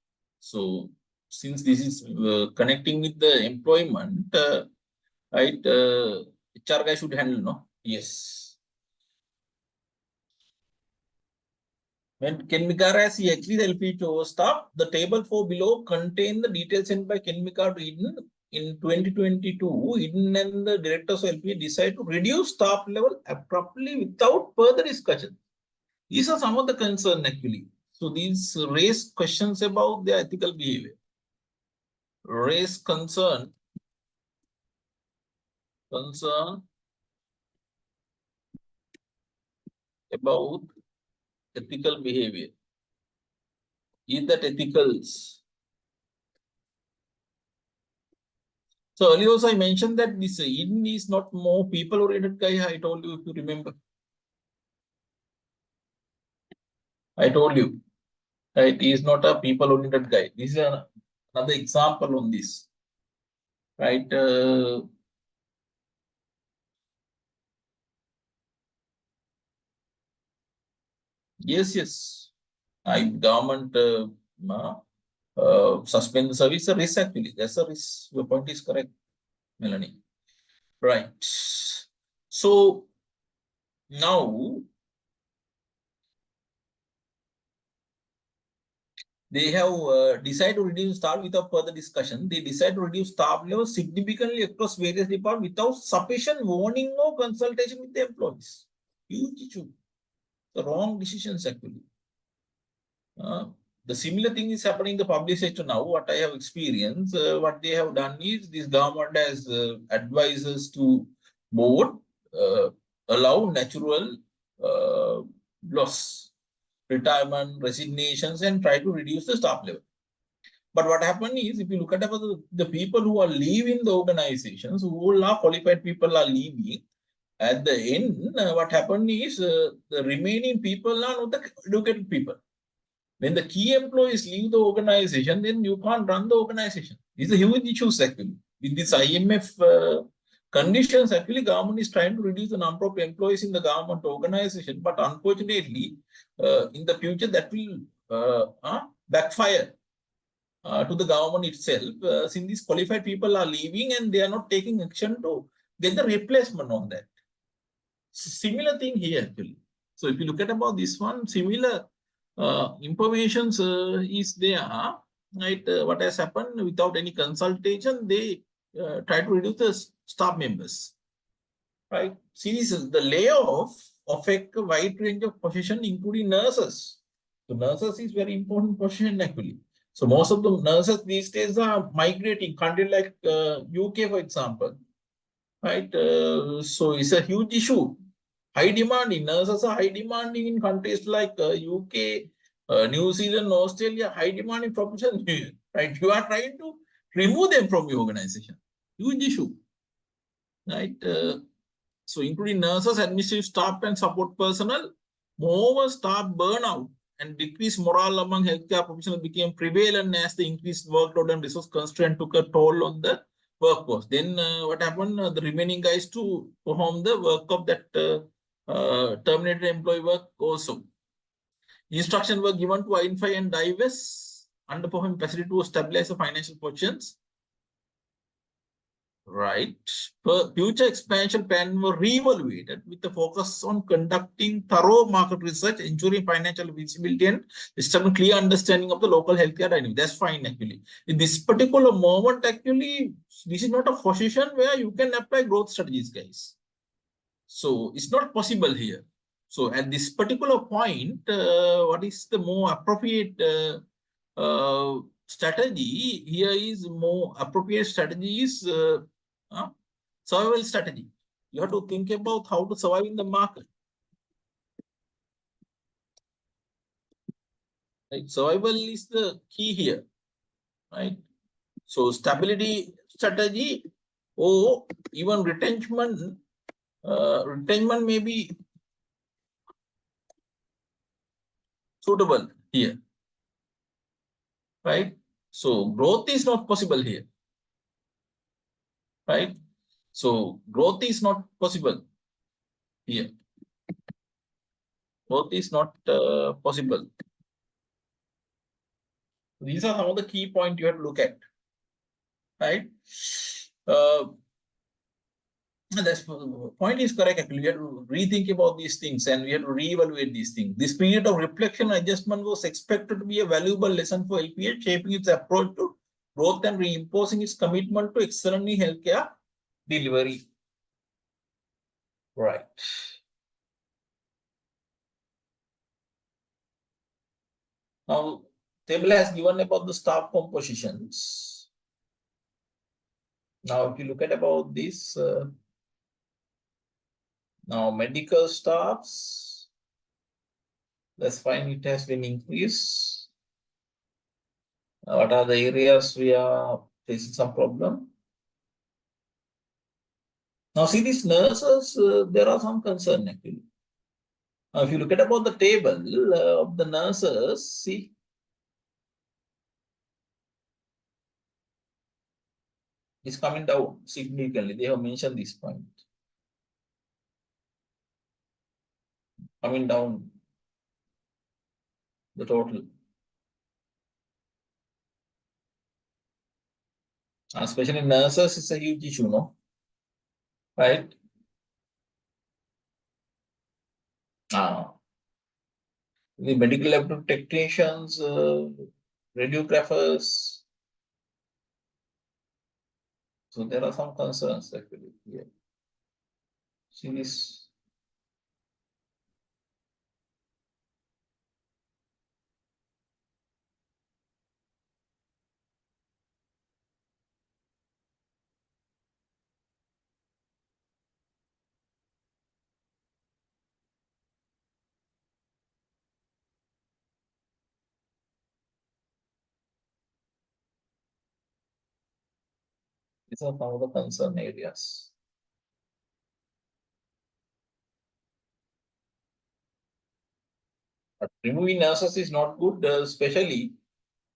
So since this is connecting with the employment, right, HR guy should handle, no? Yes. When Ken Mikara as he actually the LPHO staff, the table 4 below contain the details sent by Ken Mikara in 2022. Eden and the directors of LPH decide to reduce staff level abruptly without further discussion. These are some of the concerns actually. So these raise questions about their ethical behavior. Raise concern about ethical behavior. Is that ethicals? So earlier also I mentioned that this Eden is not more people-oriented guy. I told you if you remember. I told you, right? He is not a people-oriented guy. This is another example on this, right? Yes. Government suspend the service. A risk actually. That's a risk. Your point is correct, Melanie. Right. So now they have decided to reduce staff without further discussion. They decide to reduce staff level significantly across various departments without sufficient warning or consultation with the employees. Huge issue. The wrong decisions actually. The similar thing is happening in the public sector now. What I have experienced, what they have done is this government has advisors to board allow natural loss, retirement, resignations, and try to reduce the staff level. But what happened is, if you look at the people who are leaving the organizations, who are qualified people are leaving, at the end, what happened is the remaining people are not the educated people. When the key employees leave the organization, then you can't run the organization. These are huge issues actually. With this IMF conditions, actually government is trying to reduce the number of employees in the government organization. But unfortunately, in the future, that will backfire to the government itself, since these qualified people are leaving and they are not taking action to get the replacement on that. Similar thing here actually. So if you look at about this one, similar information is there, right? What has happened without any consultation, they try to reduce the staff members, right? See, the layoff affect a wide range of position, including nurses. So nurses is very important position actually. So most of the nurses these days are migrating country like UK, for example, right? So it's a huge issue. High demanding nurses are high demanding in countries like UK, New Zealand, Australia. High demanding profession, right? You are trying to remove them from your organization. Huge issue, right? So including nurses, administrative staff, and support personnel. Moreover, staff burnout and decreased morale among healthcare professionals became prevalent as the increased workload and resource constraint took a toll on the workforce. Then what happened? The remaining guys to perform the work of that terminated employee work also. Instruction were given to identify and divest underperforming facility to stabilize the financial positions. Right. Future expansion plan were re-evaluated with the focus on conducting thorough market research, ensuring financial visibility and establishing clear understanding of the local healthcare dynamic. That's fine actually. In this particular moment, actually, this is not a position where you can apply growth strategies, guys. So it's not possible here. So at this particular point, what is the more appropriate strategy here is more appropriate strategy is survival strategy. You have to think about how to survive in the market. Right? Survival is the key here, right? So stability strategy or even retention may be suitable here, right? So growth is not possible here, right? So growth is not possible here. Growth is not possible, These are some of the key points you have to look at, right? Uh, the point is correct. Actually, we have to rethink about these things and we have to reevaluate these things. This period of reflection and adjustment was expected to be a valuable lesson for LPH, shaping its approach to growth and reinforcing its commitment to excellent healthcare delivery. Right. Now, table has given about the staff compositions. Now, if you look at about this, now medical staffs, that's fine, it has been increased. What are the areas we are facing some problem? Now, see these nurses, there are some concern actually. Now, if you look at about the table of the nurses, see, it's coming down significantly. They have mentioned this point. Coming down the total. Especially nurses, it's a huge issue, no? Right? The medical lab technicians, radiographers. So there are some concerns actually here. See this. These are some of the concern areas. But removing nurses is not good, especially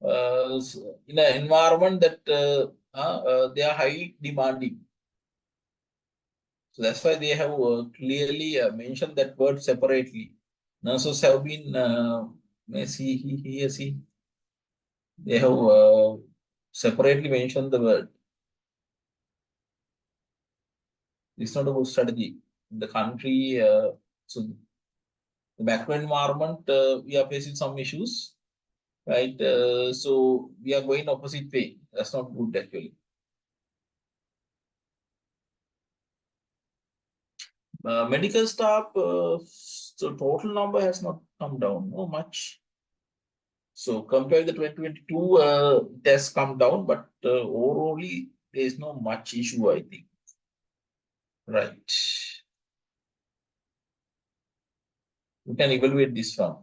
in an environment that they are highly demanding. So that's why they have clearly mentioned that word separately. Nurses have been, see, they have separately mentioned the word. It's not a good strategy. In the country, so the macro environment, we are facing some issues, right? So we are going opposite way. That's not good actually. Medical staff, so total number has not come down, no much. So compared to 2022, it has come down, but overall, there is no much issue, I think. Right. We can evaluate this one.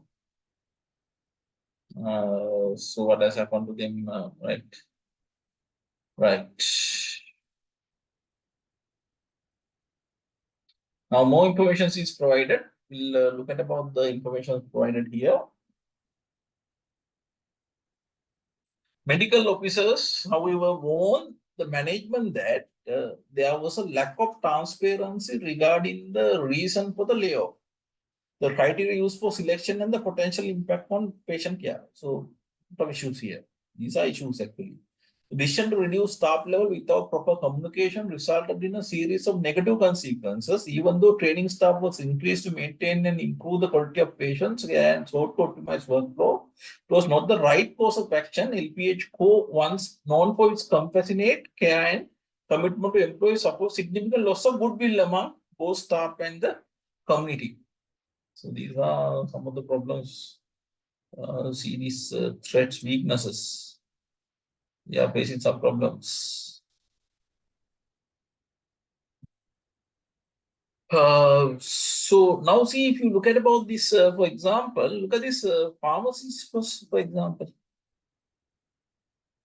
So what has happened to them, right? Right. Now more information is provided. We'll look at about the information provided here. Medical officers, however, warned the management that there was a lack of transparency regarding the reason for the layoff, the criteria used for selection, and the potential impact on patient care. So, some issues here. These are issues actually. The decision to reduce staff level without proper communication resulted in a series of negative consequences. Even though training staff was increased to maintain and improve the quality of patients and sought to optimize workflow, it was not the right course of action. LPH Co. once known for its compassionate care and commitment to employee support, significant loss of goodwill among both staff and the community. So these are some of the problems. See these threats, weaknesses. They are facing some problems. So now see if you look at about this, for example, look at this pharmacies first, for example.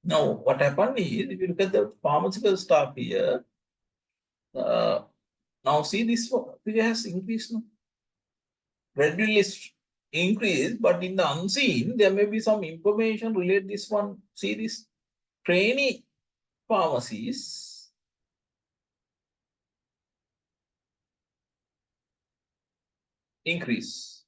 Now what happened is, if you look at the pharmaceutical staff here, now see this figure has increased now. Gradually increased, but in the unseen, there may be some information related this one. See this trainee pharmacies. Increase.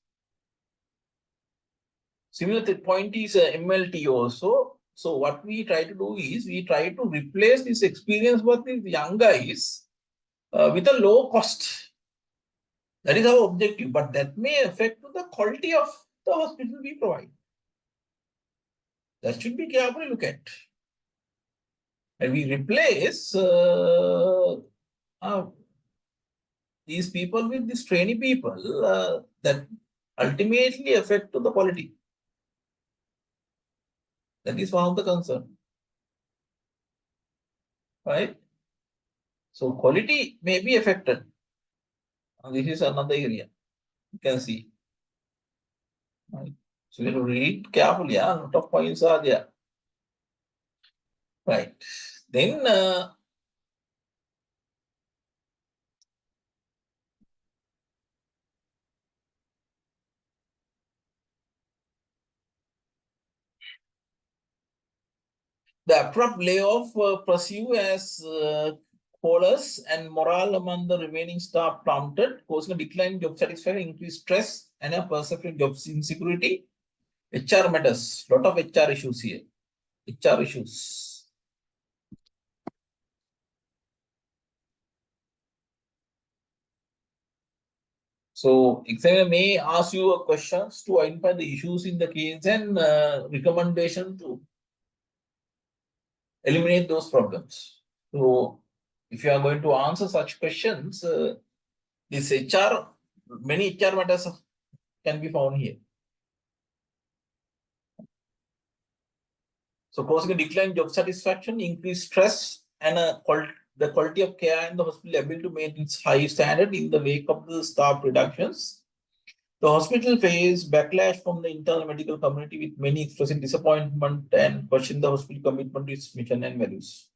Similar point is MLT also. So what we try to do is we try to replace this experience with these young guys with a low cost. That is our objective, but that may affect the quality of the hospital we provide. That should be carefully looked at. And we replace these people with these trainee people that ultimately affect to the quality. That is one of the concern. Right? So quality may be affected. This is another area you can see. Right? So you have to read carefully. A lot of points are there. Right. Then the abrupt layoff pursue as coolers and morale among the remaining staff plummeted, causing a decline in job satisfaction, increased stress, and a perception of job insecurity. HR matters. Lot of HR issues here. HR issues. So examiner may ask you a questions to identify the issues in the case and recommendation to eliminate those problems. So if you are going to answer such questions, this HR, many HR matters can be found here. So causing a decline in job satisfaction, increased stress, and the quality of care in the hospital able to maintain its high standard in the wake of the staff reductions. The hospital faced backlash from the internal medical community, with many expressing disappointment and questioning the hospital commitment to its mission and values.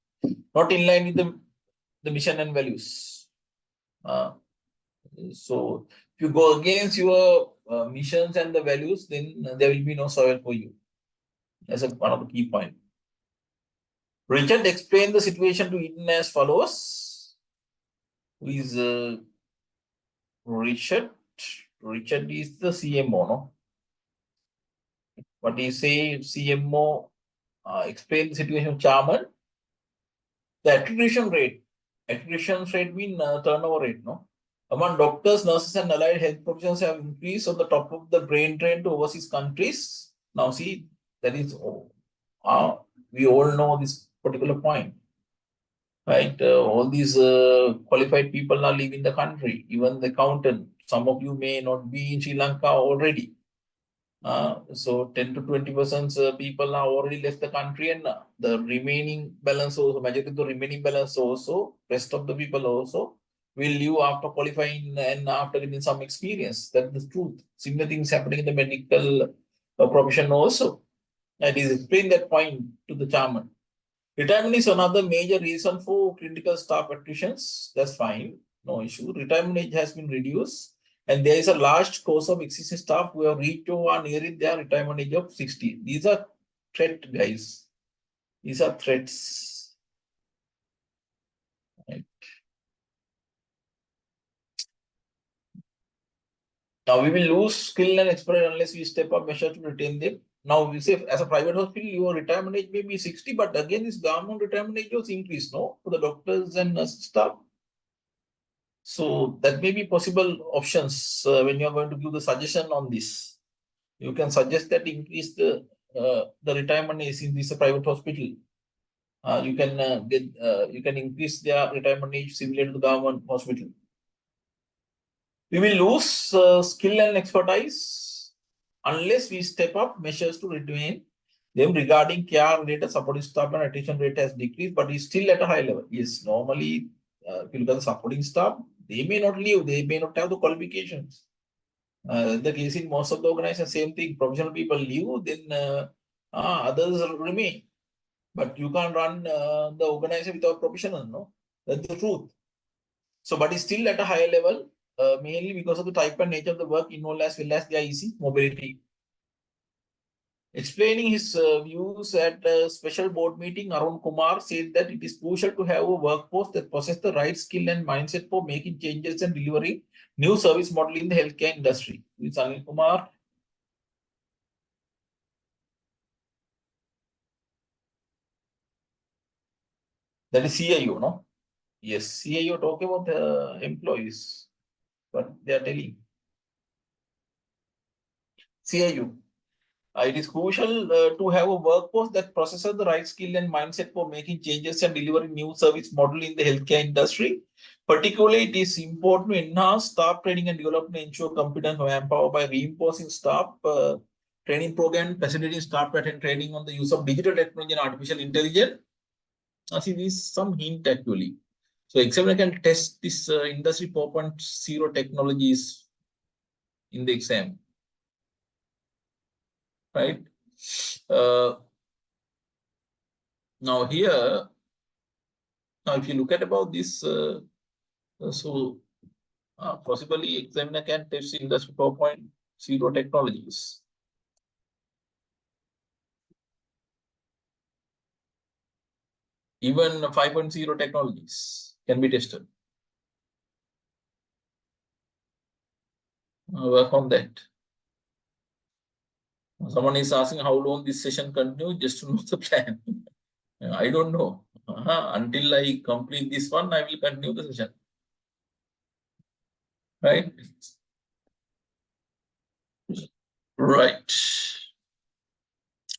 Not in line with the mission and values. So if you go against your missions and the values, then there will be no survival for you. That's one of the key points. Richard explained the situation to Eden as follows. Who is Richard? Richard is the CMO, no? What do you say? CMO explain the situation to Chairman. The attrition rate. Attrition rate means turnover rate, no? Among doctors, nurses, and allied health professionals have increased on the top of the brain drain to overseas countries. Now, see, that is, we all know this particular point. Right, all these qualified people are leaving the country, even the accountant. Some of you may not be in Sri Lanka already. So 10 to 20% people are already left the country, and the remaining balance also, majority of the remaining balance also, rest of the people also will leave after qualifying and after getting some experience. That's the truth. Similar things happening in the medical profession also. And he's explained that point to the chairman. Retirement is another major reason for critical staff attritions. That's fine, no issue. Retirement age has been reduced, and there is a large course of existing staff who have reached or are nearing their retirement age of 60. These are threats, guys. These are threats. Right. Now we will lose skill and experience unless we step up measures to retain them. Now we say as a private hospital, your retirement age may be 60, but again, this government retirement age was increased, no, for the doctors and staff. So that may be possible options when you are going to give the suggestion on this. You can suggest that increase the retirement age in this private hospital. You can increase their retirement age similar to the government hospital. We will lose skill and expertise unless we step up measures to retain them. Regarding care related supporting staff, and attrition rate has decreased, but is still at a high level. Yes, normally if you look at the supporting staff, they may not leave, they may not have the qualifications. The case in most of the organizations, same thing. Professional people leave, then others remain. But you can't run the organization without professionals, no? That's the truth. So, but it's still at a higher level, mainly because of the type and nature of the work involved, as well as their easy mobility. Explaining his views at a special board meeting, Arun Kumar said that it is crucial to have a workforce that possesses the right skill and mindset for making changes and delivering new service model in the healthcare industry. With Anil Kumar. That is CIO, no? Yes, CIO talk about the employees, but they are telling CIO. It is crucial to have a workforce that possesses the right skill and mindset for making changes and delivering new service model in the healthcare industry. Particularly, it is important to enhance staff training and development, ensure competence and empower by reinforcing staff training program, facilitating staff pattern training on the use of digital technology and artificial intelligence. I see this some hint actually. So examiner can test this industry 4.0 technologies in the exam, right? Now here, now if you look at about this, possibly examiner can test industry 4.0 technologies. Even 5.0 technologies can be tested. Work on that. Someone is asking how long this session continues, just to know the plan. I don't know. Until I complete this one, I will continue the session. Right? Right.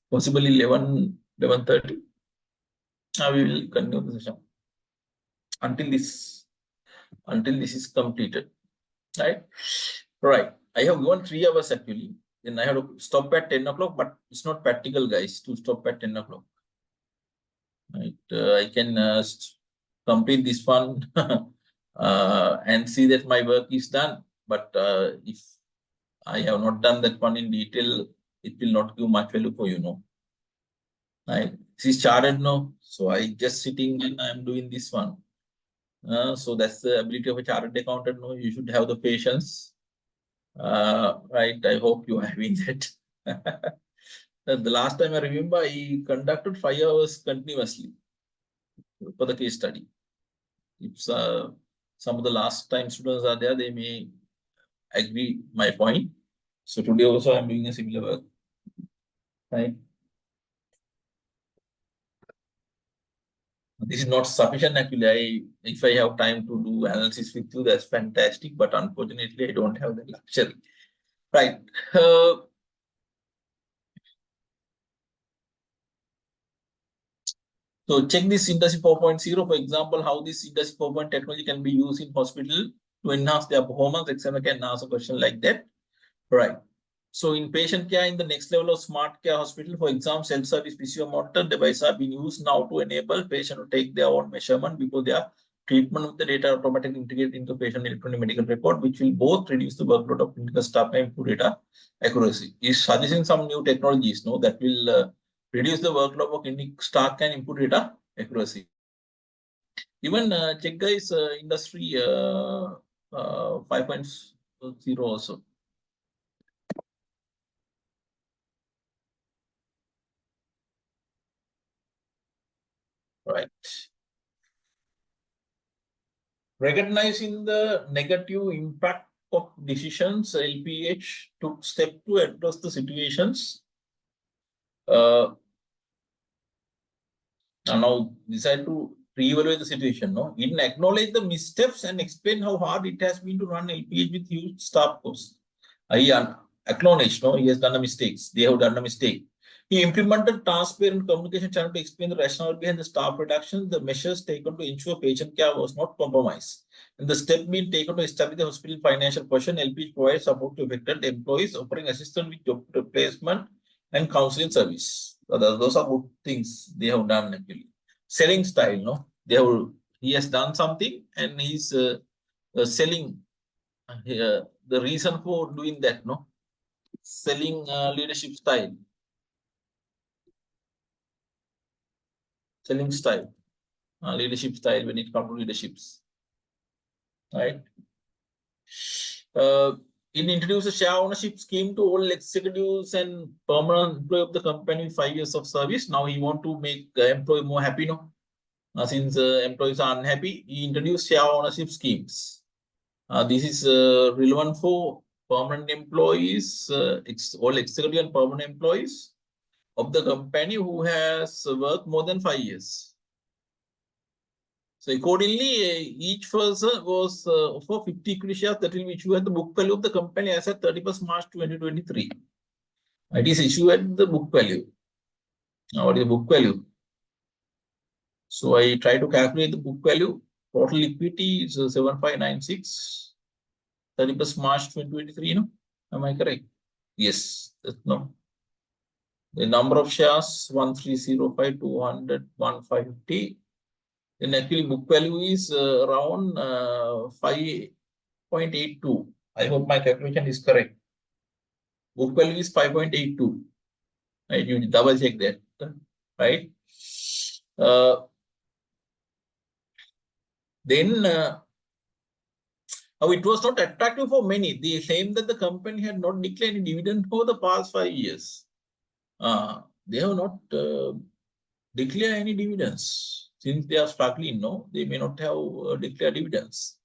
Possibly 11:30. I will continue the session until this is completed. Right? Right. I have given 3 hours actually. Then I have to stop at 10 o'clock, but it's not practical, guys, to stop at 10 o'clock. Right. I can complete this one and see that my work is done. But if I have not done that one in detail, it will not give much value for you, Right? This is charted now. So I just sitting and I'm doing this one. So that's the ability of a chartered accountant. No, you should have the patience. Right. I hope you are having that. The last time I remember, I conducted 5 hours continuously for the case study. If some of the last time students are there, they may agree my point. So today also I'm doing a similar work. Right. This is not sufficient actually. If I have time to do analysis with you, that's fantastic. But unfortunately, I don't have the luxury. Right. So check this industry 4.0, for example, how this industry 4.0 technology can be used in hospital to enhance their performance. Examiner can ask a question like that. Right. So in patient care, in the next level of smart care hospital, for example, self-service PCO monitor devices are being used now to enable patient to take their own measurement before their treatment with the data automatically integrated into patient electronic medical record, which will both reduce the workload of clinical staff and improve data accuracy. Is suggesting some new technologies, that will reduce the workload of clinic staff and improve data accuracy. Even check guys, industry 5.0 also. Right. Recognizing the negative impact of decisions, LPH took step to address the situations. And now decide to reevaluate the situation. No, it didn't acknowledge the missteps and explain how hard it has been to run LPH with huge staff costs. I acknowledge, he has done a mistakes. They have done a mistake. He implemented transparent communication channel to explain the rationale behind the staff reduction, the measures taken to ensure patient care was not compromised, and the step being taken to establish the hospital financial position. LPH provides support to affected employees, offering assistance with job replacement and counseling service. Those are good things they have done actually. Selling style, he has done something and he's selling. The reason for doing that, selling leadership style. Selling style, leadership style when it comes to leaderships, right? It introduced a share ownership scheme to all executives and permanent employee of the company with 5 years of service. Now he want to make employee more happy, since employees are unhappy, he introduced share ownership schemes. This is relevant for permanent employees, all executive and permanent employees of the company who has worked more than 5 years. So accordingly, each person was for 50 equity shares that will be issued at the book value of the company as at 31st March 2023. It is issued at the book value. Now, what is the book value? So I try to calculate the book value. Total equity is 7596. 31st March 2023, no? Am I correct? Yes. No. The number of shares 1305, 200, 150. Then actually book value is around 5.82. I hope my calculation is correct. Book value is 5.82. Right? You double check that. Right? Then it was not attractive for many. They claim that the company had not declared any dividend for the past 5 years. They have not declared any dividends. Since they are struggling, no, they may not have declared dividends.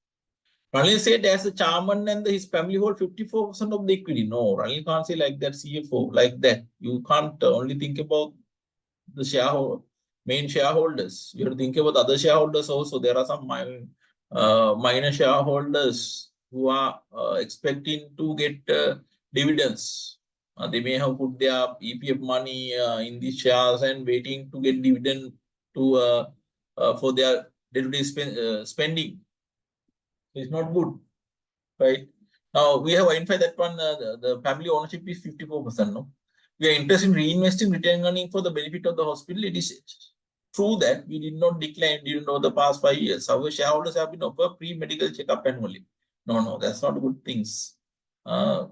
Ranil said as the chairman and his family hold 54% of the equity. No, Ranil can't say like that, CFO, like that. You can't only think about the main shareholders. You have to think about other shareholders also. There are some minor shareholders who are expecting to get dividends. They may have put their EPF money in these shares and waiting to get dividend to for their day-to-day spending. It's not good, right? Now we have identified that one. The family ownership is 54%. No, we are interested in reinvesting retained earnings for the benefit of the hospital. It is true that we did not decline during the past 5 years. Our shareholders have been offered pre-medical checkup annually. No, that's not good things. So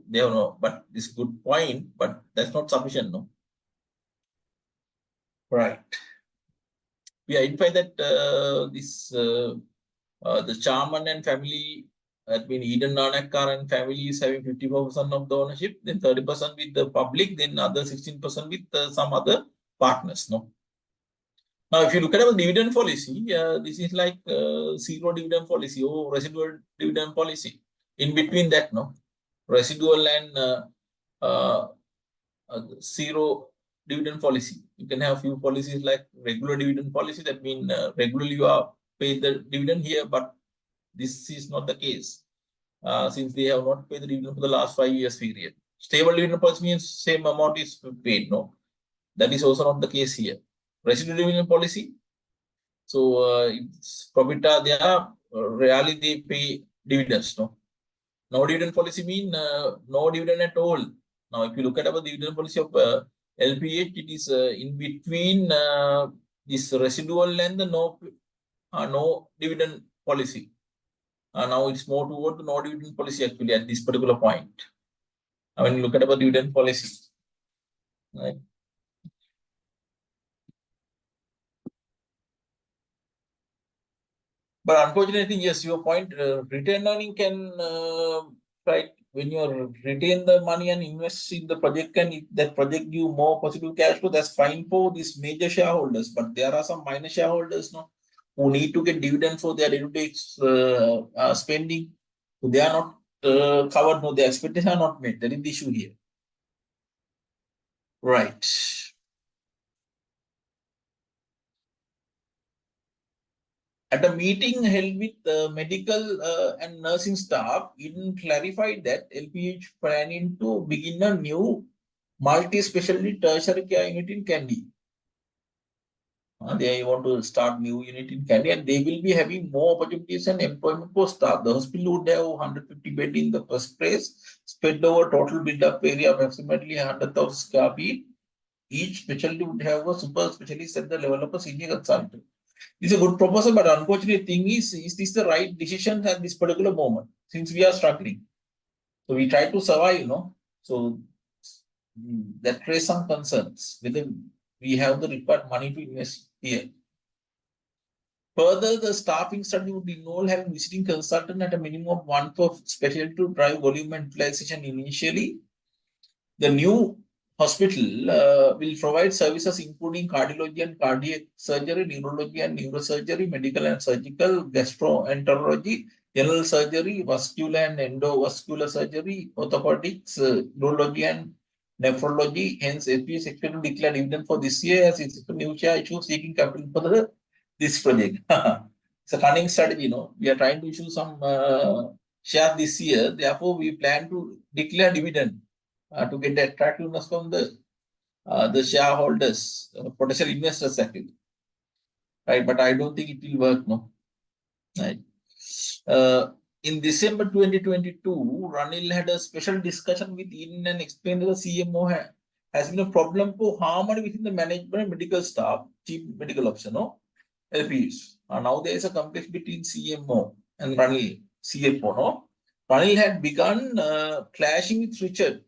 they have no, but this is good point, but that's not sufficient, no. Right. We identify that the chairman and family, that means Eden Nanakar and family is having 54% of the ownership, then 30% with the public, then other 16% with some other partners, no. Now, if you look at our dividend policy, this is like zero dividend policy or residual dividend policy. In between that, no, residual and zero dividend policy. You can have few policies like regular dividend policy. That means regularly you are paid the dividend here, but this is not the case since they have not paid the dividend for the last 5 years period. Stable dividend policy means same amount is paid. No, that is also not the case here. Residual dividend policy. So it's profit are there. Rarely they pay dividends. No dividend policy mean no dividend at all. Now, if you look at our dividend policy of LPH, it is in between this residual and the no dividend policy. Now it's more toward the no dividend policy actually at this particular point. When you look at our dividend policy, right? But unfortunately, yes, your point, retained earning can, right, when you retain the money and invest in the project, and that project give more positive cash flow, that's fine for these major shareholders. But there are some minor shareholders, no, who need to get dividend for their day-to-day spending. So they are not covered, no, their expectations are not met. That is the issue here. Right. At a meeting held with medical and nursing staff, Eden clarified that LPH planning to begin a new multi-specialty tertiary care unit in Kandy. They want to start new unit in Kandy, and they will be having more opportunities and employment for staff. The hospital would have 150 beds in the first place, spread over total build-up area of approximately 100,000 square feet. Each specialty would have a super specialist at the level of a senior consultant. It's a good proposal, but unfortunate thing is this the right decision at this particular moment, since we are struggling? So we try to survive, So that raise some concerns whether we have the required money to invest here. Further, the staffing study would involve having visiting consultant at a minimum of one per specialty to drive volume and utilization initially. The new hospital will provide services including cardiology and cardiac surgery, neurology and neurosurgery, medical and surgical, gastroenterology, general surgery, vascular and endovascular surgery, orthopedics, neurology and nephrology. Hence, FP is expected to declare dividend for this year as it's a new share issue seeking capital for the this project. It's a cunning strategy, We are trying to issue some share this year. Therefore, we plan to declare dividend to get the attractiveness from the shareholders, potential investors actually. Right, but I don't think it will work, no. Right. In December 2022, Ranil had a special discussion with Eden and explained that the CMO has been a problem for harmony within the management medical staff, chief medical officer, LPs. Now there is a conflict between CMO and Ranil, CFO, Ranil had begun clashing with Richard,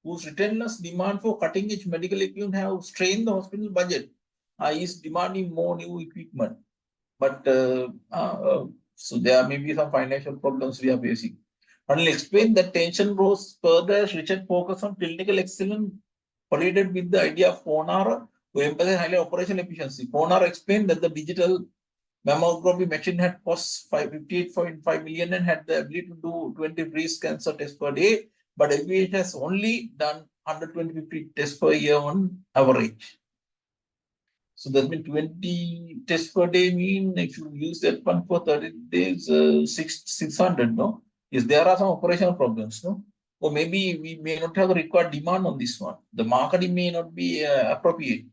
whose relentless demand for cutting-edge medical equipment have strained the hospital budget. He is demanding more new equipment. But so there may be some financial problems we are facing. Ranil explained that tension rose further as Richard focused on clinical excellence, correlated with the idea of Fonara, to emphasize highly operational efficiency. Fonara explained that the digital mammography machine had cost 58.5 million and had the ability to do 20 breast cancer tests per day, but LVH has only done 120 tests per year on average. So that means 20 tests per day mean if you use that one for 30 days, 600, no? Yes, there are some operational problems, no? Or maybe we may not have the required demand on this one. The marketing may not be appropriate.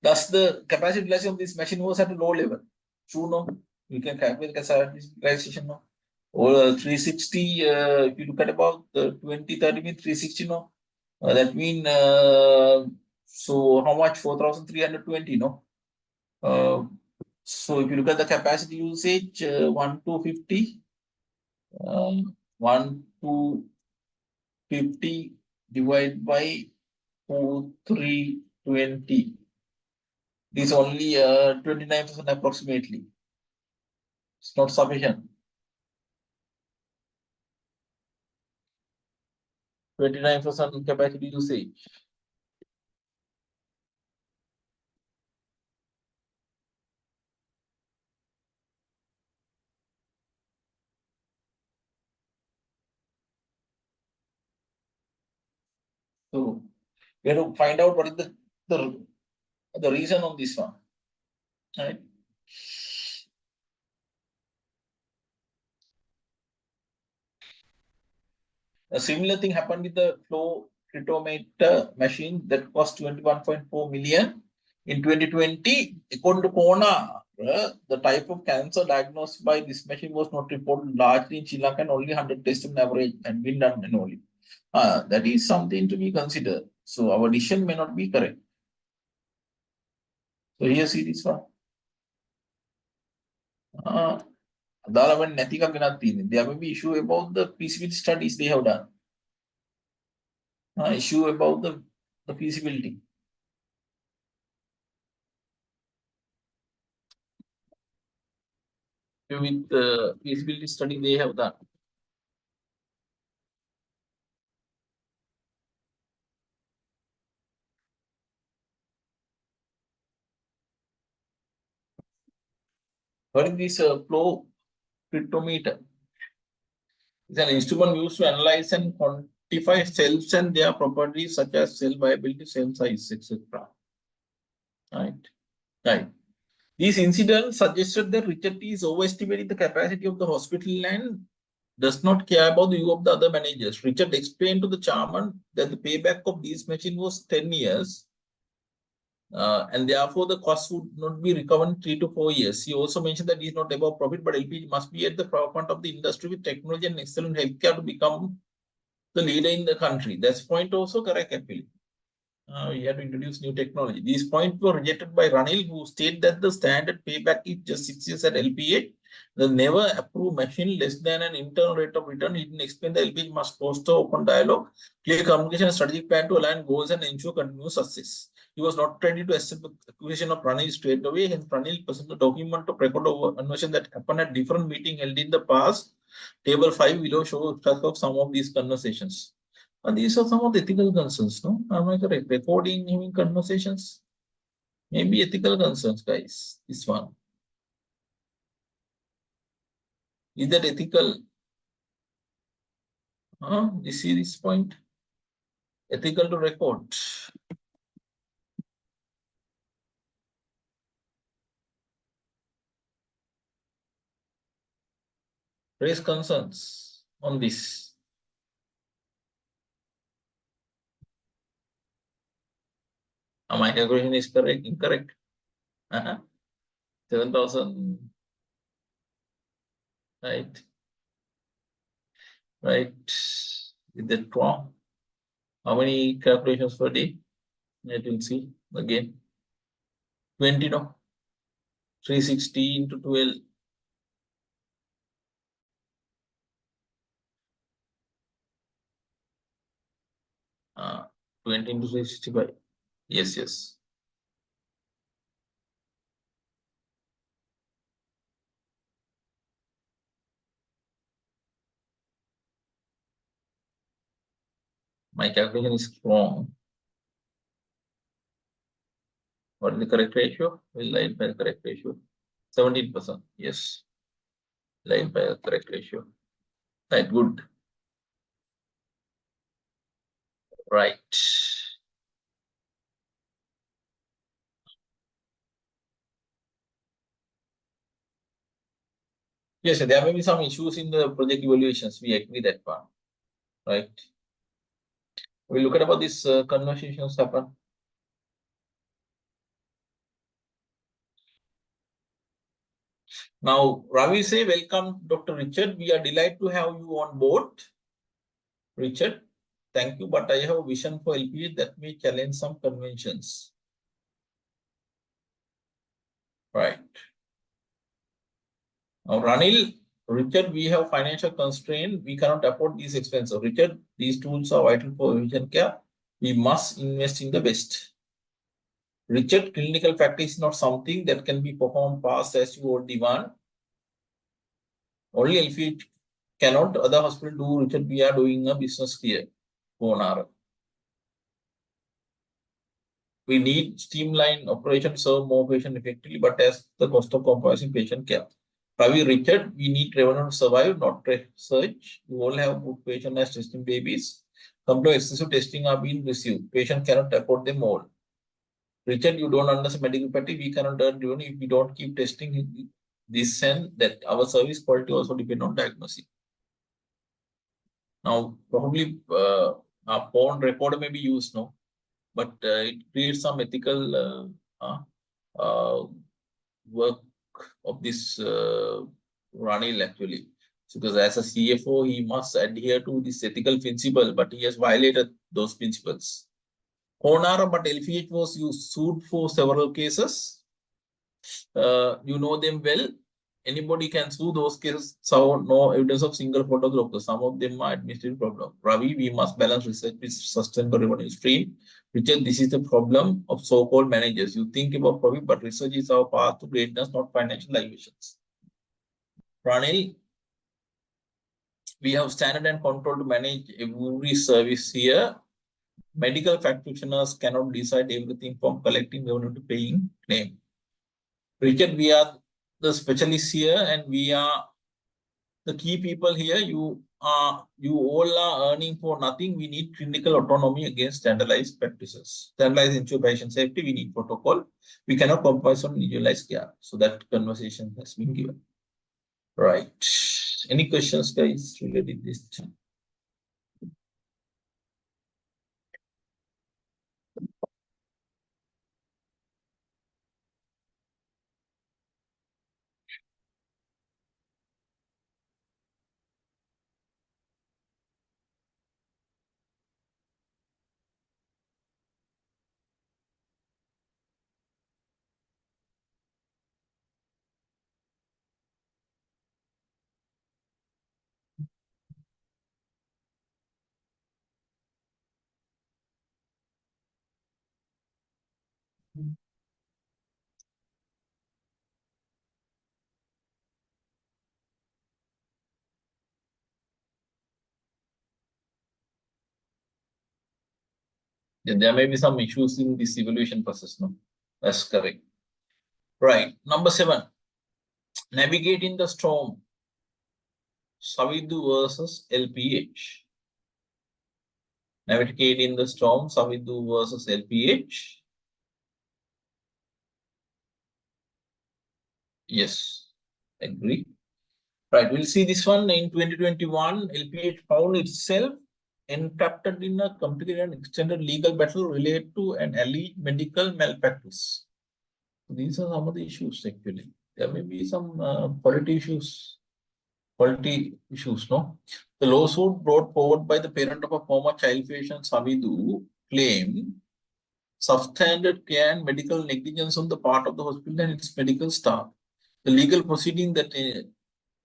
Thus, the capacity utilization of this machine was at a low level. True, no? You can calculate capacity utilization, no? Or 360, if you look at about 20, 30 means 360, no? That means, so how much? 4,320, no? So if you look at the capacity usage, 1 to 50, 1 to 50 divided by 4,320. This is only 29% approximately. It's not sufficient. 29% capacity usage. So we have to find out what is the reason on this one. Right? A similar thing happened with the flow cytometer machine that cost 21.4 million in 2020. According to Kona, the type of cancer diagnosed by this machine was not reported largely in Sri Lanka, and only 100 tests on average and been done annually. That is something to be considered. So our decision may not be correct. So here see this one. There may be issue about the feasibility studies they have done. Issue about the feasibility. With the feasibility study they have done. What is this flow cytometer? It's an instrument used to analyze and quantify cells and their properties such as cell viability, cell size, etc. Right. Right. These incidents suggested that Richard is overestimating the capacity of the hospital and does not care about the view of the other managers. Richard explained to the chairman that the payback of these machines was 10 years. And therefore, the cost would not be recovered in 3 to 4 years. He also mentioned that he is not about profit, but LPG must be at the forefront of the industry with technology and excellent healthcare to become the leader in the country. That's point also correct, actually. We have to introduce new technology. These points were rejected by Ranil, who stated that the standard payback is just 6 years at LPA. The never approved machine less than an internal rate of return. He didn't explain the LPA must foster open dialogue, clear communication, and strategic plan to align goals and ensure continuous success. He was not ready to accept the acquisition of Ranil straight away. Hence, Ranil presented the document of record of conversion that happened at different meetings held in the past. Table 5 below shows track of some of these conversations. And these are some of the ethical concerns, no? Am I correct? Recording, having conversations, maybe ethical concerns, guys. This one. Is that ethical? You see this point? Ethical to record. raise concerns on this. My calculation is correct, incorrect. 7,000, right? Right. Is that wrong? How many calculations per day? Let will see again. 20, no? 360 into 12. 20 into 365. Yes, yes. My calculation is wrong. What is the correct ratio? We'll line by the correct ratio. 17%. Yes. Line by the correct ratio. Right, good. Right. Yes, there may be some issues in the project evaluations. We agree that part. Right. We look at about these conversations happen. Now, Ravi say, welcome, Dr. Richard. We are delighted to have you on board. Richard, thank you, but I have a vision for LPA that may challenge some conventions. Right. Now, Ranil, Richard, we have financial constraint. We cannot afford these expenses. Richard, these tools are vital for vision care. We must invest in the best. Richard, clinical practice is not something that can be performed fast as you would demand. Only LPA cannot. Other hospital do. Richard, we are doing a business here. We need streamline operation, serve more patient effectively, but as the cost of compromising patient care. Ravi, Richard, we need revenue to survive, not research. We all have good patient as testing babies. Some excessive testing are being received. Patient cannot afford them all. Richard, you don't understand medical practice. We cannot earn revenue if we don't keep testing this and that. Our service quality also depend on diagnosis. Now, probably a phone recorder may be used, no? But it creates some ethical work of this Ranil actually. Because as a CFO, he must adhere to this ethical principle, but he has violated those principles. Honara, but LPH was sued for several cases. You know them well. Anybody can sue those cases. So no evidence of single photograph. Some of them are administrative problem. Ravi, we must balance research with sustainable revenue stream. Richard, this is the problem of so-called managers. You think about profit, but research is our path to greatness, not financial valuations. Ranil, we have standard and control to manage every service here. Medical practitioners cannot decide everything from collecting revenue to paying claim. Richard, we are the specialists here and we are the key people here. You all are earning for nothing. We need clinical autonomy against standardized practices. Standardized ensure patient safety. We need protocol. We cannot compromise on individualized care. So that conversation has been given. Right. Any questions, guys, related to this? Then there may be some issues in this evaluation process. No, that's correct. Right. Number 7. Navigate in the storm. Savidu versus LPH. Navigate in the storm. Savidu versus LPH. Yes, agree. Right, we'll see this one in 2021. LPH found itself entrapped in a complicated and extended legal battle related to an alleged medical malpractice. These are some of the issues actually. There may be some quality issues, no? The lawsuit brought forward by the parent of a former child patient, Savidu, claimed substandard care and medical negligence on the part of the hospital and its medical staff. The legal proceeding that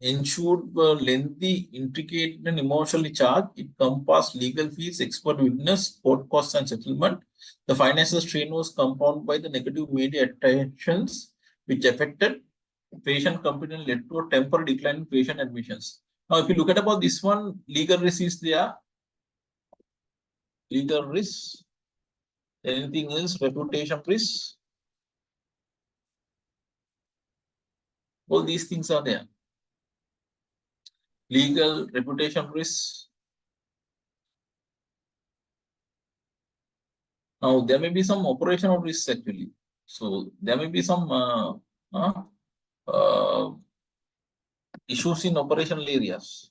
ensured were lengthy, intricate, and emotionally charged. It encompassed legal fees, expert witness, court costs, and settlement. The financial strain was compounded by the negative media attentions, which affected patient competence, led to a temporary decline in patient admissions. Now, if you look at about this one, legal risk is there. Legal risk. Anything else? Reputation risk. All these things are there. Legal, reputation risk. Now, there may be some operational risks actually. So, there may be some uh, issues in operational areas.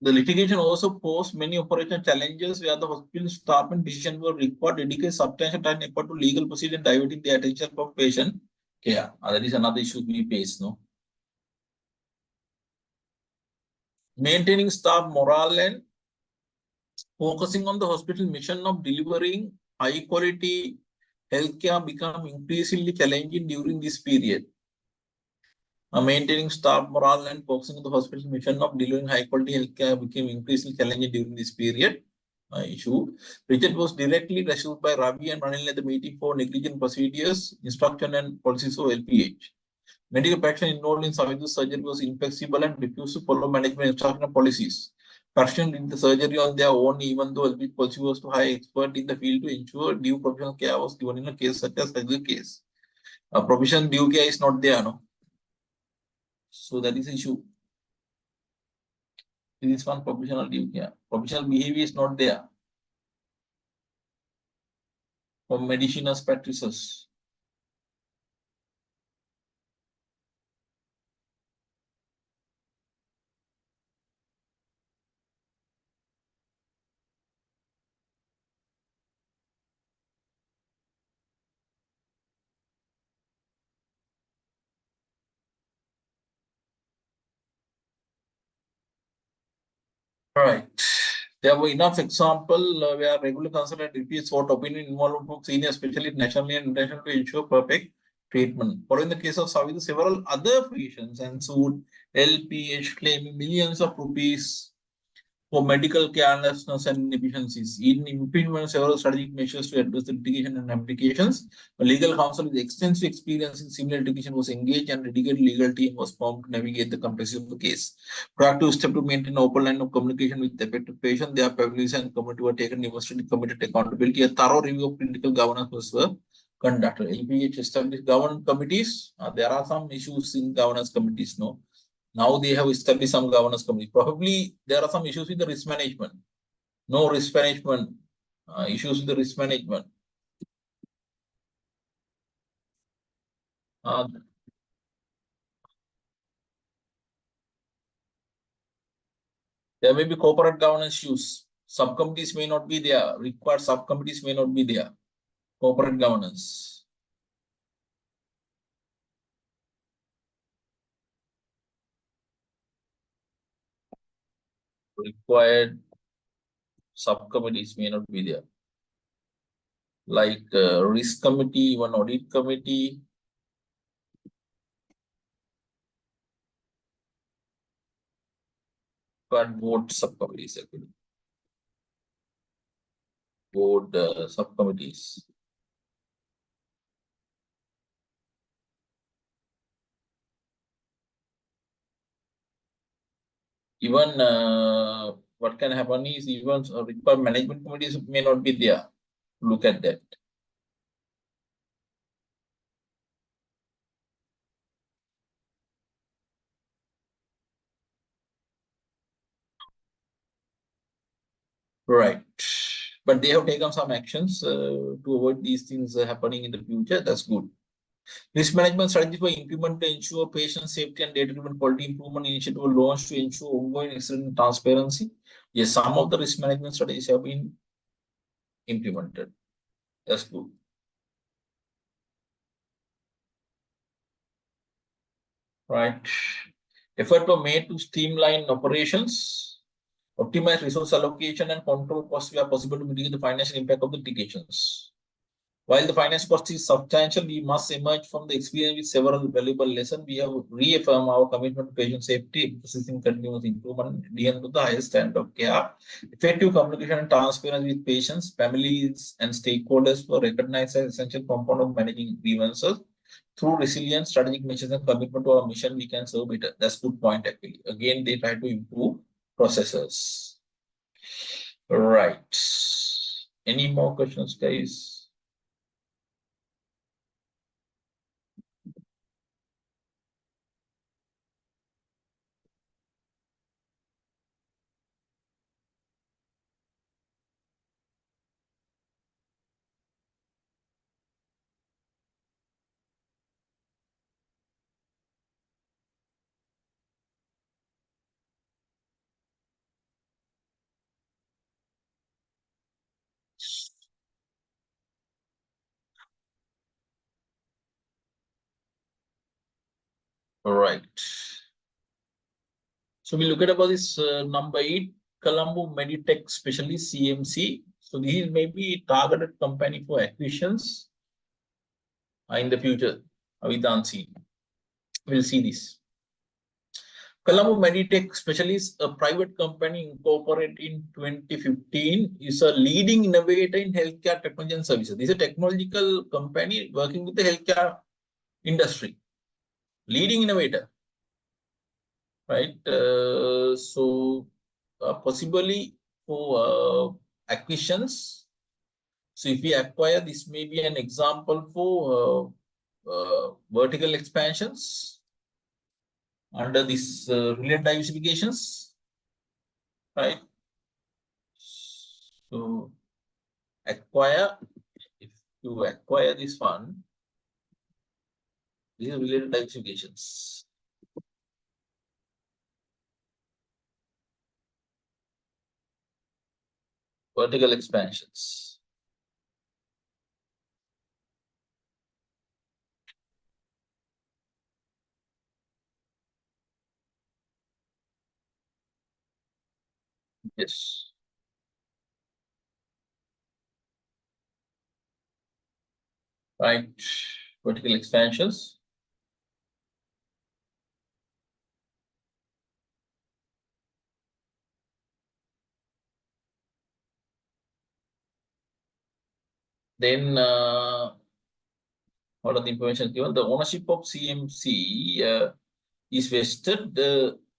The litigation also posed many operational challenges where the hospital staff and decision were required to dedicate substantial time and effort to legal proceedings and diverting the attention from patient care. That is another issue we face, no? Maintaining staff morale and focusing on the hospital mission of delivering high quality healthcare become increasingly challenging during this period. Maintaining staff morale and focusing on the hospital's mission of delivering high quality healthcare became increasingly challenging during this period. Issue. Richard was directly rescued by Ravi and Ranil at the meeting for negligent procedures, instruction, and policies of LPH. Medical practitioner involved in Savidu's surgery was inflexible and refused to follow management instruction and policies. Practitioners did the surgery on their own, even though LPH policy was to hire expert in the field to ensure due professional care was given in a case such as the case. Professional due care is not there, no? So that is the issue. This one professional due care. Professional behavior is not there from medicinas practices. Right. There were enough examples where regular consultant repeats sought opinion involved from senior specialists nationally and internationally to ensure perfect treatment. Following the case of Savidu, several other physicians and sued LPH claiming millions of rupees for medical carelessness and inefficiencies. In implement several strategic measures to address the litigation and applications. A legal counsel with extensive experience in similar litigation was engaged and a dedicated legal team was formed to navigate the complexity of the case. Proactive step to maintain an open line of communication with the affected patient, their families and community were taken demonstrating committed accountability. A thorough review of clinical governance was conducted. LPH established governance committees. There are some issues in governance committees, no? Now they have established some governance committee. Probably there are some issues with the risk management. No risk management, issues with the risk management. There may be corporate governance issues. Subcommittees may not be there. Required subcommittees may not be there. Corporate governance. Required subcommittees may not be there. Like risk committee, one audit committee. But board subcommittees actually. Board subcommittees. Even what can happen is even required management committees may not be there. Look at that. Right. But they have taken some actions to avoid these things happening in the future. That's good. Risk management strategy for implement to ensure patient safety and data-driven quality improvement initiative were launched to ensure ongoing excellent transparency. Yes, some of the risk management strategies have been implemented. That's good. Right. Effort were made to streamline operations, optimize resource allocation, and control costs where possible to mitigate the financial impact of the litigations. While the finance cost is substantial, we must emerge from the experience with several valuable lessons. We have reaffirmed our commitment to patient safety, persisting continuous improvement, adhering to the highest standard of care, effective communication and transparency with patients, families, and stakeholders were recognized as essential component of managing grievances. Through resilience, strategic measures, and commitment to our mission, we can serve better. That's good point, actually. Again, they try to improve processes. Right. Any more questions, guys? All right. So we look at about this number 8, Colombo Meditech Specialist CMC. So this is maybe targeted company for acquisitions in the future with Unseen. We'll see this. Colombo Meditech Specialist, a private company incorporated in 2015, is a leading innovator in healthcare technology and services. This is a technological company working with the healthcare industry. Leading innovator, right? Possibly for acquisitions. So if we acquire, this may be an example for vertical expansions under this related diversifications, right? So acquire, if you acquire this one, these are related diversifications. Vertical expansions. Yes. Right. Vertical expansions. Then what are the information given? The ownership of CMC is vested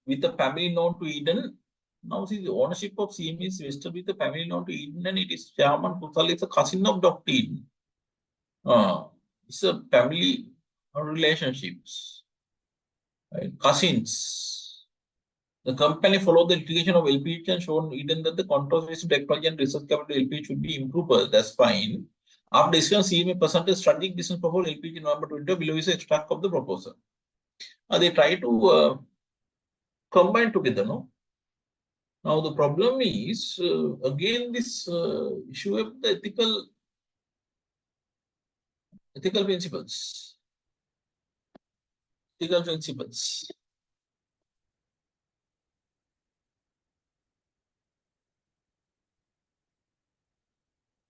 with the family known to Eden. Now, see, the ownership of CMC is vested with the family known to Eden, and it is Chairman Kusal is a cousin of Dr. Eden. It's a family relationships, right? Cousins. The company followed the litigation of LPH and shown Eden that the controversy technology and research capital LPH should be improved. That's fine. After discussing CMA presented strategic business proposal LPG in November 2020, below is an extract of the proposal. They try to combine together, no? Now the problem is again this issue of the ethical principles. Ethical principles.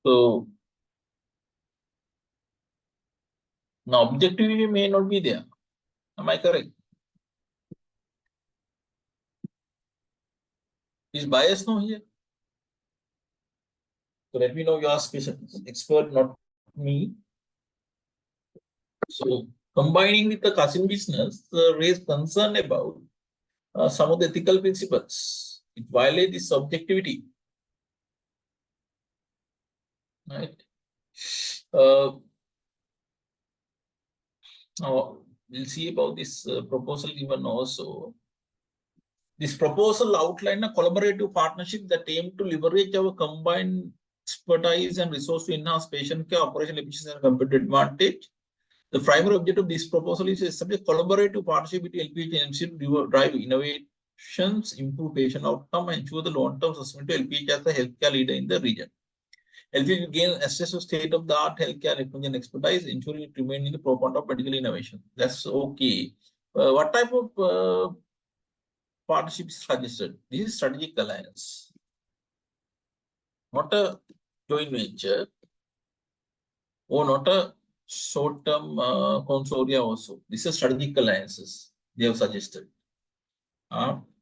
So now objectivity may not be there. Am I correct? Is bias now here? So let me know you ask expert, not me. So combining with the cousin business raise concern about some of the ethical principles. It violates the subjectivity. Right? Now we'll see about this proposal given also. This proposal outlined a collaborative partnership that aimed to leverage our combined expertise and resource to enhance patient care, operational efficiency, and competitive advantage. The primary objective of this proposal is to establish a collaborative partnership between LPH and MCH to drive innovations, improve patient outcome, and ensure the long-term sustainability of LPH as a healthcare leader in the region. LPH will gain access to state-of-the-art healthcare technology and expertise, ensuring it remains in the forefront of medical innovation. That's okay. What type of partnership is suggested? This is strategic alliance, not a joint venture, or not a short-term consortia also. This is strategic alliances they have suggested.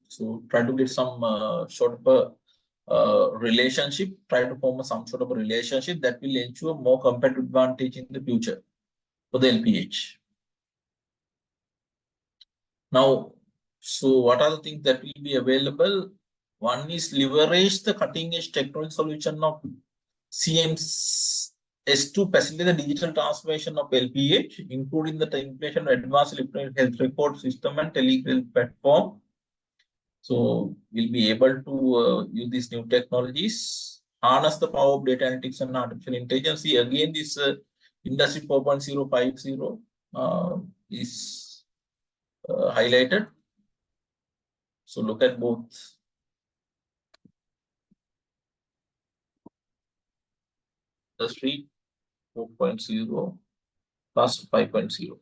So try to get some sort of a relationship, try to form some sort of a relationship that will ensure more competitive advantage in the future for the LPH. Now, so what are the things that will be available? One is leverage the cutting-edge technology solution of CMS to facilitate the digital transformation of LPH, including the implementation of advanced electronic health record system and telehealth platform. So we'll be able to use these new technologies, harness the power of data analytics and artificial intelligence. See, again, this Industry 4.050 is highlighted. So look at both. Industry 4.0 plus 5.0.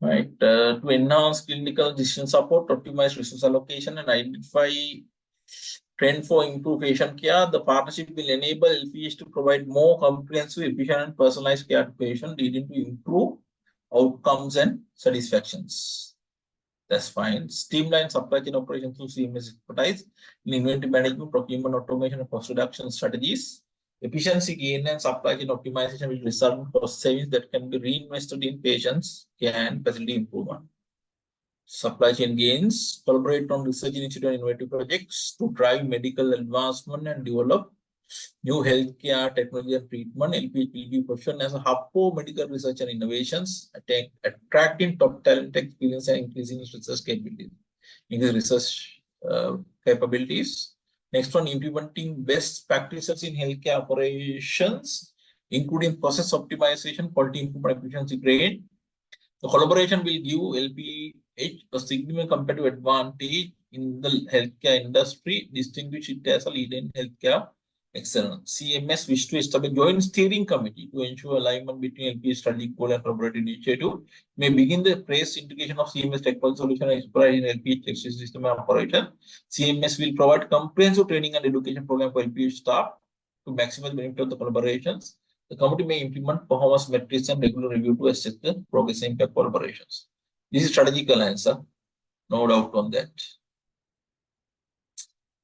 Right, to enhance clinical decision support, optimize resource allocation, and identify trend for improved patient care, the partnership will enable LPH to provide more comprehensive, efficient, and personalized care to patients, leading to improved outcomes and satisfactions. That's fine. Streamline supply chain operations through CMS expertise in inventory management, procurement automation, and cost reduction strategies. Efficiency gain and supply chain optimization will result in cost savings that can be reinvested in patients care and facility improvement. Supply chain gains, collaborate on research initiative and innovative projects to drive medical advancement and develop new healthcare technology and treatment. LPH will be positioned as a hub for medical research and innovations, attracting top talent, experience, and increasing research capabilities. Increase research capabilities. Next one, implementing best practices in healthcare operations, including process optimization, quality improvement, efficiency gain. The collaboration will give LPH a significant competitive advantage in the healthcare industry, distinguish it as a leader in healthcare excellence. CMS wish to establish a joint steering committee to ensure alignment between LPH strategic goal and collaborative initiative. May begin the phased integration of CMS technology solution and expertise in LPH system and operation. CMS will provide comprehensive training and education program for LPH staff to maximize benefit of the collaborations. The committee may implement performance metrics and regular review to assess the progress and impact collaborations. This is strategic alliance, no doubt on that.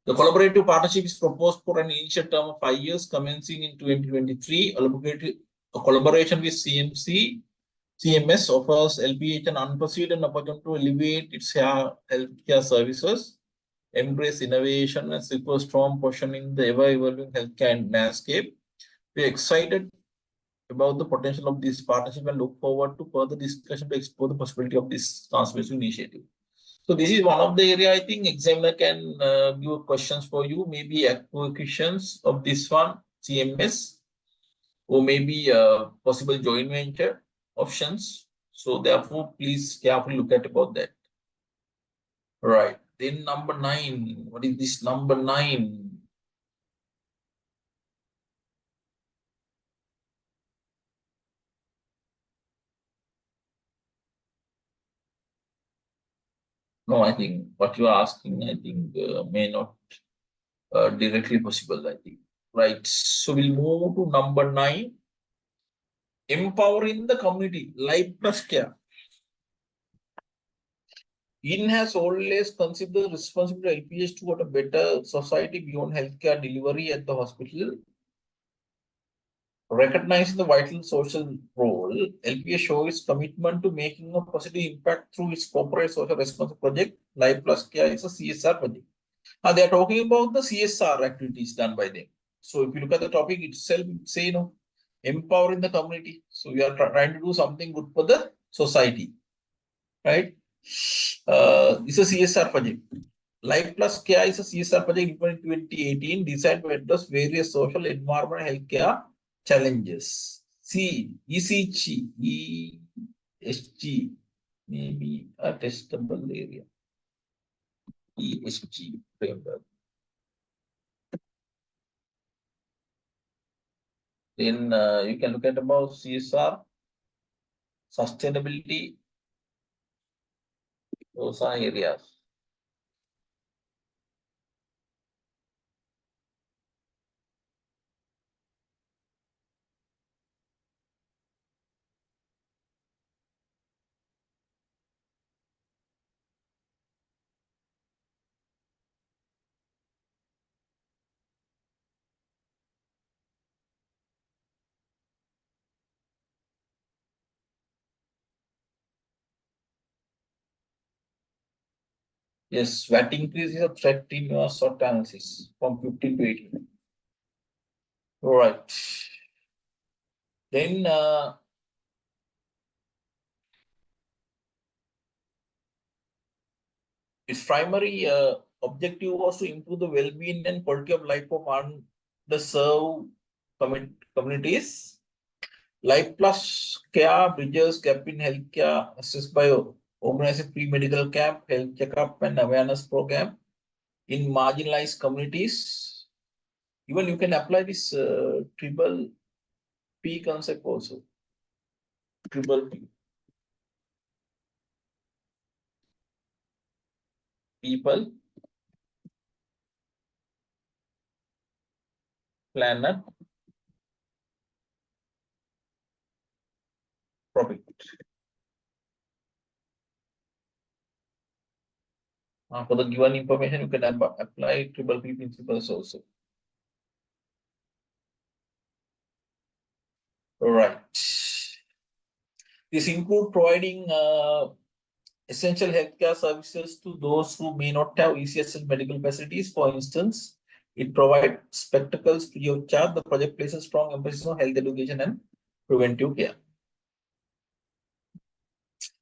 The collaborative partnership is proposed for an initial term of 5 years, commencing in 2023. A collaboration with CMS offers LPH an unprecedented opportunity to elevate its healthcare services, embrace innovation, and secure strong position in the ever-evolving healthcare landscape. We are excited about the potential of this partnership and look forward to further discussion to explore the possibility of this transformation initiative. So this is one of the area I think examiner can give questions for you, maybe acquisitions of this one, CMS, or maybe possible joint venture options. So therefore, please carefully look at about that. Right. Then number 9. What is this number 9? No, I think what you are asking, I think may not directly possible, I think. Right. So we'll move to number 9. Empowering the community, life plus care. IN has always considered the responsibility of LPH toward a better society beyond healthcare delivery at the hospital. Recognizing the vital social role, LPH shows its commitment to making a positive impact through its corporate social responsibility project. Life Plus Care is a CSR project. Now they are talking about the CSR activities done by them. So if you look at the topic itself, say, empowering the community. So we are trying to do something good for the society, right? This is a CSR project. Life Plus Care is a CSR project in 2018 designed to address various social, environmental, healthcare challenges. C, ECG, ESG, maybe a testable area. ESG framework. Then you can look at about CSR, sustainability, those are areas. Yes, VAT increase is a threat in your SWOT analysis from 15 to 18. All right. Then its primary objective was to improve the well-being and quality of life of underserved communities. Life Plus Care bridges gap in healthcare assessed by organizing pre-medical camp, health checkup, and awareness program in marginalized communities. Even you can apply this triple P concept also. Triple P. People, planet, profit. For the given information, you can apply triple P principles also. Right. This includes providing essential healthcare services to those who may not have ECSL medical facilities. For instance, it provides spectacles free of charge. The project places strong emphasis on health education and preventive care.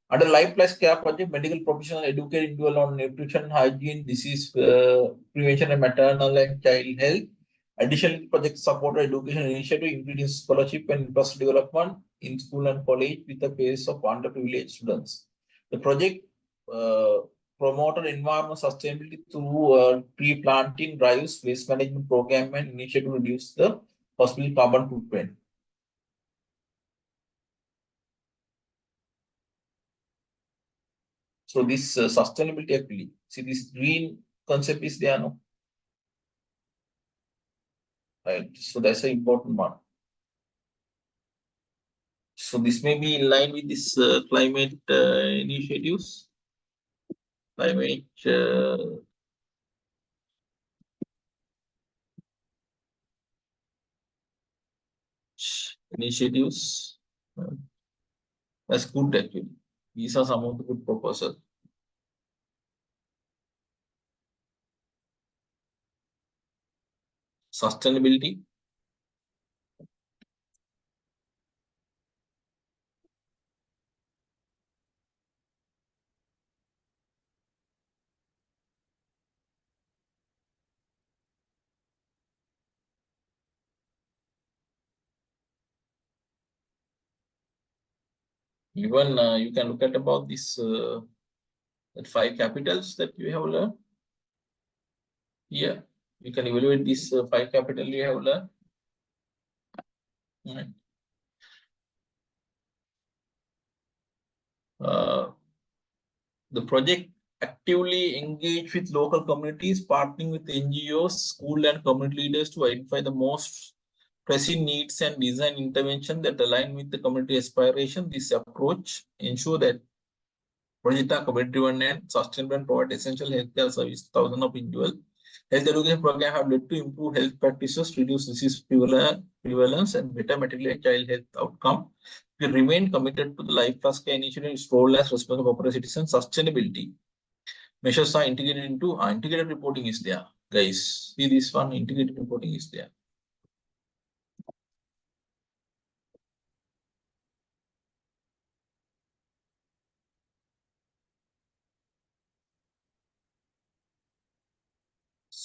Under Life Plus Care project, medical professionals educate individuals on nutrition, hygiene, disease prevention, and maternal and child health. Additionally, project support education initiative, including scholarship and infrastructure development in school and college with the base of underprivileged students. The project promoted environmental sustainability through tree planting drives, waste management program, and initiative to reduce the hospital carbon footprint. So this sustainability actually, see this green concept is there, no? Right. So that's an important one. So this may be in line with this climate initiatives, climate initiatives. That's good actually. These are some of the good proposals. Sustainability. Even you can look at about this that 5 capitals that you have learned. Here, you can evaluate these 5 capital you have learned. Right. The project actively engage with local communities, partnering with NGOs, school and community leaders to identify the most pressing needs and design intervention that align with the community aspiration. This approach ensure that projects are community-driven and sustainable and provide essential healthcare service to thousands of individuals. Health education program have led to improve health practices, reduce disease prevalence, and better maternal and child health outcome. We remain committed to the Life Plus Care initiative's role as responsible corporate citizen sustainability. Measures are integrated into integrated reporting is there. Guys, see this one, integrated reporting is there.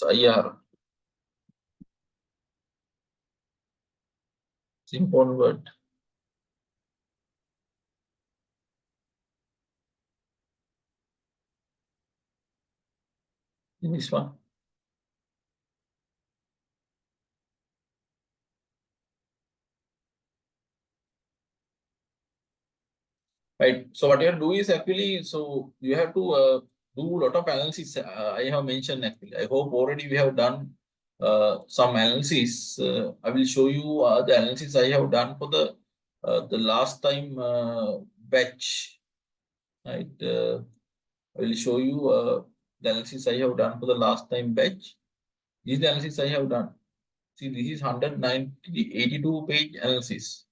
IR. It's important word. In this one. Right. So what you have to do is actually, so you have to do a lot of analysis. I have mentioned actually. I hope already we have done some analysis. I will show you the analysis I have done for the last time batch. Right. I will show you the analysis I have done for the last time batch. This is the analysis I have done. See, this is 82 page analysis.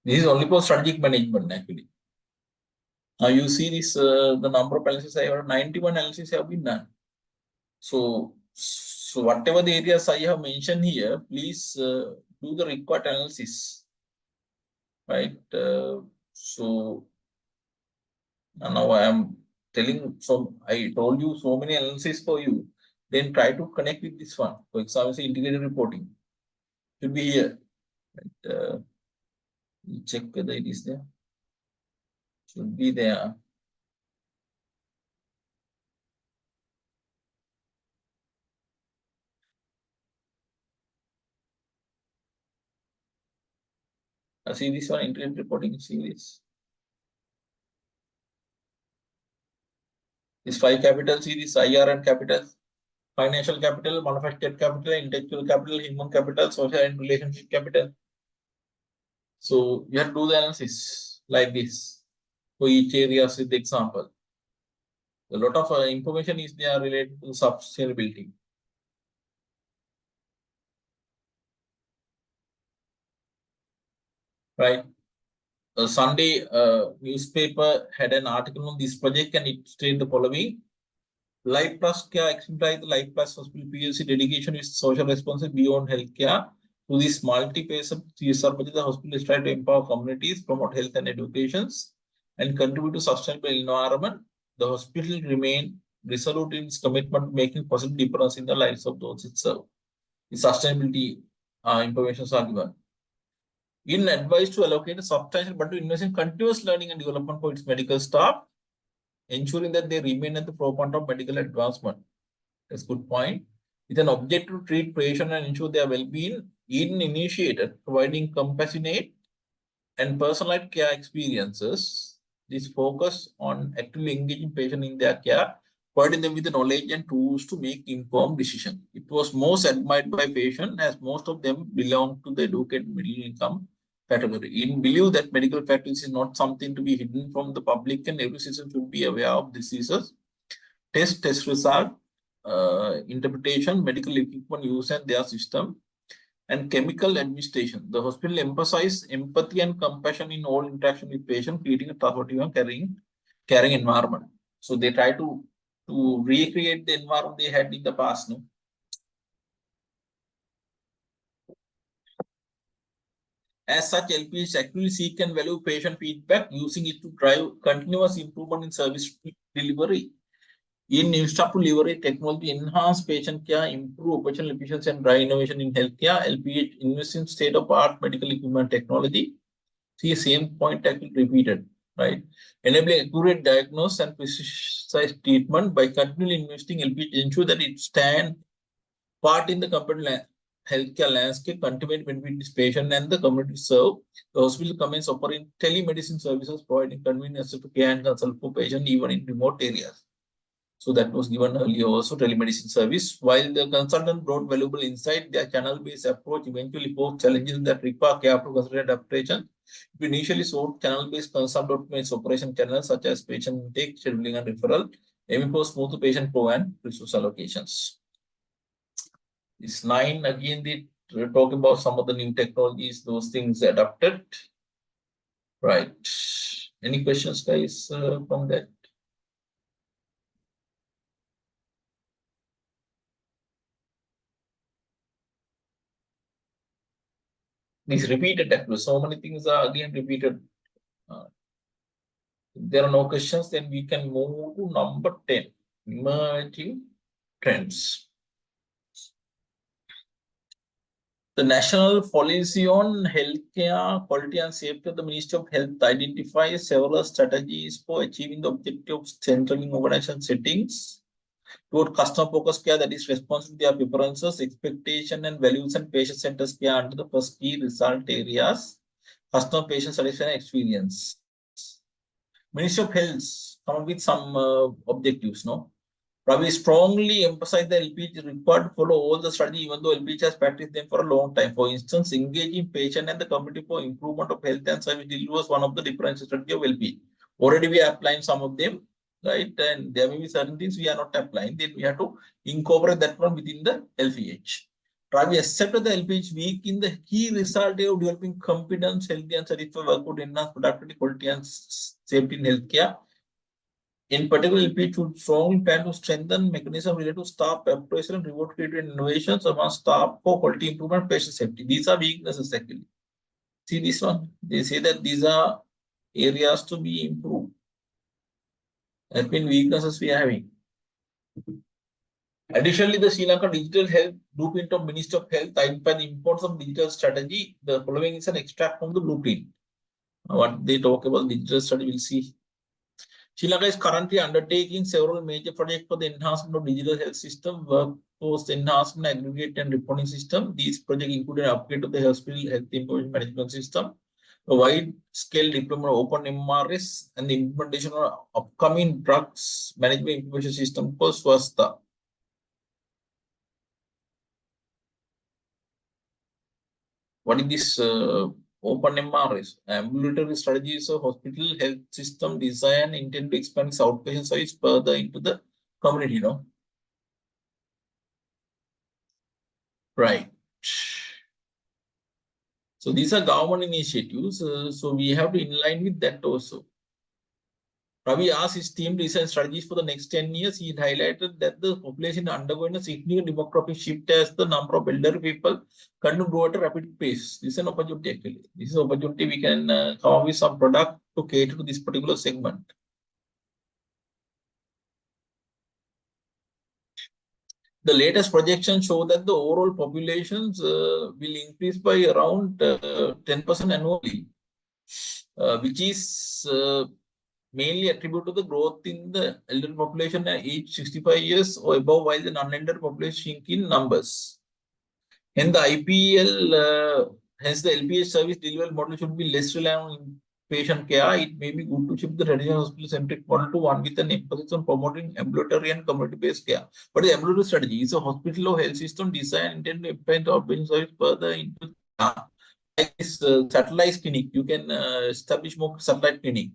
This is only for strategic management actually. Now you see this, the number of analysis I have, 91 analysis have been done. So whatever the areas I have mentioned here, please do the required analysis, right? So now I am telling, so I told you so many analysis for you. Then try to connect with this one. For example, say integrated reporting should be here. Right? Check whether it is there. Should be there. See this one, integrated reporting, see this. This 5 capital, see this IRM capital, financial capital, manufactured capital, intellectual capital, human capital, social and relationship capital. So you have to do the analysis like this for each area with the example. A lot of information is there related to sustainability. Right. A Sunday newspaper had an article on this project and it stated the following. Life Plus Care exemplifies the Life Plus Hospital PLC dedication is social responsibility beyond healthcare. To this multi-phase CSR budget, the hospital is trying to empower communities, promote health and education, and contribute to sustainable environment. The hospital remain resolute in its commitment to making positive difference in the lives of those it serves. The sustainability information are given. In advice to allocate a substantial but to invest in continuous learning and development for its medical staff, ensuring that they remain at the forefront of medical advancement. That's a good point. With an objective to treat patients and ensure their well-being, Eden initiated providing compassionate and personalized care experiences. This focus on actively engaging patients in their care, providing them with the knowledge and tools to make informed decisions. It was most admired by patients as most of them belong to the educated middle income category. Eden believe that medical practice is not something to be hidden from the public and every citizen should be aware of diseases. Test result, interpretation, medical equipment use and their system, and chemical administration. The hospital emphasized empathy and compassion in all interaction with patient, creating a supportive and caring environment. So they try to recreate the environment they had in the past. No? As such, LPH actively seek and value patient feedback, using it to drive continuous improvement in service delivery. In instead to leverage technology, enhance patient care, improve operational efficiency, and drive innovation in healthcare, LPH invests in state-of-art medical equipment technology. See, same point actually repeated, right? Enabling accurate diagnosis and precise treatment by continually investing, LPH ensure that it stands part in the competitive healthcare landscape, contribute between this patient and the community served. The hospital commences offering telemedicine services, providing convenience to care and consult for patient even in remote areas. So that was given earlier also, telemedicine service. While the consultant brought valuable insight, their channel-based approach eventually posed challenges that require careful considered adaptation. We initially sought channel-based consult operation channels such as patient intake, scheduling, and referral, aiming for smooth patient flow and resource allocations. This 9, again, they talk about some of the new technologies, those things adapted. Right. Any questions, guys, from that? These repeated actually, so many things are again repeated. If there are no questions, then we can move to number 10. Emerging trends. The national policy on healthcare quality and safety of the Ministry of Health identifies several strategies for achieving the objective of centering organization settings toward customer-focused care that is responsive to their preferences, expectation, and values and patient-centered care under the first key result areas, customer patient satisfaction experience. Ministry of Health come up with some objectives, no? Ravi strongly emphasized that LPH is required to follow all the strategy, even though LPH has practiced them for a long time. For instance, engaging patient and the community for improvement of health and service delivery was one of the different strategy of LPH. Already we are applying some of them, right? And there may be certain things we are not applying. Then we have to incorporate that one within the LPH. Ravi accepted the LPH weak in the key result of developing competence, healthy and satisfied workload, enhance productivity, quality and safety in healthcare. In particular, LPH should strongly plan to strengthen mechanism related to staff preparation and reward creative innovations among staff for quality improvement, patient safety. These are weaknesses actually. See this one. They say that these are areas to be improved. That means weaknesses we are having. Additionally, the Sri Lanka Digital Health Blueprint of Ministry of Health identified the importance of digital strategy. The following is an extract from the blueprint. What they talk about digital strategy, we'll see. Sri Lanka is currently undertaking several major projects for the enhancement of digital health system, workforce enhancement, aggregate and reporting system. These projects include an upgrade of the hospital health information management system, a wide-scale deployment of open MRS, and the implementation of upcoming drugs management information system called Swastha. What is this open MRS? Ambulatory strategies of hospital health system design intended to expand its outpatient service further into the community, you know. Right. So these are government initiatives. So we have to in line with that also. Ravi asked his team to design strategies for the next 10 years. He highlighted that the population is undergoing a significant demographic shift as the number of elderly people continue to grow at a rapid pace. This is an opportunity actually. This is an opportunity we can come up with some product to cater to this particular segment. The latest projections show that the overall populations will increase by around 10% annually, which is mainly attributed to the growth in the elderly population at age 65 years or above, while the non-elderly population shrink in numbers. Hence, the hence the LPH service delivery model should be less reliant on patient care. It may be good to shift the traditional hospital-centric model to one with an emphasis on promoting ambulatory and community-based care. But the ambulatory strategy is a hospital or health system designed intended to expand the outpatient service further into like this satellite clinic. You can establish more satellite clinic.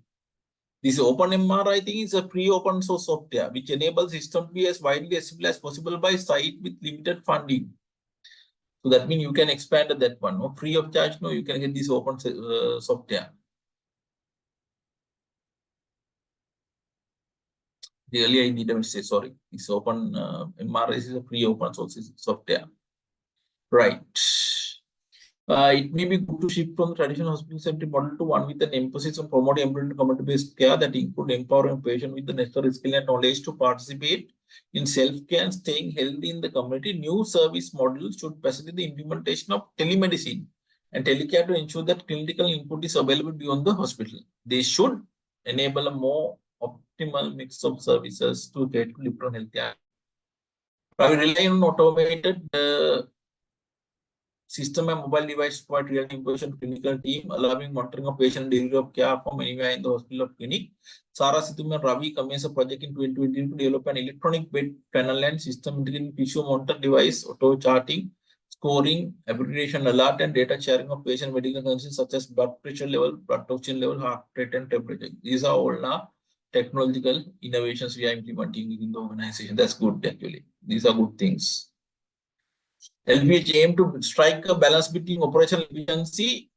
This OpenMR, I think, is a pre-open source software which enables system to be as widely accessible as possible by site with limited funding. So that means you can expand that one. No? Free of charge, no, you can get this open software. Really, I didn't say sorry. This open MRS is a free open source software. Right. It may be good to shift from the traditional hospital-centric model to one with an emphasis on promoting ambulatory community-based care that include empowering patients with the necessary skill and knowledge to participate in self-care and staying healthy in the community. New service models should facilitate the implementation of telemedicine and telecare to ensure that clinical input is available beyond the hospital. They should enable a more optimal mix of services to get to different healthcare. I rely on automated system and mobile device provide real-time information to clinical team, allowing monitoring of patient delivery of care from anywhere in the hospital or clinic. Sara Situm and Ravi commenced a project in 2020 to develop an electronic bed panel and system integrating tissue monitor device, auto charting, scoring, abbreviation alert, and data sharing of patient medical conditions such as blood pressure level, blood oxygen level, heart rate, and temperature. These are all technological innovations we are implementing within the organization. That's good actually. These are good things. LPH aim to strike a balance between operational efficiency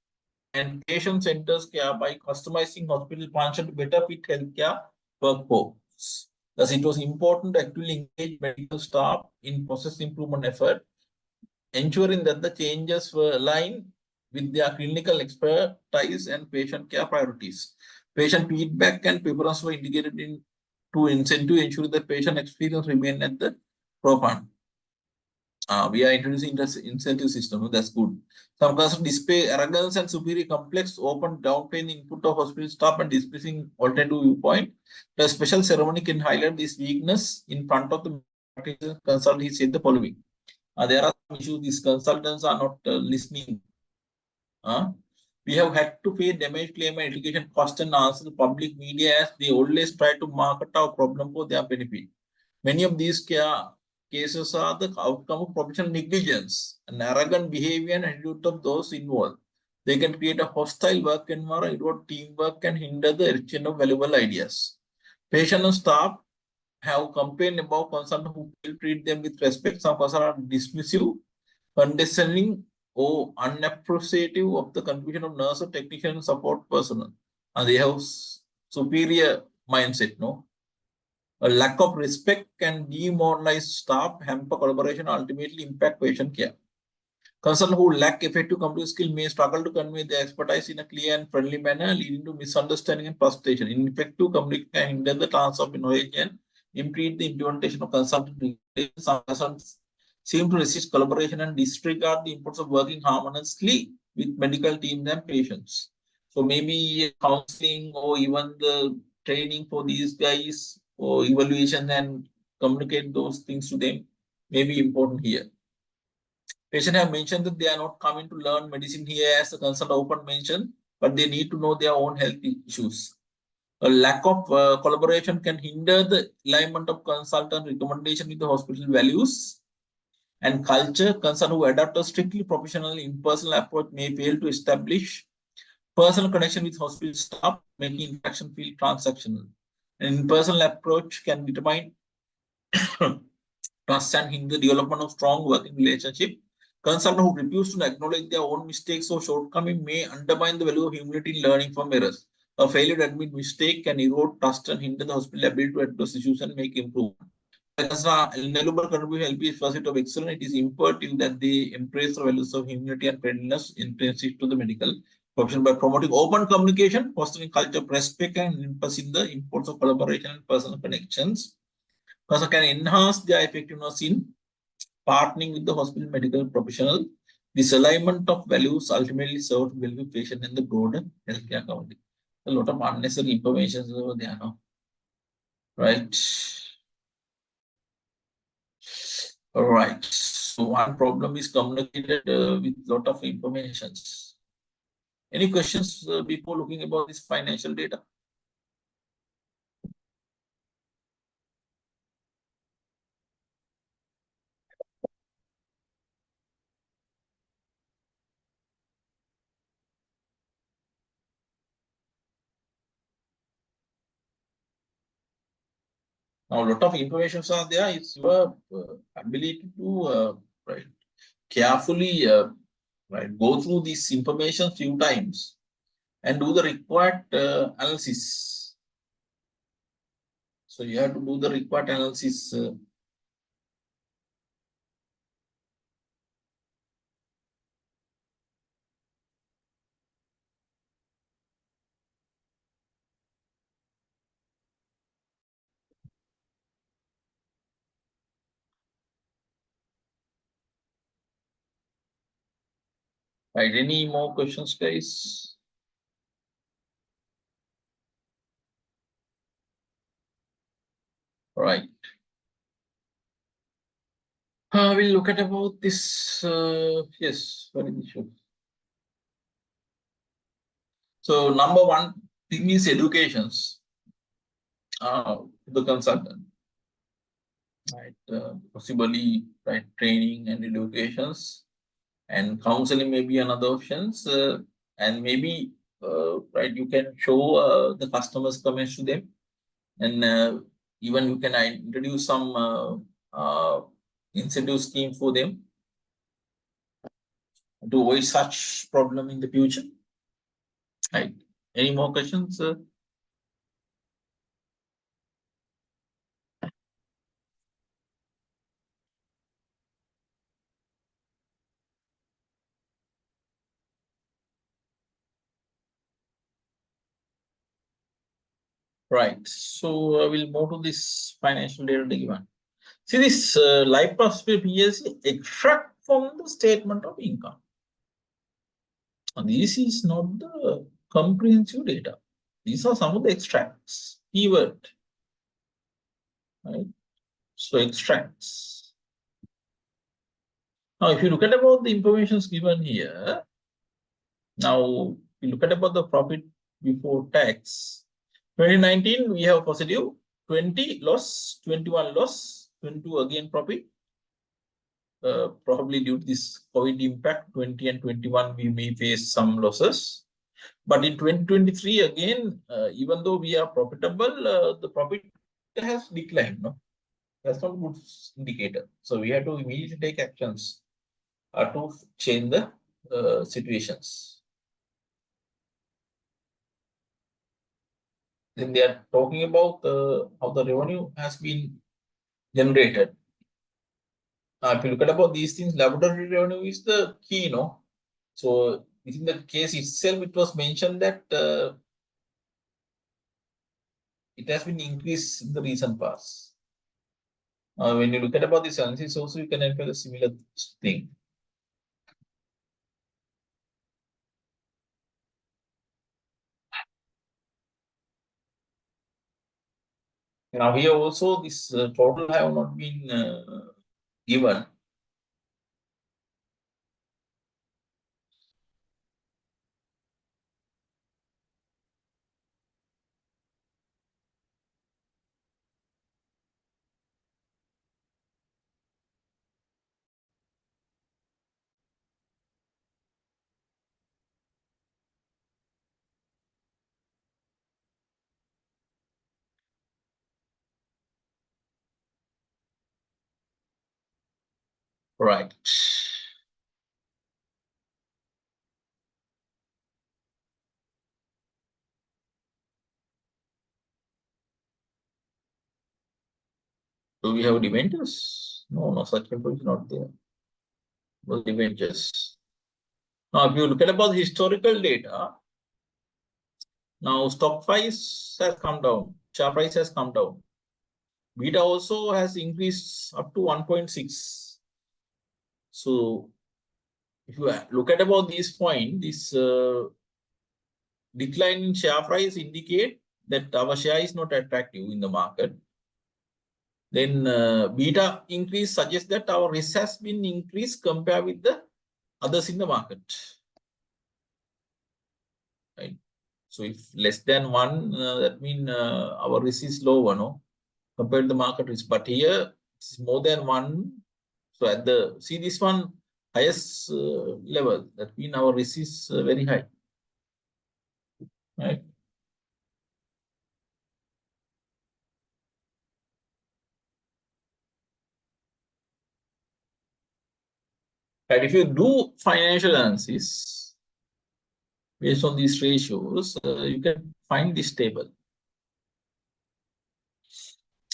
and patient-centered care by customizing hospital function to better fit healthcare workforce. Thus, it was important to actively engage medical staff in process improvement effort, ensuring that the changes were aligned with their clinical expertise and patient care priorities. Patient feedback and preference were integrated in to ensure that patient experience remain at the proper. We are introducing this incentive system. That's good. Some customers display arrogance and superior complex, open downplaying input of hospital staff and dismissing alternative viewpoint. The special ceremony can highlight this weakness in front of the consultant. He said the following. There are some issues. These consultants are not listening. We have had to pay damage claim and litigation cost and answer the public media as they always try to market our problem for their benefit. Many of these cases are the outcome of professional negligence and arrogant behavior and attitude of those involved. They can create a hostile work environment, erode teamwork, and hinder the exchange of valuable ideas. Patient and staff have complained about consultants who will treat them with respect. Some consultants are dismissive, condescending, or unappreciative of the contribution of nurse or technician support personnel. And they have superior mindset, no? A lack of respect can demoralize staff, hamper collaboration, and ultimately impact patient care. Consultants who lack effective computer skill may struggle to convey their expertise in a clear and friendly manner, leading to misunderstanding and frustration. Ineffective communication can hinder the transfer of knowledge and impede the implementation of consultant. Some consultants seem to resist collaboration and disregard the importance of working harmoniously with medical teams and patients. So maybe counseling or even the training for these guys or evaluation and communicate those things to them may be important here. Patients have mentioned that they are not coming to learn medicine here as the consultant open mentioned, but they need to know their own health issues. A lack of collaboration can hinder the alignment of consultant recommendation with the hospital values and culture. Consultants who adopt a strictly professional, impersonal approach may fail to establish personal connection with hospital staff, making interaction feel transactional. An impersonal approach can determine trust and hinder the development of strong working relationship. Consultants who refuse to acknowledge their own mistakes or shortcomings may undermine the value of humility in learning from errors. A failure to admit mistake can erode trust and hinder the hospital ability to address issues and make improvement. As an invaluable contribution LP is pursuit of excellence, it is imperative that they embrace the values of humility and friendliness intrinsic to the medical profession by promoting open communication, fostering culture of respect, and emphasizing the importance of collaboration and personal connections. Person can enhance their effectiveness in partnering with the hospital medical professional. This alignment of values ultimately serves to benefit patient and the broader healthcare community. A lot of unnecessary information over there now. Right. All right. So one problem is communicated with a lot of informations. Any questions before looking about this financial data? Now, a lot of information are there. It's your ability to right, carefully right, go through this information few times and do the required analysis. So you have to do the required analysis. Right. Any more questions, guys? Right. We'll look at about this. Yes, what is the issue? So number one thing is educations. The consultant, right? Possibly right training and educations, and counseling may be another options. And maybe right you can show the customers comments to them, and even you can introduce some incentive scheme for them to avoid such problem in the future. Right. Any more questions? Right. So we'll move to this financial data given. See this life prospect PLC extract from the statement of income. And this is not the comprehensive data. These are some of the extracts. Keyword. Right. So extracts. Now, if you look at about the information given here, now you look at about the profit before tax. 2019 we have positive, 20 loss, 21 loss, 22 again profit. Probably due to this COVID impact, 20 and 21 we may face some losses. But in 2023 again, even though we are profitable, the profit has declined. No, that's not a good indicator. So we have to immediately take actions to change the situations. Then they are talking about how the revenue has been generated. If you look at about these things, laboratory revenue is the key, no? So within the case itself, it was mentioned that it has been increased in the recent past. When you look at about this analysis, also you can have a similar thing. Now here also this total have not been given. Right. Do we have debentures? No, no, such info is not there. No debentures. Now, if you look at about the historical data, now stock price has come down, share price has come down. Beta also has increased up to 1.6. So if you look at about this point, this decline in share price indicate that our share is not attractive in the market. Then beta increase suggests that our risk has been increased compared with the others in the market. Right. So if less than 1, that means our risk is lower, no, compared to the market risk. But here it's more than 1. So at the see this one highest level, that means our risk is very high. Right. And if you do financial analysis based on these ratios, you can find this table.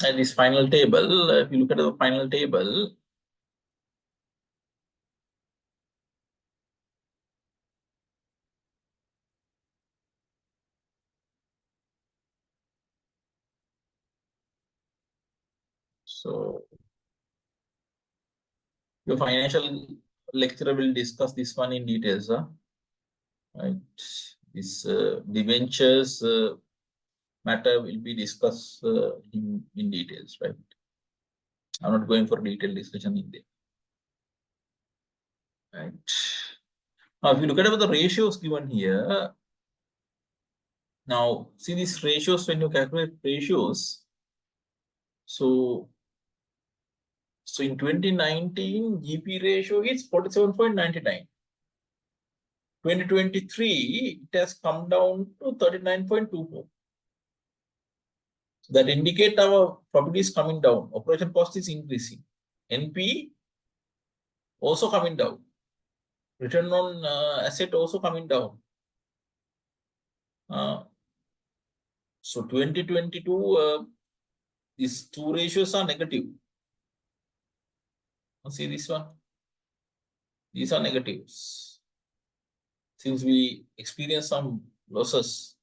And this final table, if you look at the final table, so your financial lecturer will discuss this one in details. Right. This debentures matter will be discussed in details, right? I'm not going for detailed discussion in there. Right. Now, if you look at the ratios given here, now see these ratios when you calculate ratios. So in 2019, GP ratio is 47.99. 2023, it has come down to 39.24. So that indicate our profit is coming down. Operation cost is increasing. NP also coming down. Return on asset also coming down. So 2022, these two ratios are negative. See this one? These are negatives. Since we experience some losses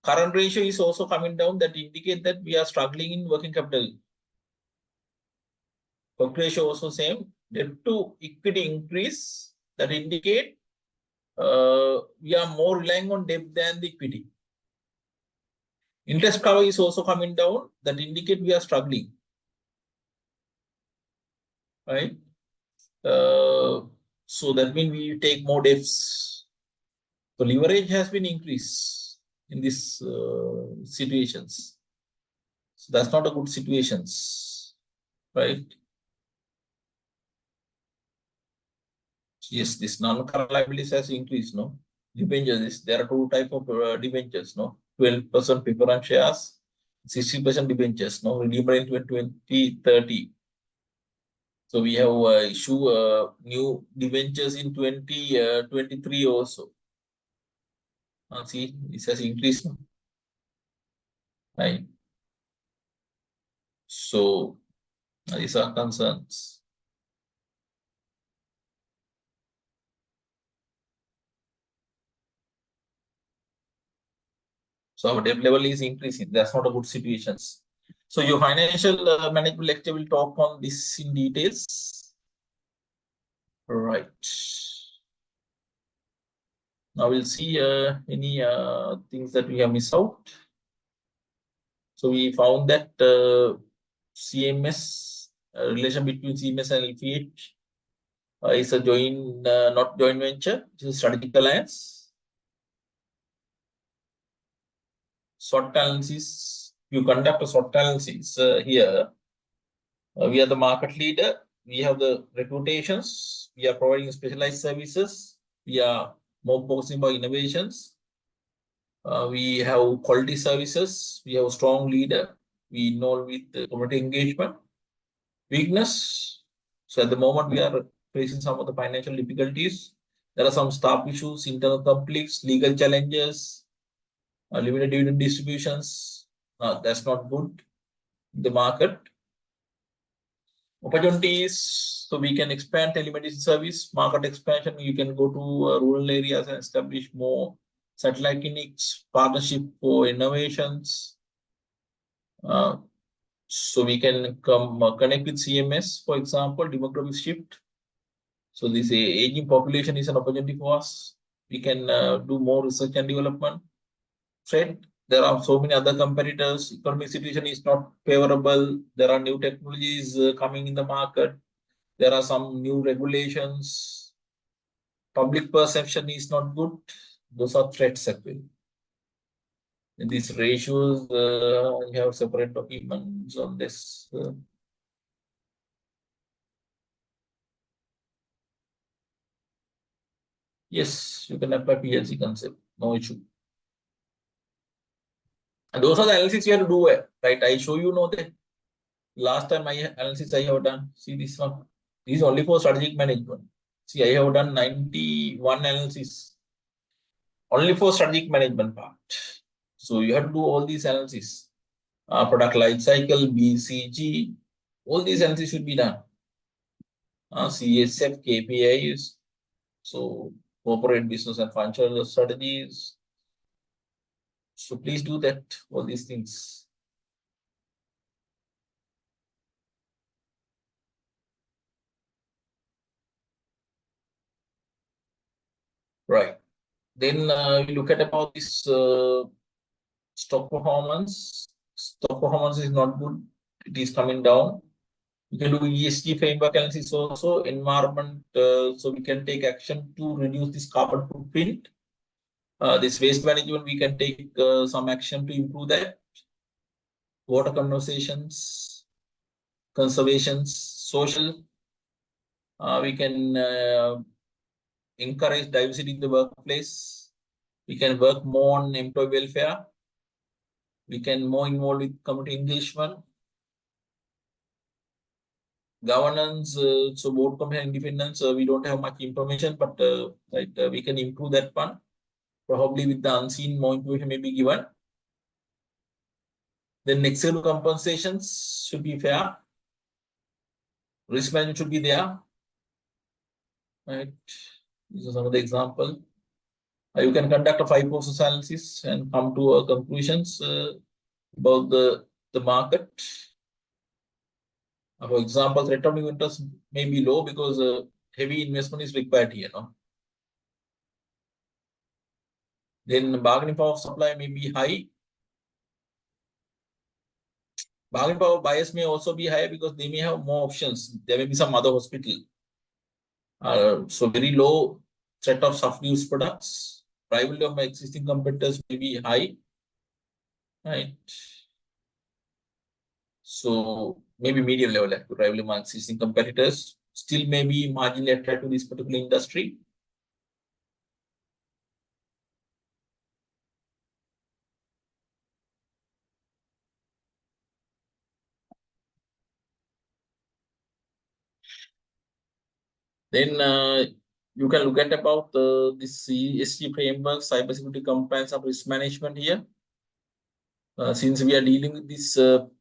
Current ratio is also coming down. That indicate that we are struggling in working capital. Work ratio also same. Debt to equity increase. That indicate we are more relying on debt than the equity. Interest cover is also coming down. That indicate we are struggling. Right? So that means we take more debts. So leverage has been increased in these situations. So that's not a good situations, right? Yes, this non-current liabilities has increased, no? Debentures, there are two type of debentures, no? 12% preference shares, 60% debentures, no? Redeemable in 2030. So we have issue new debentures in 2023 also. See, this has increased, no? Right? So these are concerns. So our debt level is increasing. That's not a good situation. So your financial management lecture will talk on this in details. Right. Now we'll see any things that we have missed out. So we found that CMS, relation between CMS and LPH is a joint, not joint venture, it is a strategic alliance. SWOT analysis, you conduct a SWOT analysis here. We are the market leader. We have the reputations. We are providing specialized services. We are more focusing on innovations. We have quality services. We have a strong leader. We know with the community engagement. Weakness. So at the moment, we are facing some of the financial difficulties. There are some staff issues, internal conflicts, legal challenges, limited dividend distributions. That's not good in the market. Opportunities, so we can expand telemedicine service, market expansion. You can go to rural areas and establish more satellite clinics, partnership for innovations. So we can connect with CMS, for example, demographic shift. So this aging population is an opportunity for us. We can do more research and development. Threat, there are so many other competitors. Economic situation is not favorable. There are new technologies coming in the market. There are some new regulations. Public perception is not good. Those are threats actually. In these ratios, you have separate documents on this. Yes, you can apply PLC concept, no issue. And those are the analysis you have to do, right? I show you know that last time my analysis I have done. See this one. This is only for strategic management. See, I have done 91 analysis only for strategic management part. So you have to do all these analysis. Product life cycle, BCG, all these analysis should be done. CSF, KPIs, so corporate business and financial strategies. So please do that, all these things. Right. Then we look at about this stock performance. Stock performance is not good. It is coming down. We can do ESG framework analysis also, environment. So we can take action to reduce this carbon footprint. This waste management, we can take some action to improve that. Water conversations, conservations, social. We can encourage diversity in the workplace. We can work more on employee welfare. We can more involved with community engagement. Governance, so board commission independence, we don't have much information, but we can improve that one. Probably with the unseen, more information may be given. Then external compensations should be fair. Risk management should be there. Right. These are some of the examples. You can conduct a 5 process analysis and come to conclusions about the market. For example, rate of new interest may be low because heavy investment is required here. No? Then bargaining power of supply may be high. Bargaining power of buyers may also be high because they may have more options. There may be some other hospital. So very low threat of substitute products. Rivalry of my existing competitors may be high. Right. So maybe medium level rivalry among existing competitors. Still maybe marginally attracted to this particular industry. Then you can look at about this ESG framework, cybersecurity compliance and risk management here. Since we are dealing with this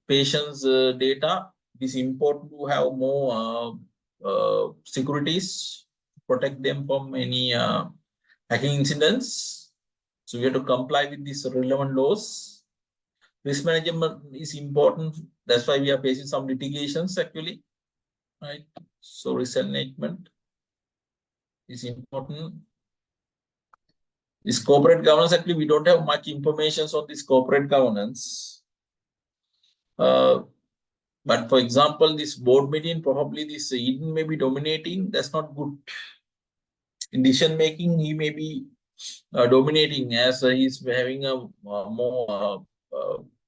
patient's data, it is important to have more securities, protect them from any hacking incidents. So we have to comply with these relevant laws. Risk management is important. That's why we are facing some litigations actually, right? So risk management is important. This corporate governance, actually, we don't have much information on this corporate governance. But for example, this board meeting, probably this Eden may be dominating. That's not good. In decision making, he may be dominating as he's having a more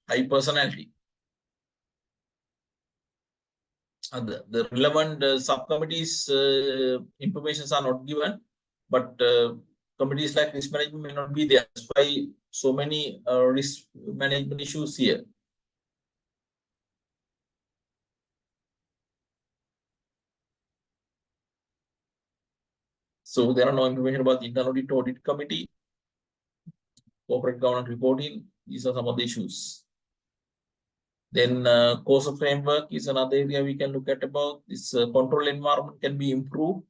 high personality. The relevant subcommittees informations are not given, but committees like risk management may not be there. That's why so many risk management issues here. So there are no information about the internal audit committee, corporate governance reporting. These are some of the issues. Then COSA framework is another area we can look at about. This control environment can be improved.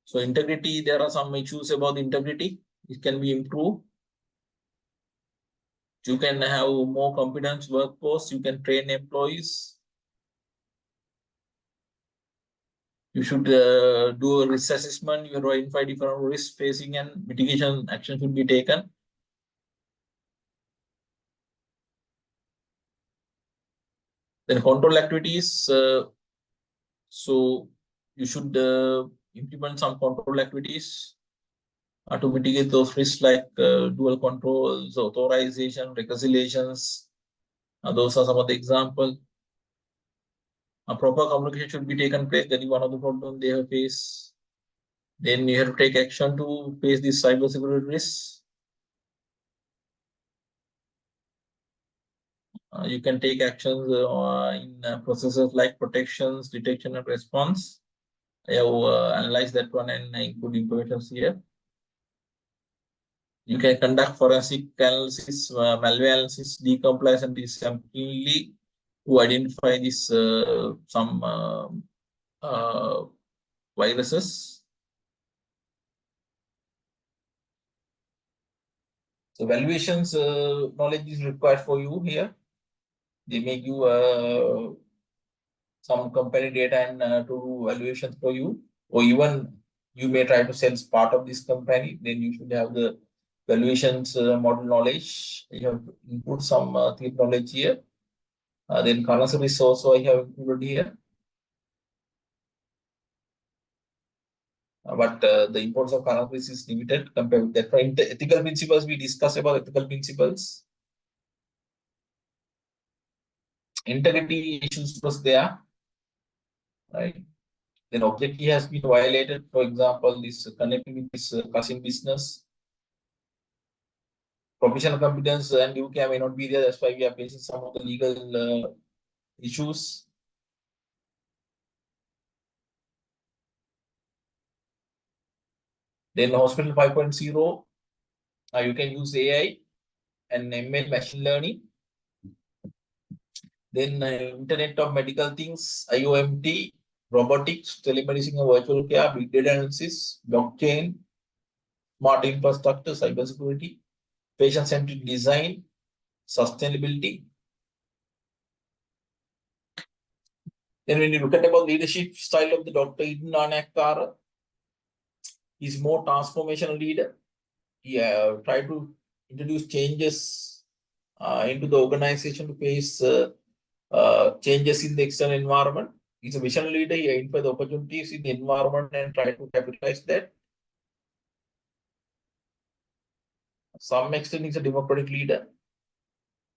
So integrity, there are some issues about integrity. It can be improved. You can have more competence workforce. You can train employees. You should do a risk assessment. You identify different risks facing and mitigation action should be taken. Then control activities. So you should implement some control activities to mitigate those risks like dual controls, authorization, reconciliations. Those are some of the examples. A proper communication should be taken place. That is one of the problems they have faced. Then you have to take action to face these cybersecurity risks. You can take actions in processes like protections, detection, and response. I have analyzed that one and include information here. You can conduct forensic analysis, malware analysis, decompliance, and disassembly to identify this some viruses. So valuations knowledge is required for you here. They make you some company data and to do valuations for you, or even you may try to sell part of this company. Then you should have the valuations model knowledge. You have to input some theory knowledge here. Then currency risk also I have included here. But the importance of currency risk is limited compared with that. For ethical principles, we discussed about ethical principles. Integrity issues was there, right? Then objective has been violated. For example, this connecting with this cousin business. Professional competence and UK may not be there. That's why we are facing some of the legal issues. Then Hospital 5.0, you can use AI and ML machine learning. Then Internet of Medical Things, IoMT, robotics, telemedicine and virtual care, big data analysis, blockchain, smart infrastructure, cybersecurity, patient-centric design, sustainability. Then when you look at about leadership style of the Dr. Eden Anakkara, he's more transformational leader. He tried to introduce changes into the organization to face changes in the external environment. He's a vision leader. He identified the opportunities in the environment and tried to capitalize that. Some extent, he's a democratic leader.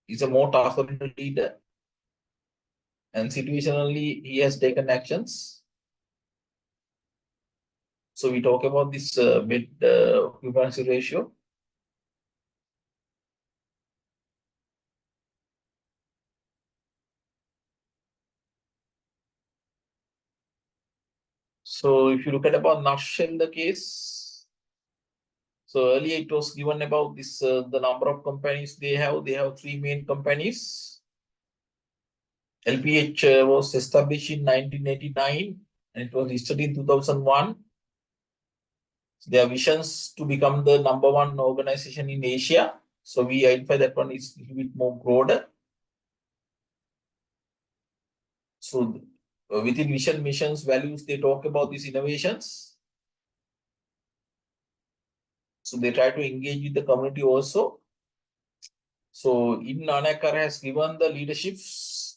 He's a more task-oriented leader. And situationally, he has taken actions. So we talk about this bed occupancy ratio. So if you look at about nutshell the case, so earlier it was given about this the number of companies they have. They have three main companies. LPH was established in 1989 and it was listed in 2001. Their visions to become the number one organization in Asia. So we identify that one is a little bit more broader. So within vision, missions, values, they talk about these innovations. So they try to engage with the community also. So Eden Anakkara has given the leadership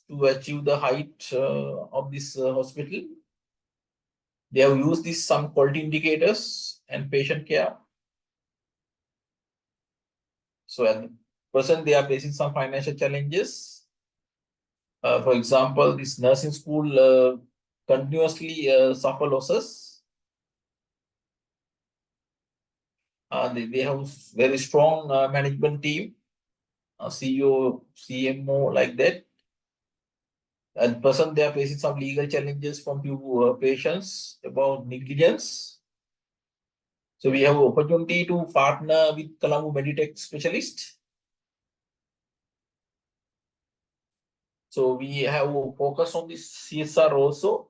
to achieve the height of this hospital. They have used this some quality indicators and patient care. So at present, they are facing some financial challenges. For example, this nursing school continuously suffer losses. They have very strong management team, CEO, CMO like that. At present, they are facing some legal challenges from few patients about negligence. So we have opportunity to partner with Colombo Meditech specialist. So we have focus on this CSR also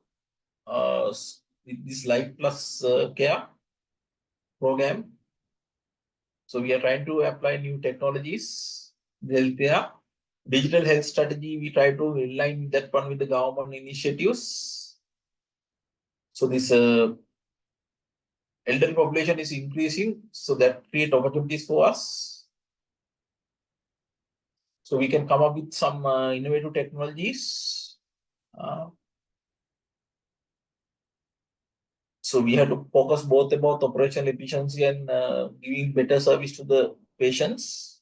with this Life Plus Care program. So we are trying to apply new technologies. Healthcare, digital health strategy, we try to align that one with the government initiatives. So this elderly population is increasing, so that create opportunities for us. So we can come up with some innovative technologies. So we have to focus both about operational efficiency and giving better service to the patients.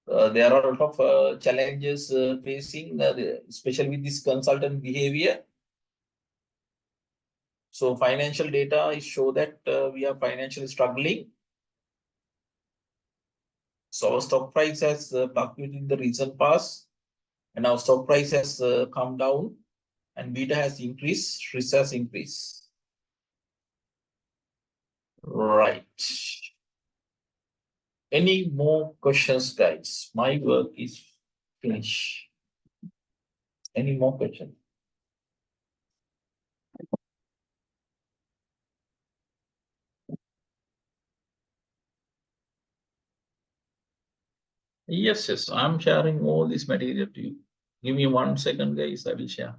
There are a lot of challenges facing, especially with this consultant behavior. So financial data is show that we are financially struggling. So our stock price has fluctuated in the recent past, and our stock price has come down, and beta has increased, risk has increased. Right. Any more questions, guys? My work is finished. Any more questions? Yes, yes. I'm sharing all this material to you. Give me 1 second, guys. I will share.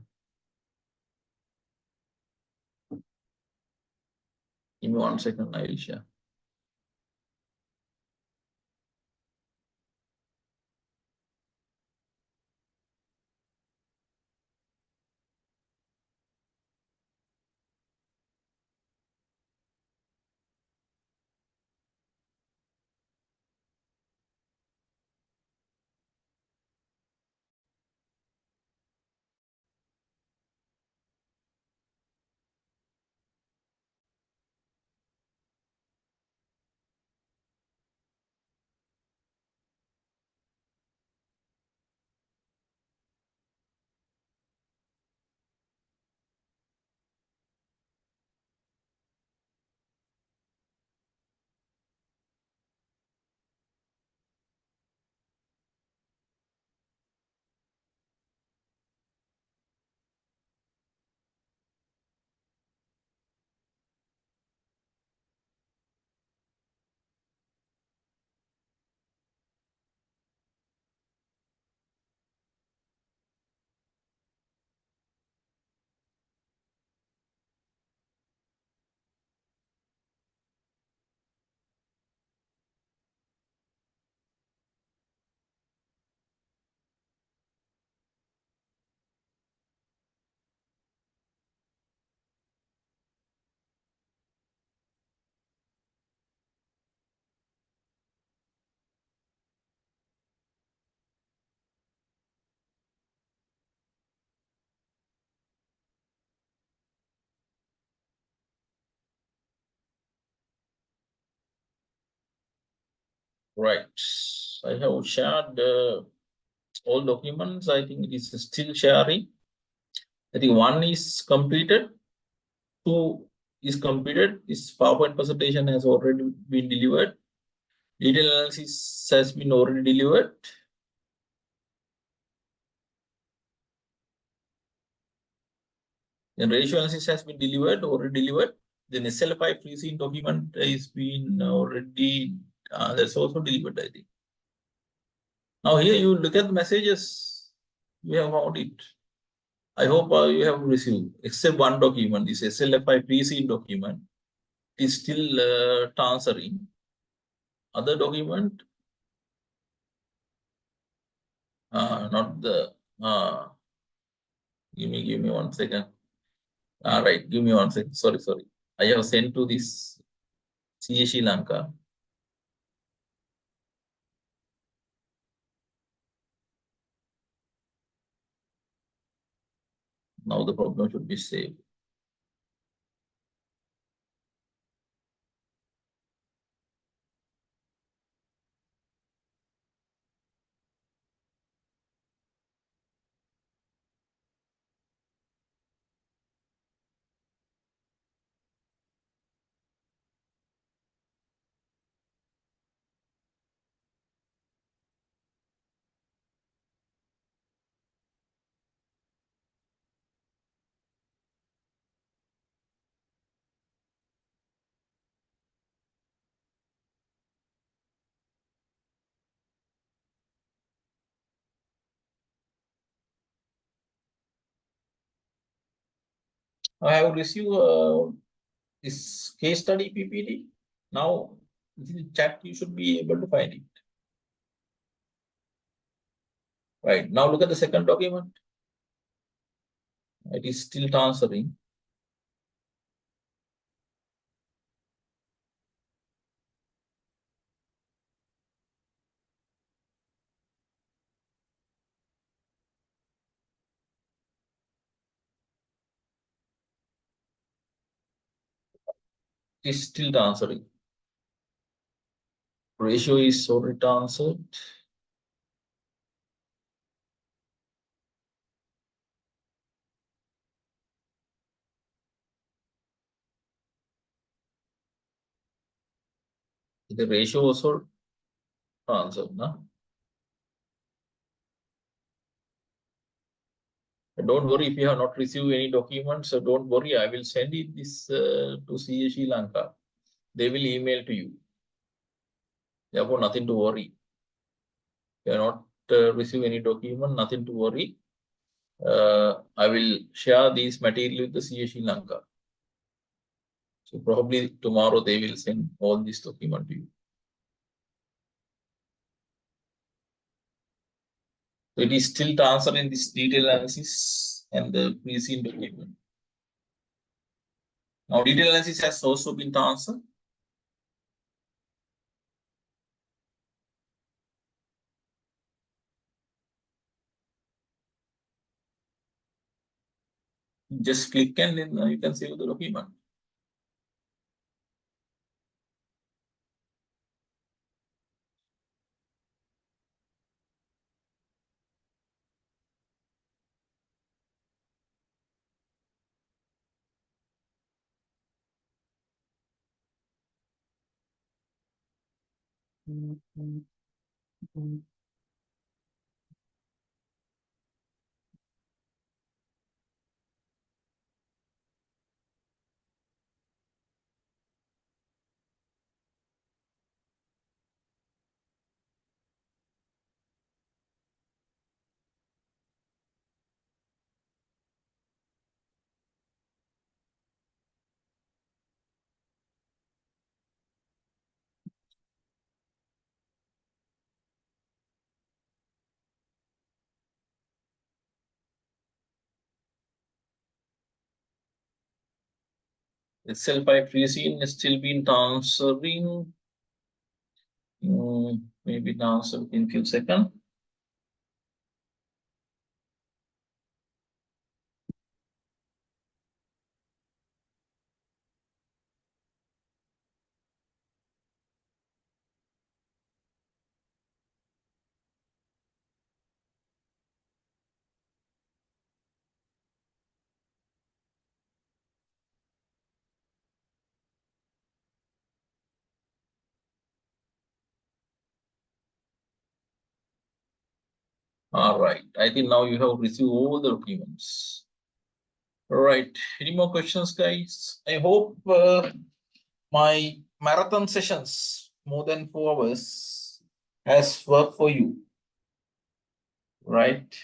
Give me 1 second. I will share. Right. I have shared all documents. I think it is still sharing. I think one is completed, two is completed. This PowerPoint presentation has already been delivered. Detailed analysis has been already delivered. Then ratio analysis has been delivered, already delivered. Then SLFI freezing document is been already, that's also delivered, I think. Now here you look at the messages, you have found it. I hope you have received, except one document, this SLFI pre-seen document is still transferring. Other document, not the, give me 1 second. All right, give me 1 second. Sorry. I have sent to this CA Sri Lanka. Now the problem should be saved. I have received this case study PPT. Now, in the chat, you should be able to find it. Right. Now look at the second document. It is still transferring. It is still transferring. Ratio is already transferred. The ratio also transferred. No? Don't worry if you have not received any documents. So don't worry. I will send it this to CA Sri Lanka. They will email to you. Therefore, nothing to worry. You have not received any document. Nothing to worry. I will share these material with the CA Sri Lanka. So probably tomorrow they will send all this document to you. So it is still transferring this detailed analysis and the pre-seen document. Now detailed analysis has also been transferred. Just click and then you can save the document. Itself by pre-seen is still been transferring. Maybe transfer in few seconds. All right. I think now you have received all the documents. All right. Any more questions, guys? I hope my marathon sessions, more than 4 hours, has worked for you, right?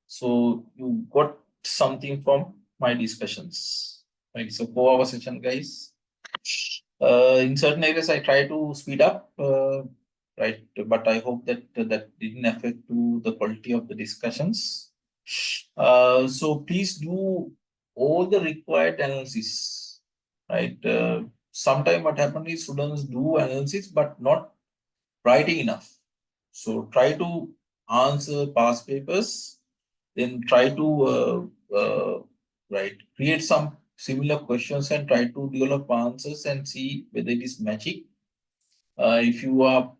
So you got something from my discussions, right? So 4 hour session, guys. In certain areas, I try to speed up, right? But I hope that that didn't affect to the quality of the discussions. So please do all the required analysis, right? Sometimes what happens is students do analysis but not writing enough. So try to answer past papers, then try to create some similar questions and try to develop answers and see whether it is matching. If you are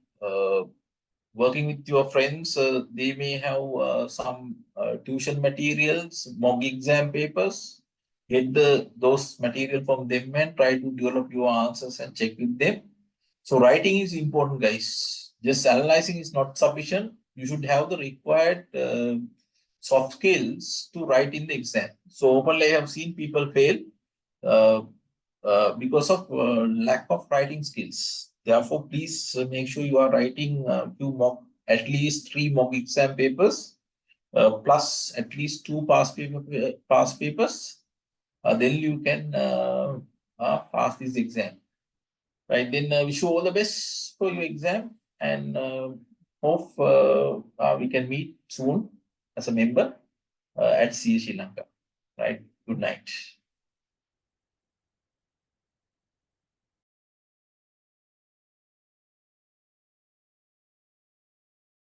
working with your friends, they may have some tuition materials, mock exam papers. Get those material from them and try to develop your answers and check with them. So writing is important, guys. Just analyzing is not sufficient. You should have the required soft skills to write in the exam. So openly, I have seen people fail uh, because of lack of writing skills. Therefore, please make sure you are writing at least 3 mock exam papers, plus at least 2 past papers. Then you can pass this exam. Right, then wish you all the best for your exam and hope we can meet soon as a member at CA Sri Lanka. Right, good night.